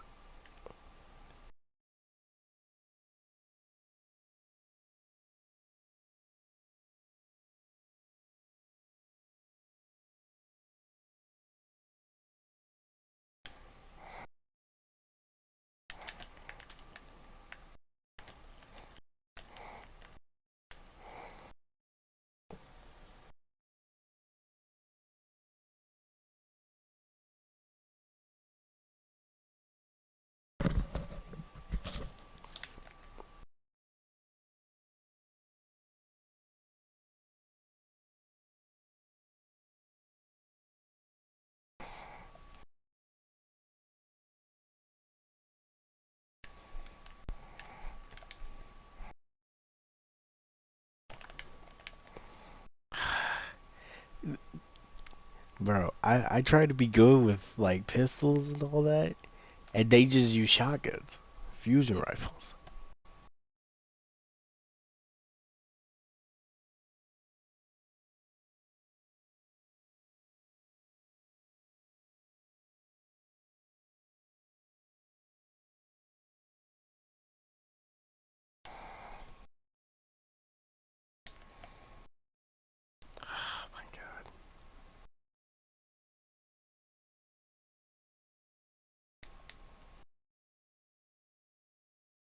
Bro, I try to be good with like pistols and all that, and they just use shotguns, fusion rifles. Oh my god,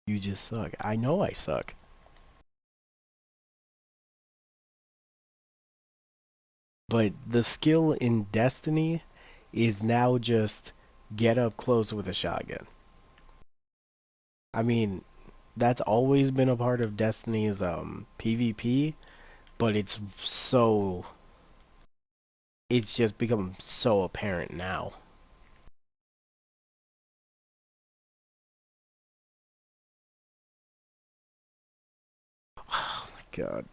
you just suck. I know I suck. But the skill in Destiny is now just get up close with a shotgun. I mean, that's always been a part of Destiny's PvP, but it's just become so apparent now. Oh my god.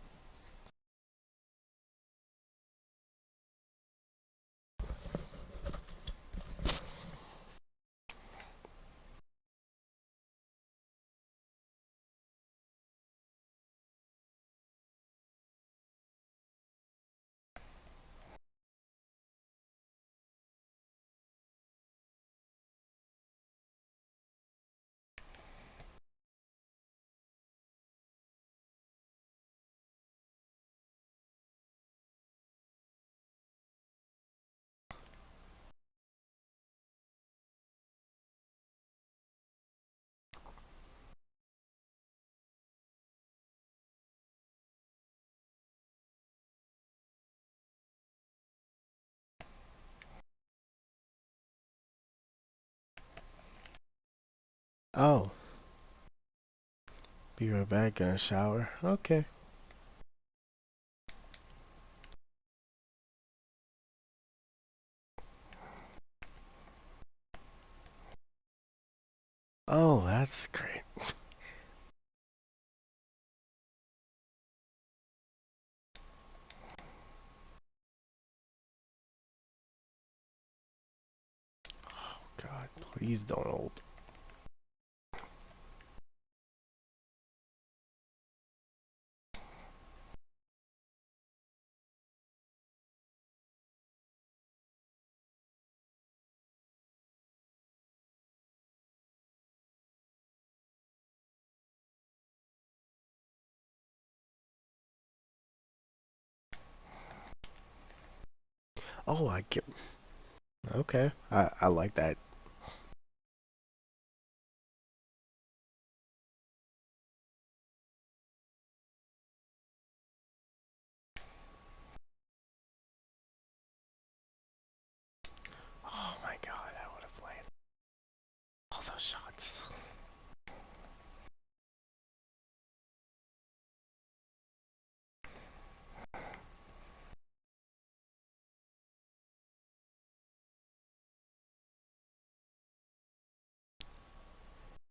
Oh, be right back, gonna shower. Okay. Oh, that's great. God, please don't hold. Oh, I get. Okay, I like that. Oh my god, I would have landed all those shots.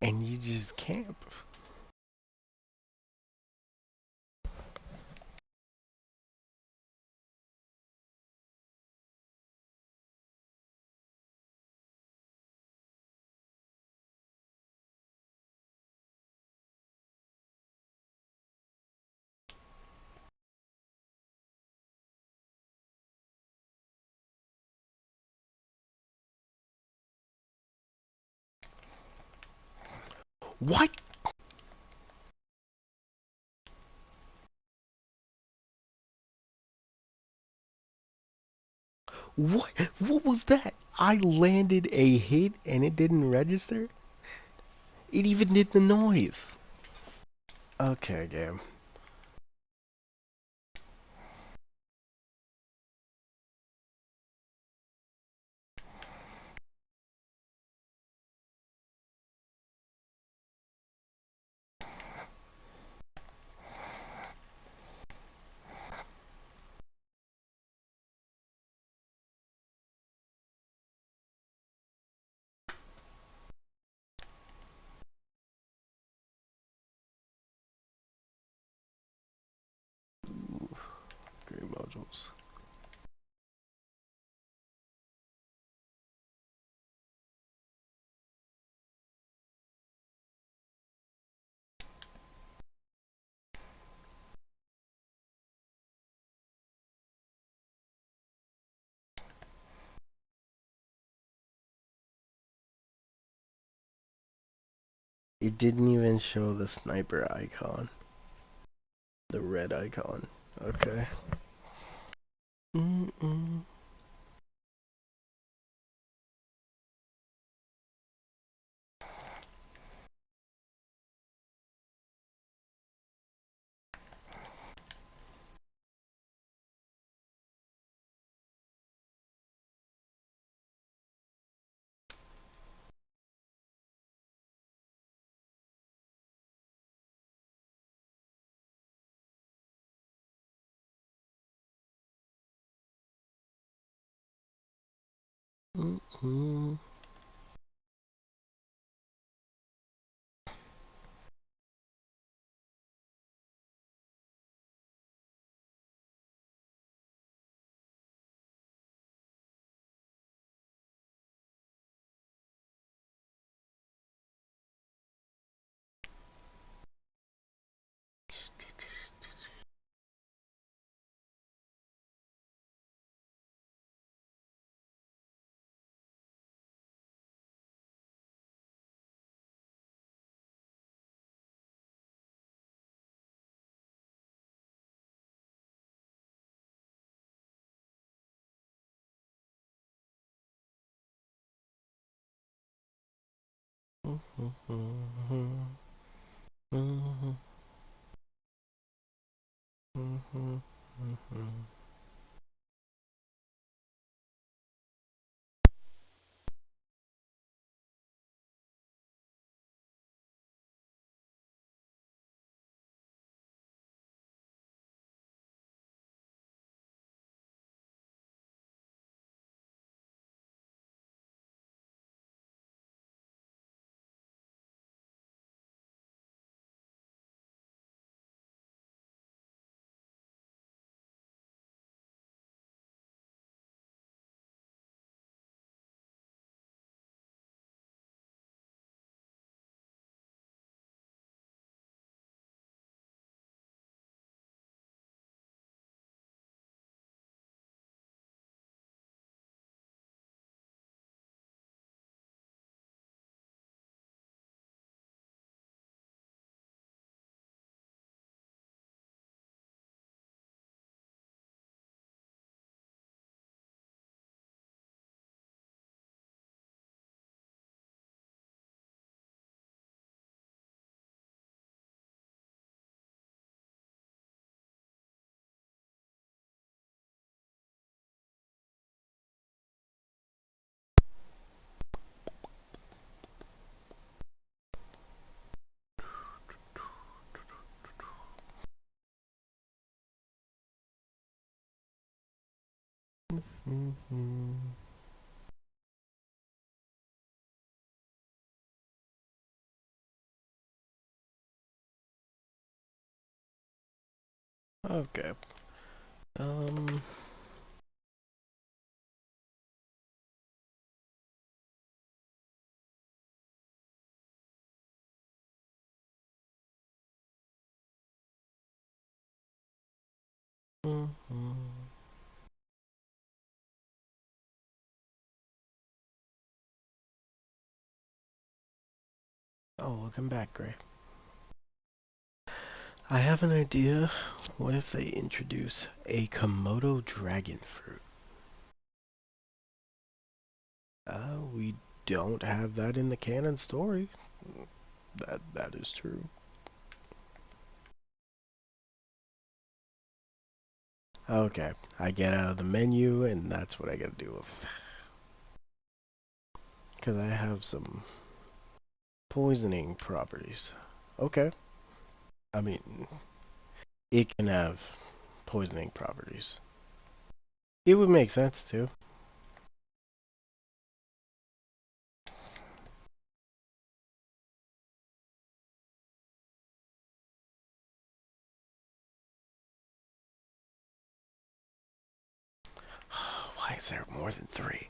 And you just camp. What? What? What was that? I landed a hit and it didn't register? It even did the noise. Okay, game. Great modules. It didn't even show the sniper icon. The red icon. Okay. Mm-mm. Mm-mm. Okay. Um. Oh, welcome back, Gray. I have an idea. What if they introduce a Komodo dragon fruit? We don't have that in the canon story. That is true. Okay, I get out of the menu, and that's what I gotta deal with. Because I have some poisoning properties. Okay. I mean, it can have poisoning properties. It would make sense, too. Why is there more than three?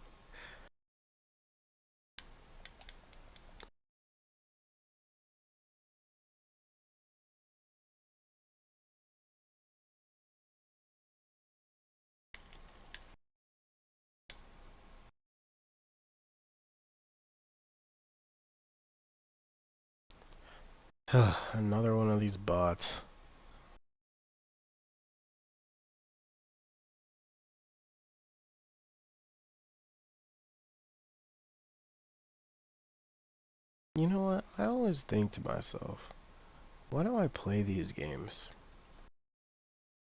Another one of these bots. You know what? I always think to myself, why do I play these games?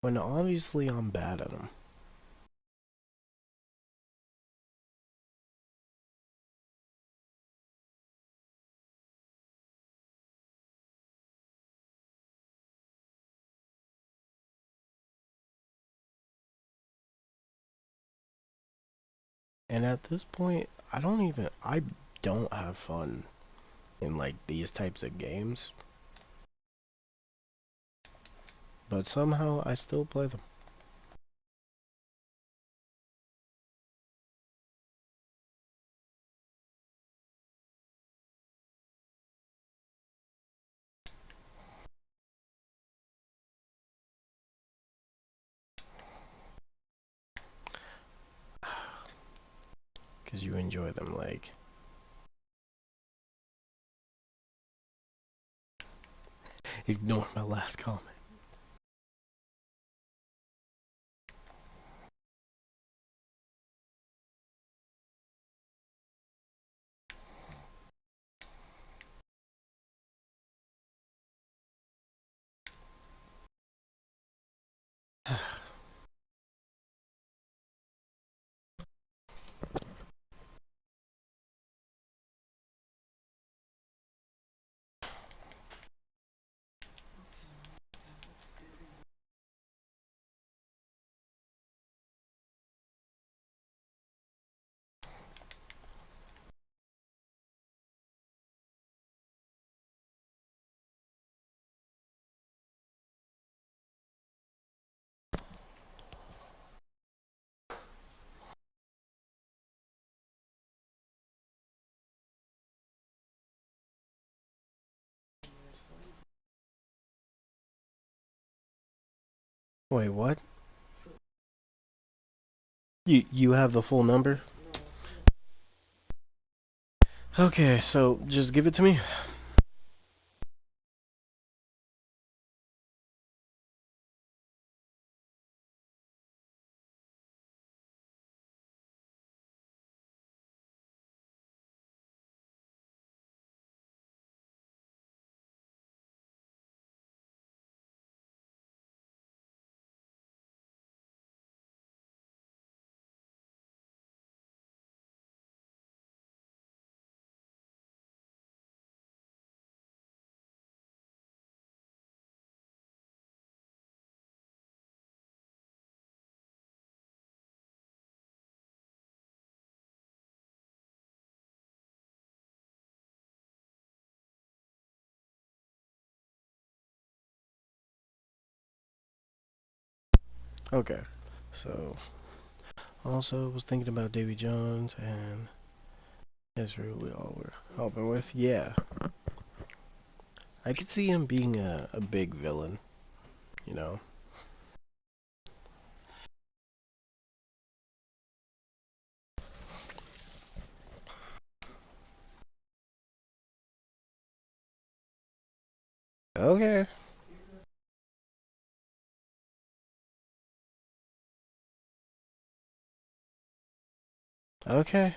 When obviously I'm bad at them. And at this point, I don't have fun in like these types of games. But somehow I still play them. Because you enjoy them, like. Ignore my last comment. Wait, what? You have the full number? Okay, so just give it to me. Okay, so also was thinking about Davy Jones and Ezra we all were helping with. Yeah, I could see him being a big villain, you know? Okay, okay,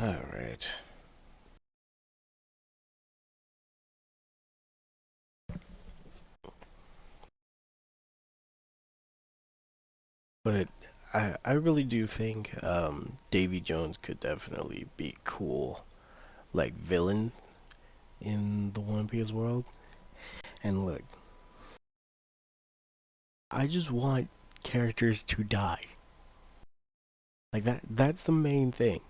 alright. But I really do think Davy Jones could definitely be cool, like villain in the One Piece world. And look, I just want characters to die. Like that's the main thing.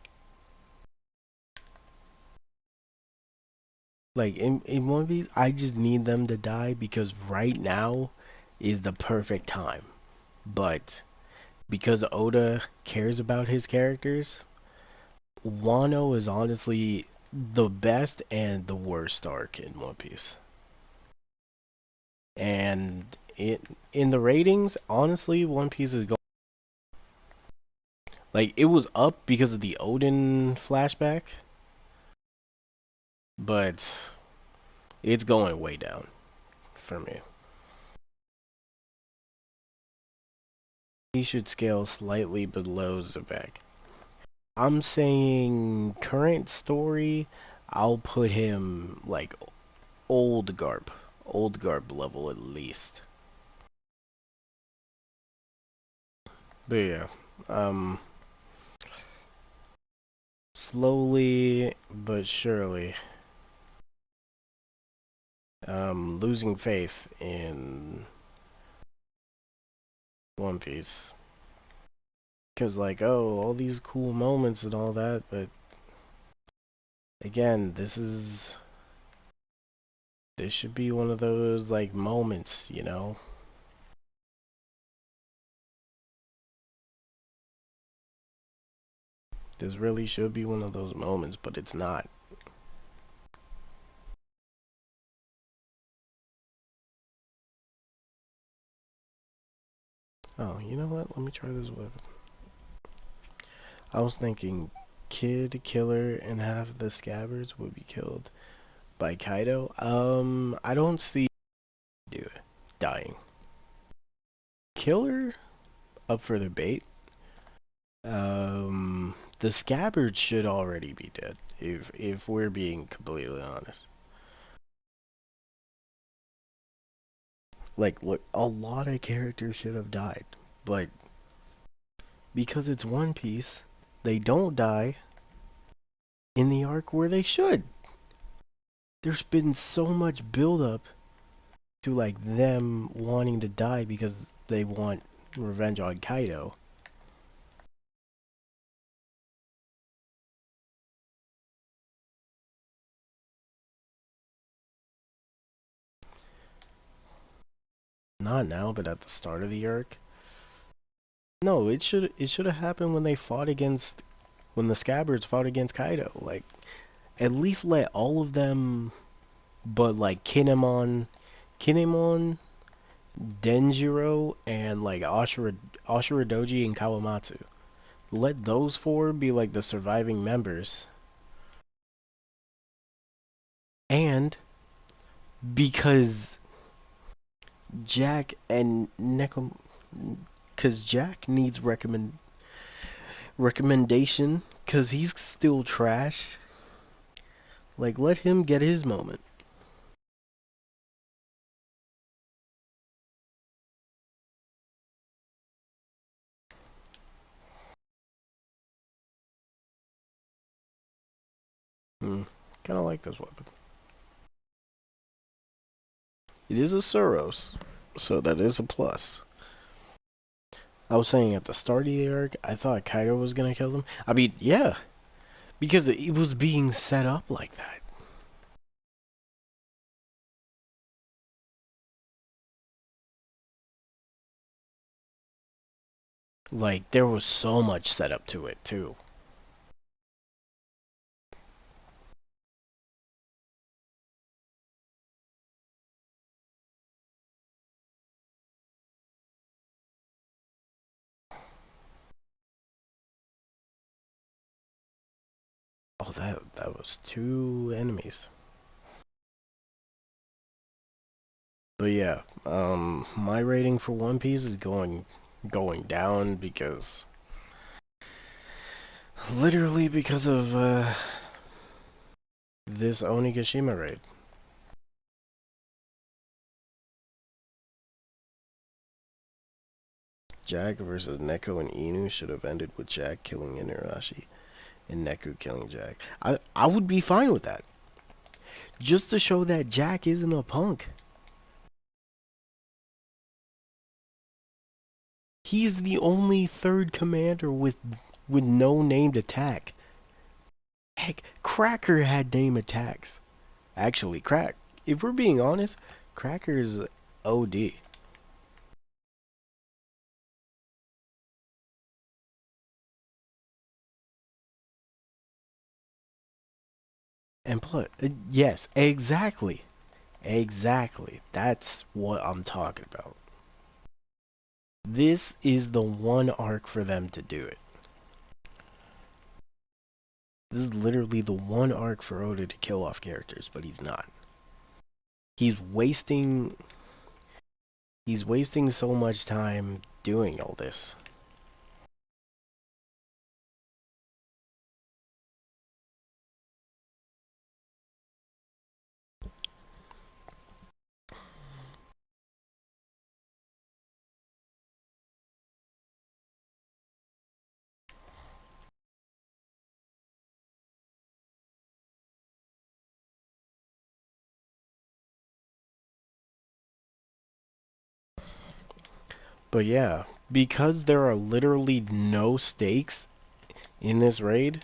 Like in One Piece, I just need them to die because right now is the perfect time. But because Oda cares about his characters, Wano is honestly the best and the worst arc in One Piece. And in the ratings, honestly, One Piece is going. Like it was up because of the Odin flashback, but it's going way down for me. He should scale slightly below Zebek. I'm saying current story, I'll put him like old garb level at least. But yeah, um, slowly but surely, losing faith in One Piece. Cause like, oh, all these cool moments and all that, but again, this should be one of those like moments, you know? This really should be one of those moments, but it's not. Oh, you know what? Let me try this weapon. I was thinking Kid, Killer, and half of the scabbards would be killed by Kaido. I don't see dude dying. Killer up for the bait. The scabbards should already be dead if we're being completely honest. Like, look, a lot of characters should have died, but because it's One Piece, they don't die in the arc where they should. There's been so much build up to like them wanting to die because they want revenge on Kaido. Not now, but at the start of the arc. No, it should have happened when they fought against when the Scabbards fought against Kaido. Like at least let all of them, but like Kinemon, Denjiro, and like Ashura Doji and Kawamatsu. Let those four be like the surviving members. And because Jack and Neko, because Jack needs recommendation, because he's still trash. Like, let him get his moment. Hmm. Kind of like this weapon. It is a Suros, so that is a plus. I was saying at the start of the arc, I thought Kaido was gonna kill him. I mean, yeah, because it was being set up like that. Like, there was so much set up to it, too. Oh, that was two enemies. But yeah, my rating for One Piece is going down because literally because of this Onigashima raid. Jack versus Neko and Inu should have ended with Jack killing Inarashi and Neko killing Jack. I would be fine with that. Just to show that Jack isn't a punk. He is the only third commander with no named attack. Heck, Cracker had name attacks. Actually, if we're being honest, Cracker's OD. And plus, yes, exactly. Exactly. That's what I'm talking about. This is the one arc for them to do it. This is literally the one arc for Oda to kill off characters, but he's not. He's wasting he's wasting so much time doing all this. But yeah, because there are literally no stakes in this raid,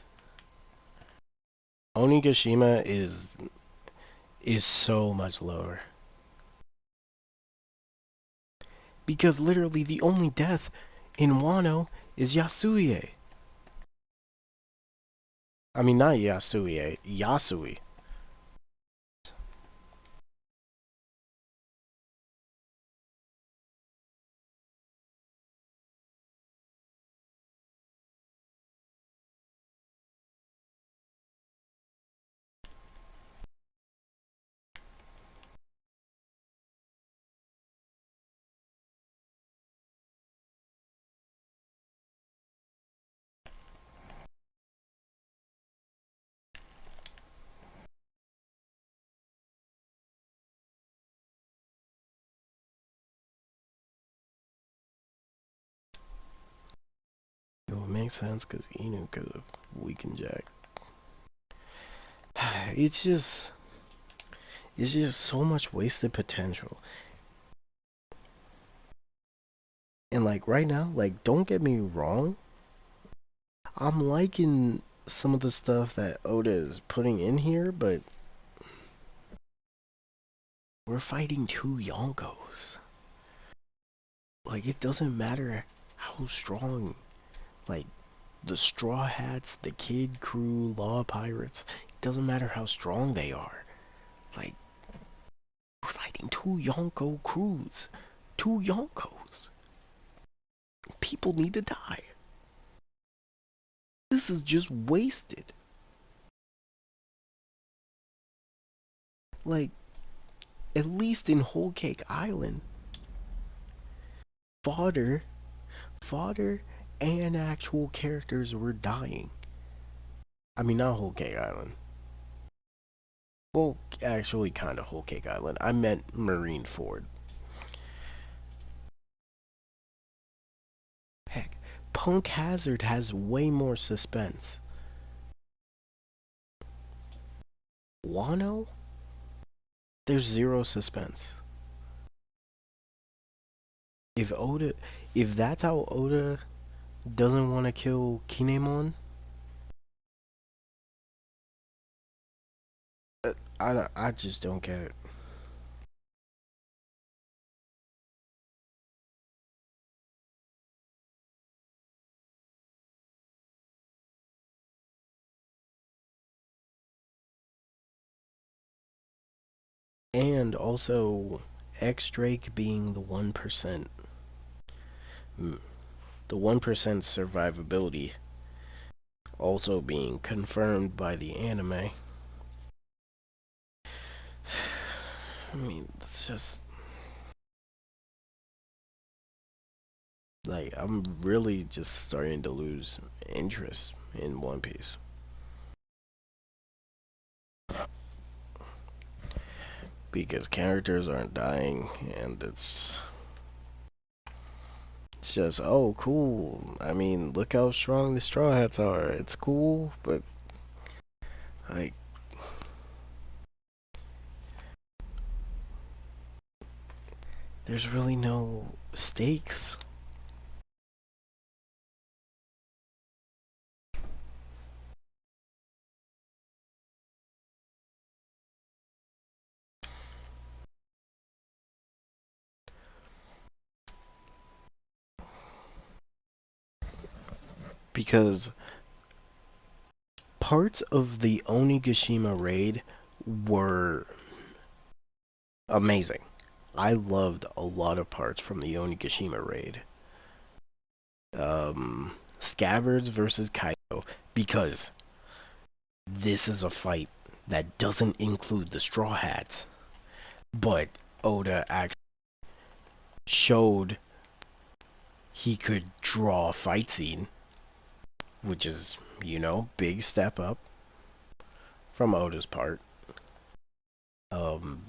Onigashima is so much lower. Because literally the only death in Wano is Yasuie. I mean, not Yasuie, Yasui. It would make sense because Inu could have weakened Jack. It's just, it's just so much wasted potential. And like right now, like don't get me wrong, I'm liking some of the stuff that Oda is putting in here, but we're fighting two Yonkos. Like it doesn't matter how strong, like the Straw Hats, the Kid Crew, Law Pirates, it doesn't matter how strong they are. Like we're fighting two Yonko crews. Two Yonkos. People need to die. This is just wasted. Like, at least in Whole Cake Island, fodder, fodder, and actual characters were dying. I mean, not Whole Cake Island. Well, actually, kind of Whole Cake Island. I meant Marine Ford. Heck, Punk Hazard has way more suspense. Wano? There's zero suspense. If Oda, if that's how Oda doesn't want to kill Kinemon, I just don't get it. And also, X Drake being the 1%, the 1% survivability also being confirmed by the anime. I mean, it's just like I'm really just starting to lose interest in One Piece because characters aren't dying, and it's just oh cool. I mean, look how strong the Straw Hats are. It's cool, but like there's really no stakes. Because parts of the Onigashima raid were amazing. I loved a lot of parts from the Onigashima raid. Scabbards versus Kaido, because This is a fight that doesn't include the Straw Hats, but Oda actually showed he could draw a fight scene, which is, big step up from Oda's part. Um,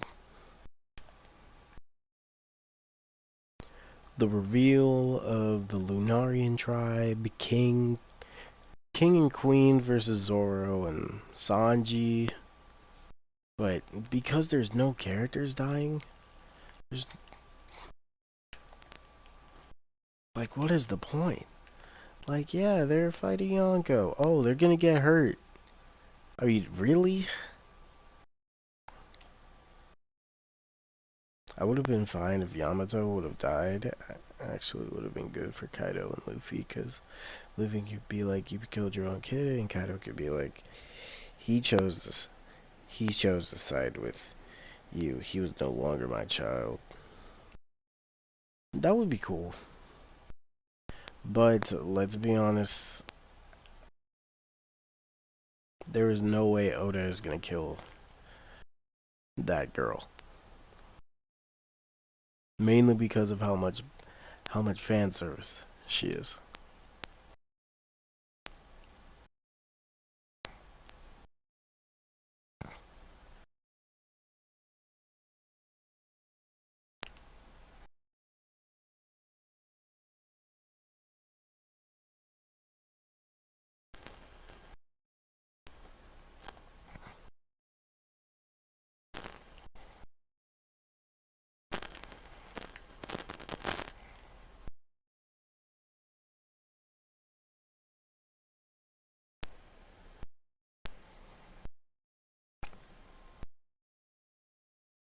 the reveal of the Lunarian tribe, King and Queen versus Zoro and Sanji, but because there's no characters dying, there's like, what is the point? Like, yeah, they're fighting Yonko. Oh, they're gonna get hurt. I mean, really? I would have been fine if Yamato would have died. Actually, would have been good for Kaido and Luffy, because Luffy could be like, you killed your own kid, and Kaido could be like, he chose this. He chose to side with you. He was no longer my child. That would be cool. But let's be honest, there is no way Oda is gonna kill that girl. Mainly because of how much fan service she is.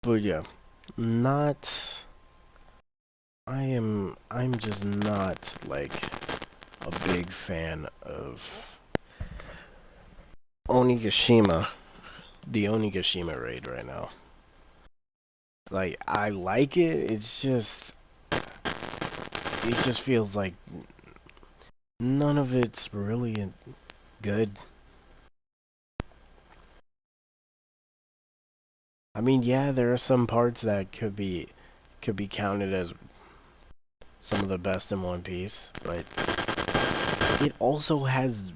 But yeah, not. I'm just not like a big fan of Onigashima, the Onigashima raid right now. Like, I like it, it just feels like none of it's really good. I mean, yeah, there are some parts that could be counted as some of the best in One Piece, but it also has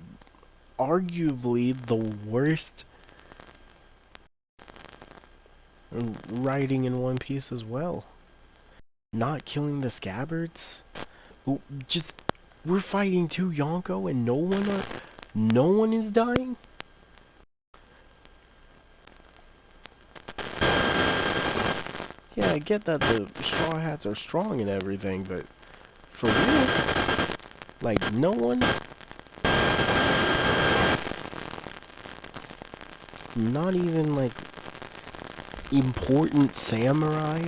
arguably the worst writing in One Piece as well. Not killing the scabbards. Just we're fighting two Yonko and no one is dying. Yeah, I get that the Straw Hats are strong and everything, but for real, like no one, not even like important samurai.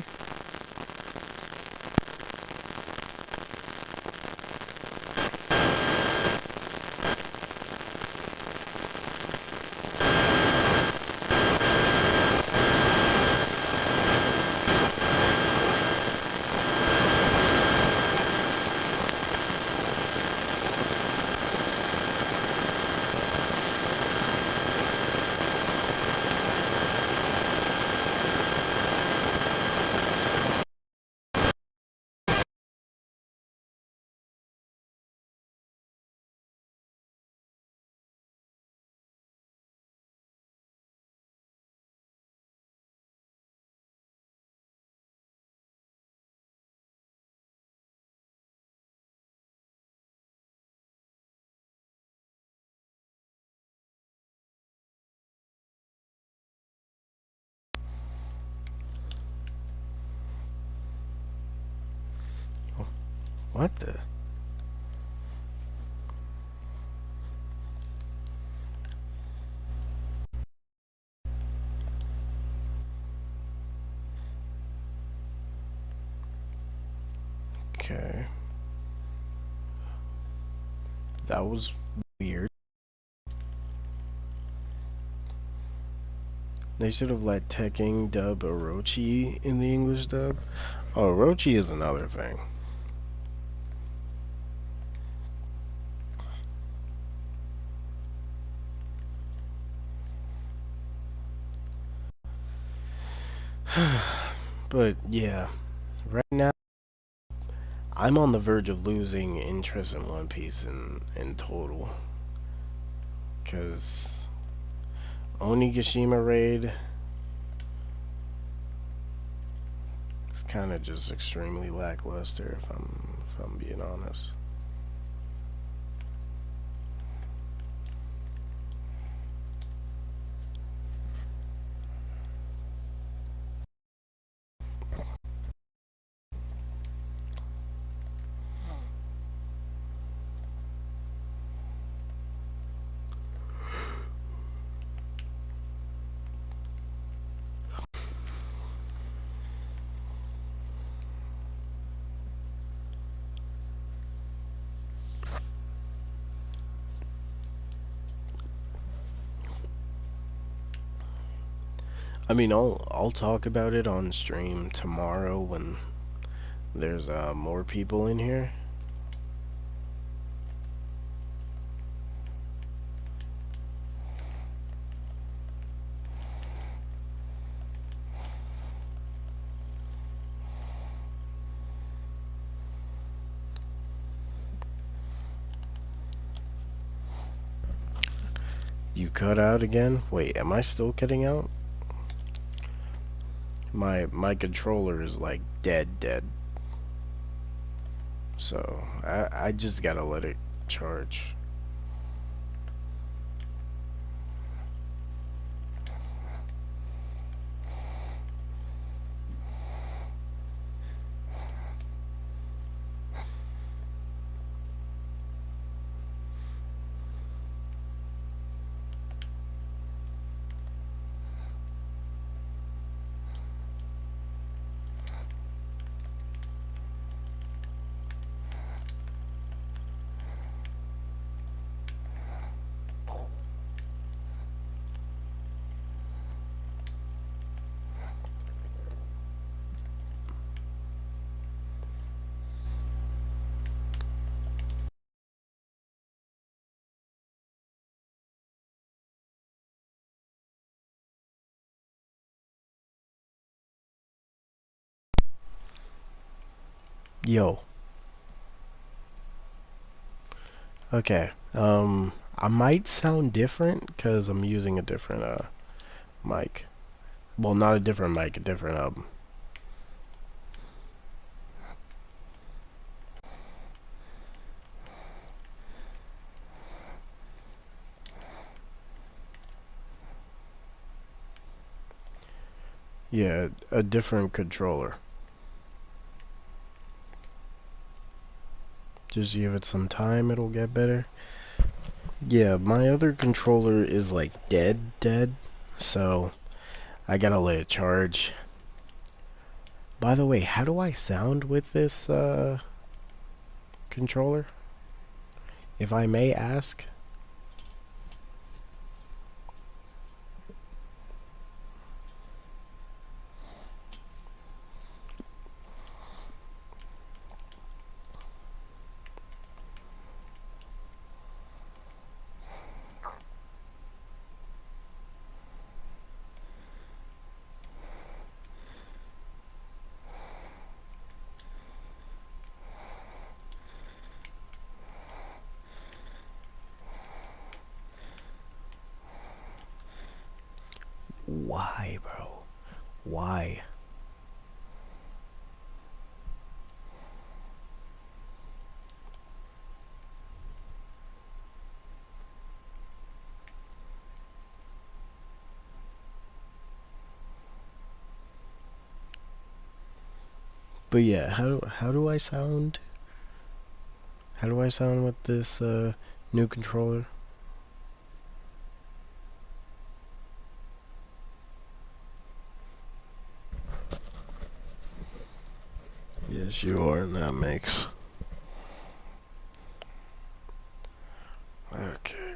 What the? Okay, that was weird. They should have let Tekking dub Orochi in the English dub. Oh, Orochi is another thing. But yeah, right now I'm on the verge of losing interest in One Piece in total. Cause Onigashima raid is kind of just extremely lackluster if I'm being honest. I mean, I'll talk about it on stream tomorrow when there's more people in here. You cut out again? Wait, am I still cutting out? My controller is like dead. So I just gotta let it charge. Yo. Okay. I might sound different because I'm using a different mic. Well, not a different mic, a different yeah, a different controller. Just give it some time, it'll get better. Yeah, my other controller is like dead, so I gotta let it charge. By the way, how do I sound with this controller? If I may ask. Why, bro? Why? But yeah, how do I sound? How do I sound with this new controller? Yes, you are, and that makes. Okay.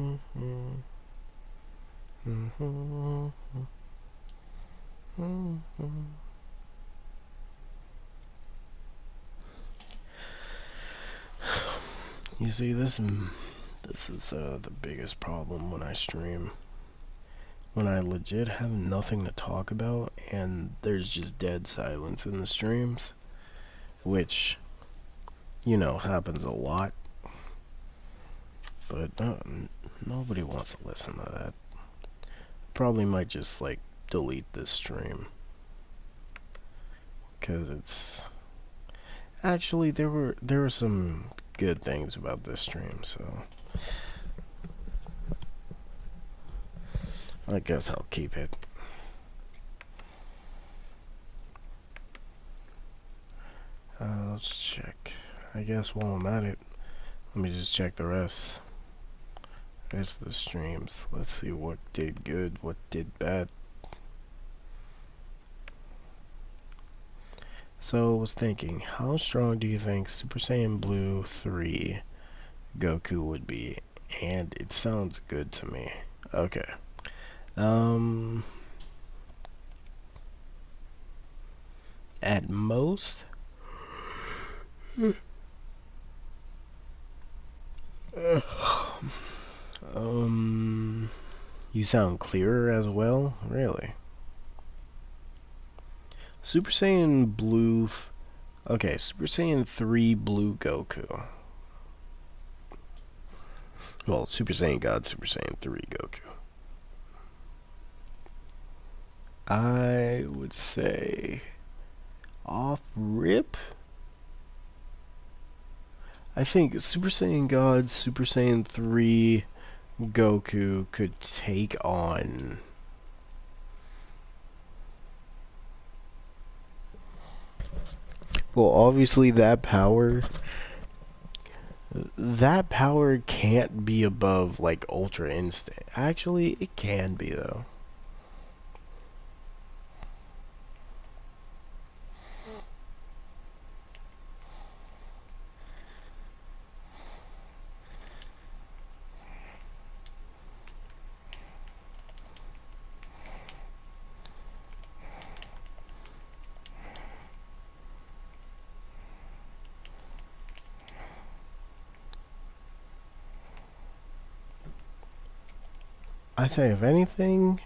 You see, this is the biggest problem when I stream. When I legit have nothing to talk about and there's just dead silence in the streams, which, you know, happens a lot. But nobody wants to listen to that. Probably might just like delete this stream, cause it's actually there were some good things about this stream, so I guess I'll keep it. Let's check. I guess while I'm at it, let me just check the rest. Rest of the streams. Let's see what did good, what did bad. So I was thinking, how strong do you think Super Saiyan Blue 3 Goku would be? And it sounds good to me. Okay. At most, you sound clearer as well? Really? Super Saiyan Blue... Okay, Super Saiyan 3 Blue Goku. Well, Super Saiyan God, Super Saiyan 3 Goku. I would say... Off rip? I think Super Saiyan God, Super Saiyan 3 Goku could take on... Well, obviously that power can't be above like Ultra Instinct. Actually, it can be though. I say if anything,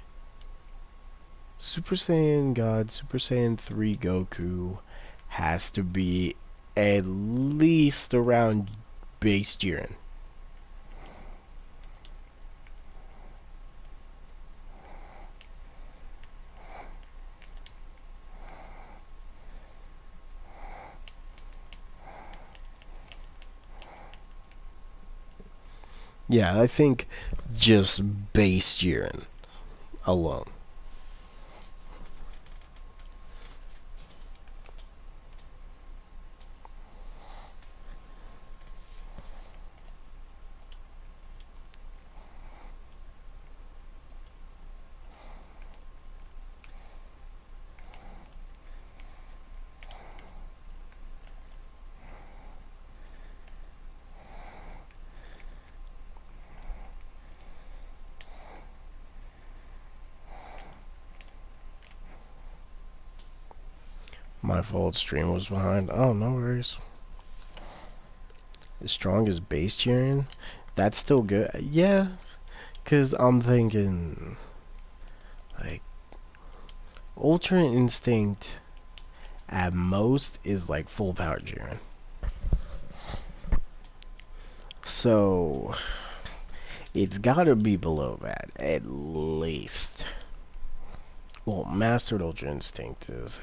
Super Saiyan God, Super Saiyan 3 Goku has to be at least around base Jiren. Yeah, I think just base Jiren alone. My fault, stream was behind. Oh, no worries. As strong as base Jiren? That's still good. Yeah, because I'm thinking, like, Ultra Instinct at most is like full power Jiren. So, it's gotta be below that, at least. Well, Mastered Ultra Instinct is.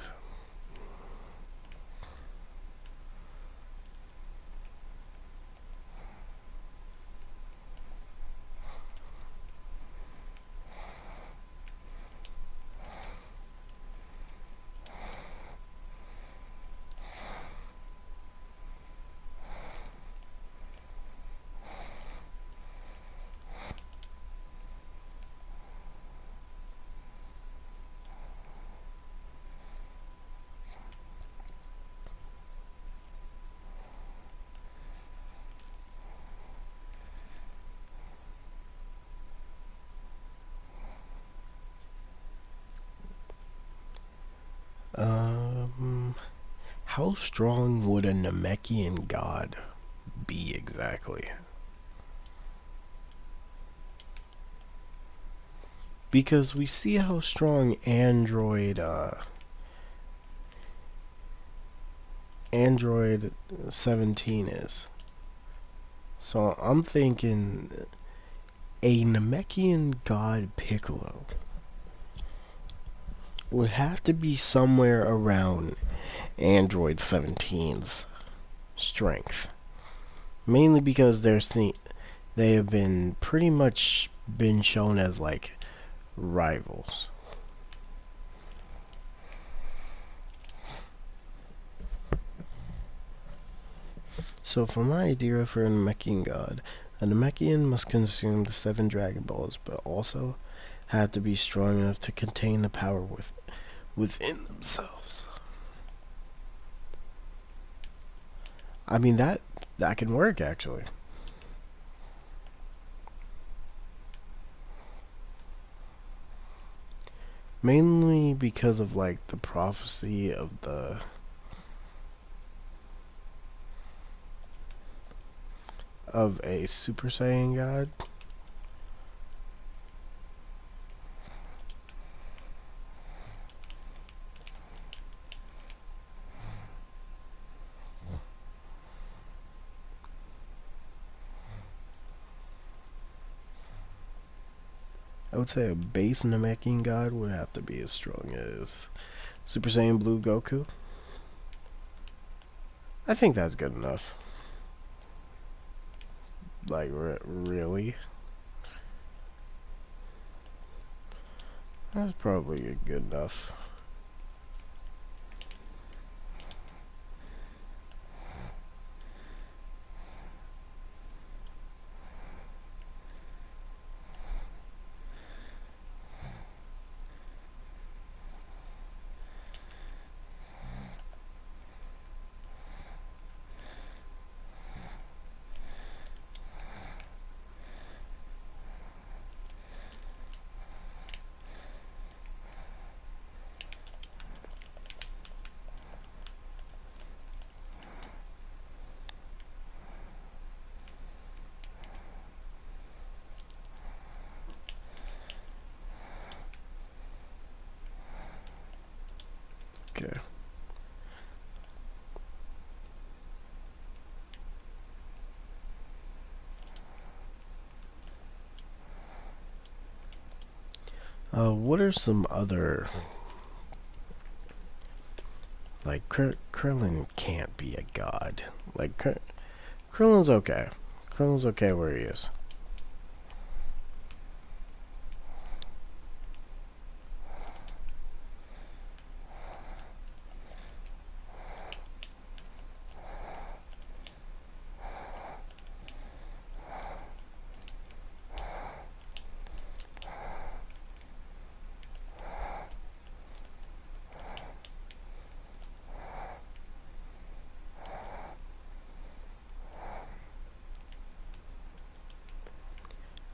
how strong would a Namekian god be exactly? Because we see how strong Android 17 is. So I'm thinking a Namekian god Piccolo would have to be somewhere around Android 17's strength. Mainly because they have been pretty much been shown as like rivals. So for my idea for a Namekian god, a Namekian must consume the 7 Dragon Balls, but also have to be strong enough to contain the power within themselves. I mean that can work actually. Mainly because of like the prophecy of a Super Saiyan god. I would say a base Namekian god would have to be as strong as Super Saiyan Blue Goku. I think that's good enough. Like, really? That's probably good enough. Okay. What are some other... Like, Krillin can't be a god. Like, Krillin's okay. Krillin's okay where he is.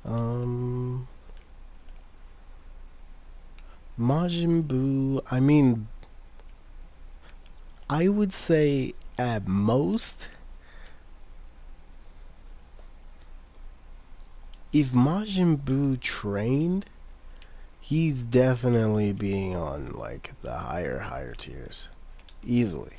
Um... Majin Buu, I mean, I would say at most, if Majin Buu trained, he's definitely being on like the higher tiers. Easily.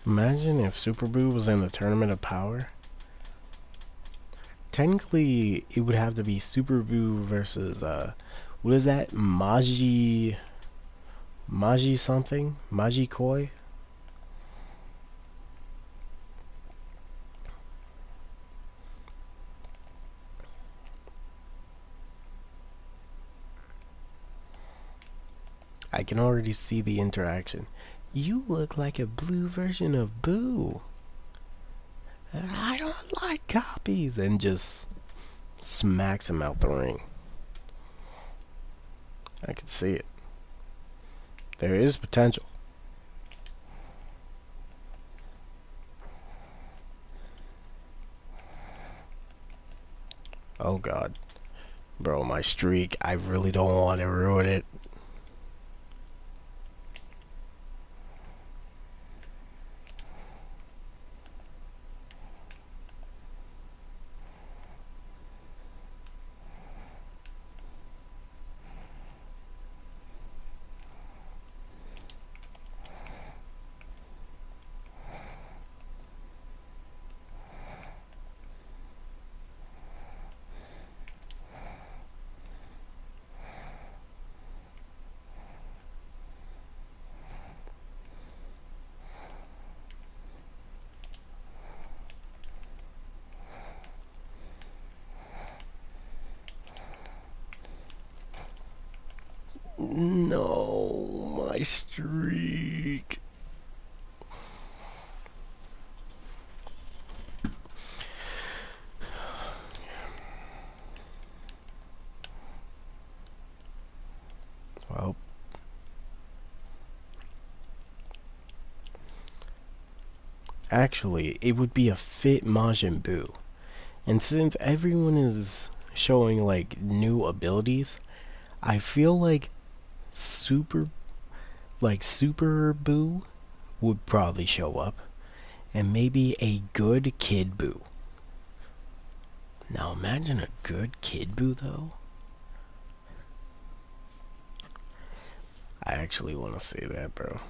Imagine if Super Buu was in the Tournament of Power. Technically, it would have to be Super Buu versus, what is that? Maji something? Maji Koi? can already see the interaction. You look like a blue version of Boo. I don't like copies. And just smacks him out the ring. I can see it. There is potential. Oh god. Bro, my streak, I really don't want to ruin it. No, my streak. Well, actually, it would be a fit Majin Buu. And since everyone is showing like new abilities, I feel like Super Super Buu would probably show up. And maybe a good Kid Buu. Now imagine a good Kid Buu though. I actually want to see that, bro.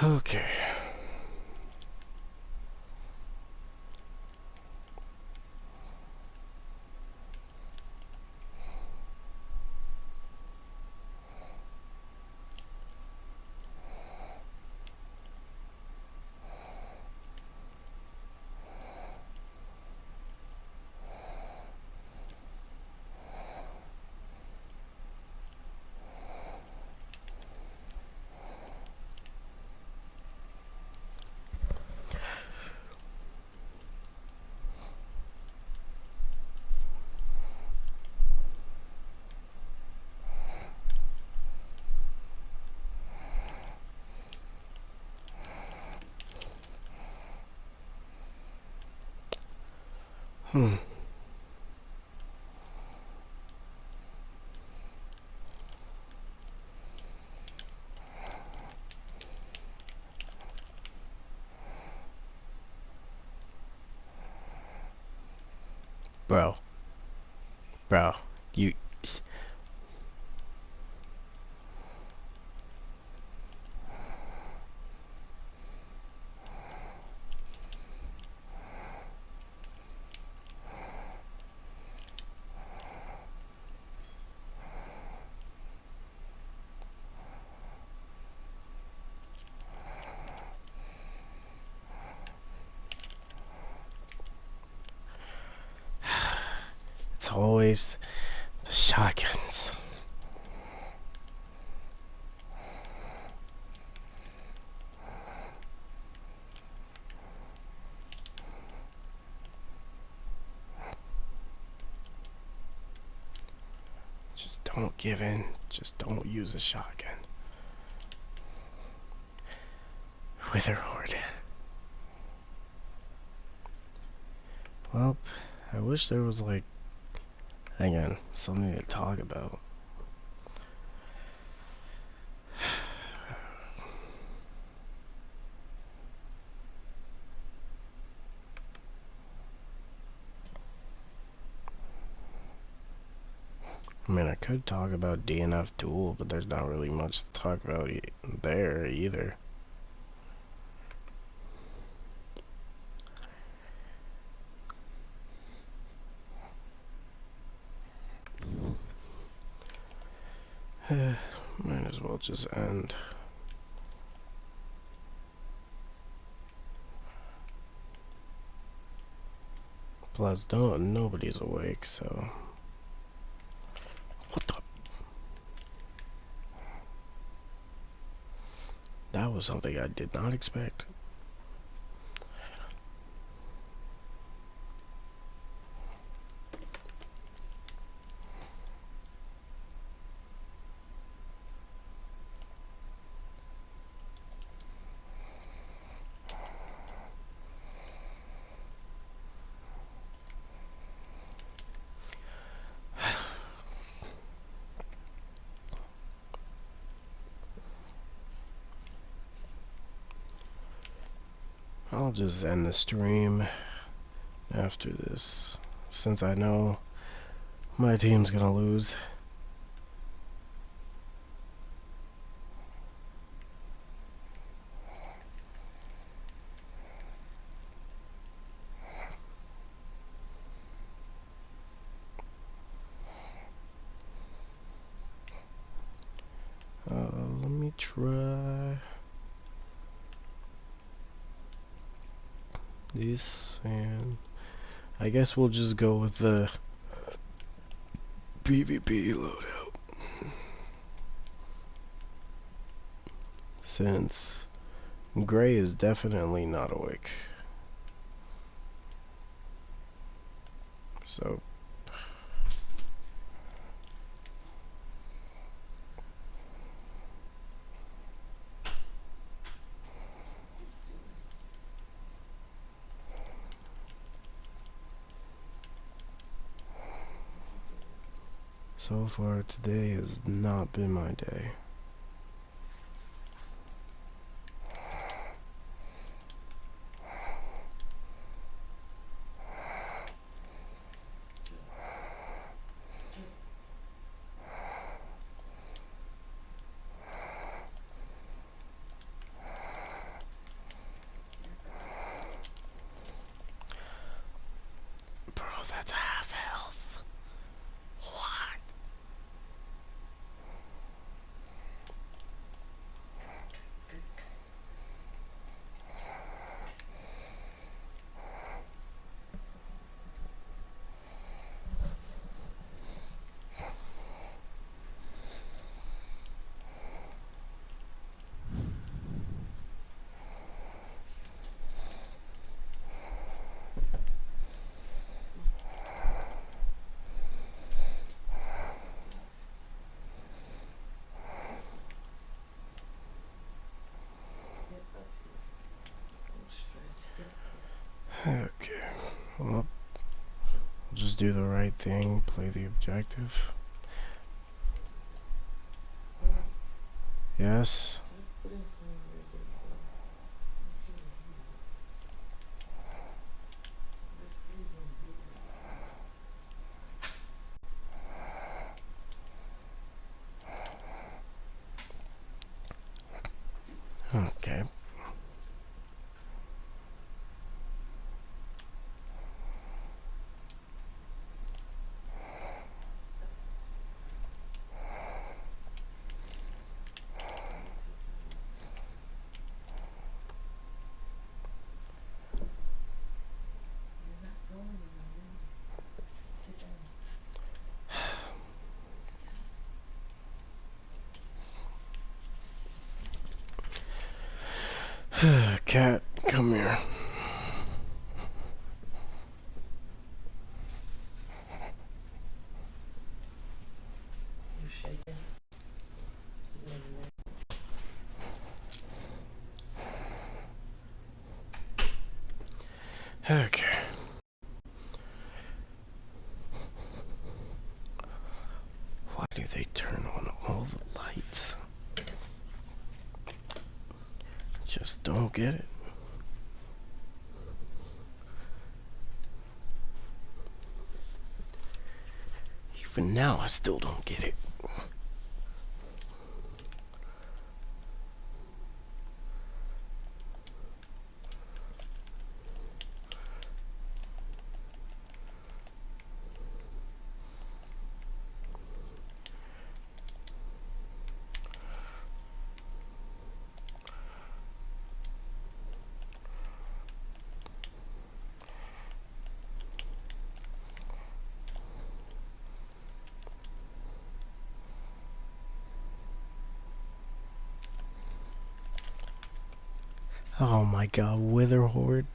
Okay. Hmm. Bro, bro, you it's always the shotguns. Just don't give in. Just don't use a shotgun. Witherhorde. Well, I wish there was like, again, something to talk about. I mean, I could talk about DNF Duel, but there's not really much to talk about there either. Might as well just end. Plus, nobody's awake, so... What the... That was something I did not expect. I'll just end the stream after this, since I know my team's gonna lose. Let me try this, and I guess we'll just go with the PvP loadout, since Gray is definitely not awake. So so far today has not been my day. Bro, that's half health. What? Okay. Well, just do the right thing, play the objective. Yes. Okay. Cat, come here. Okay. Why do they turn on all the lights? Just don't get it. Even now, I still don't get it. Oh my god, Wither Horde.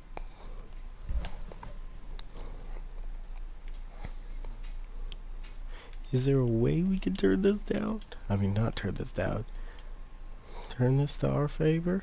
Is there a way we can turn this down? I mean, not turn this down. Turn this to our favor?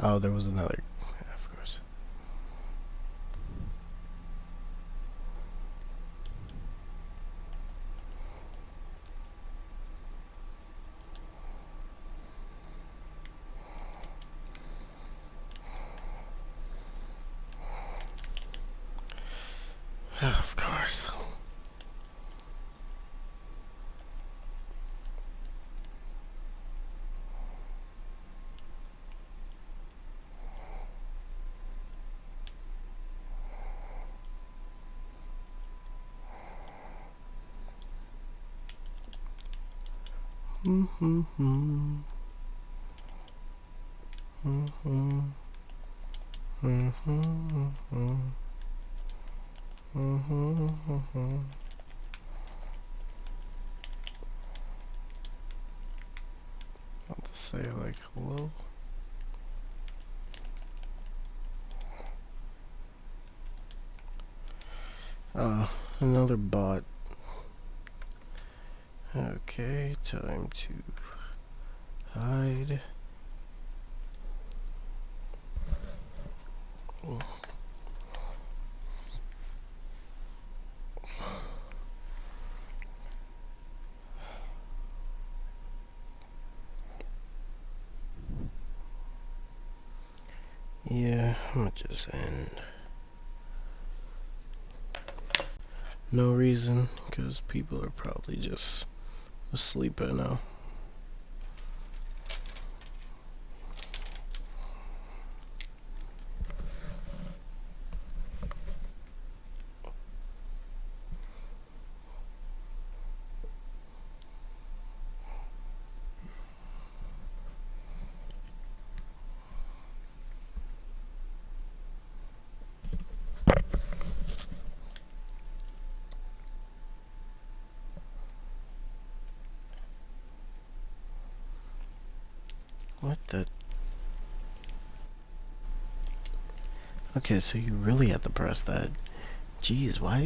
Oh, there was another. Of course. Of course. I'll just say like hello. Another bot. Okay, time to hide. Yeah, I'm gonna just end. No reason, because people are probably just asleep by now. What the? Okay, so you really have to press that. Jeez, why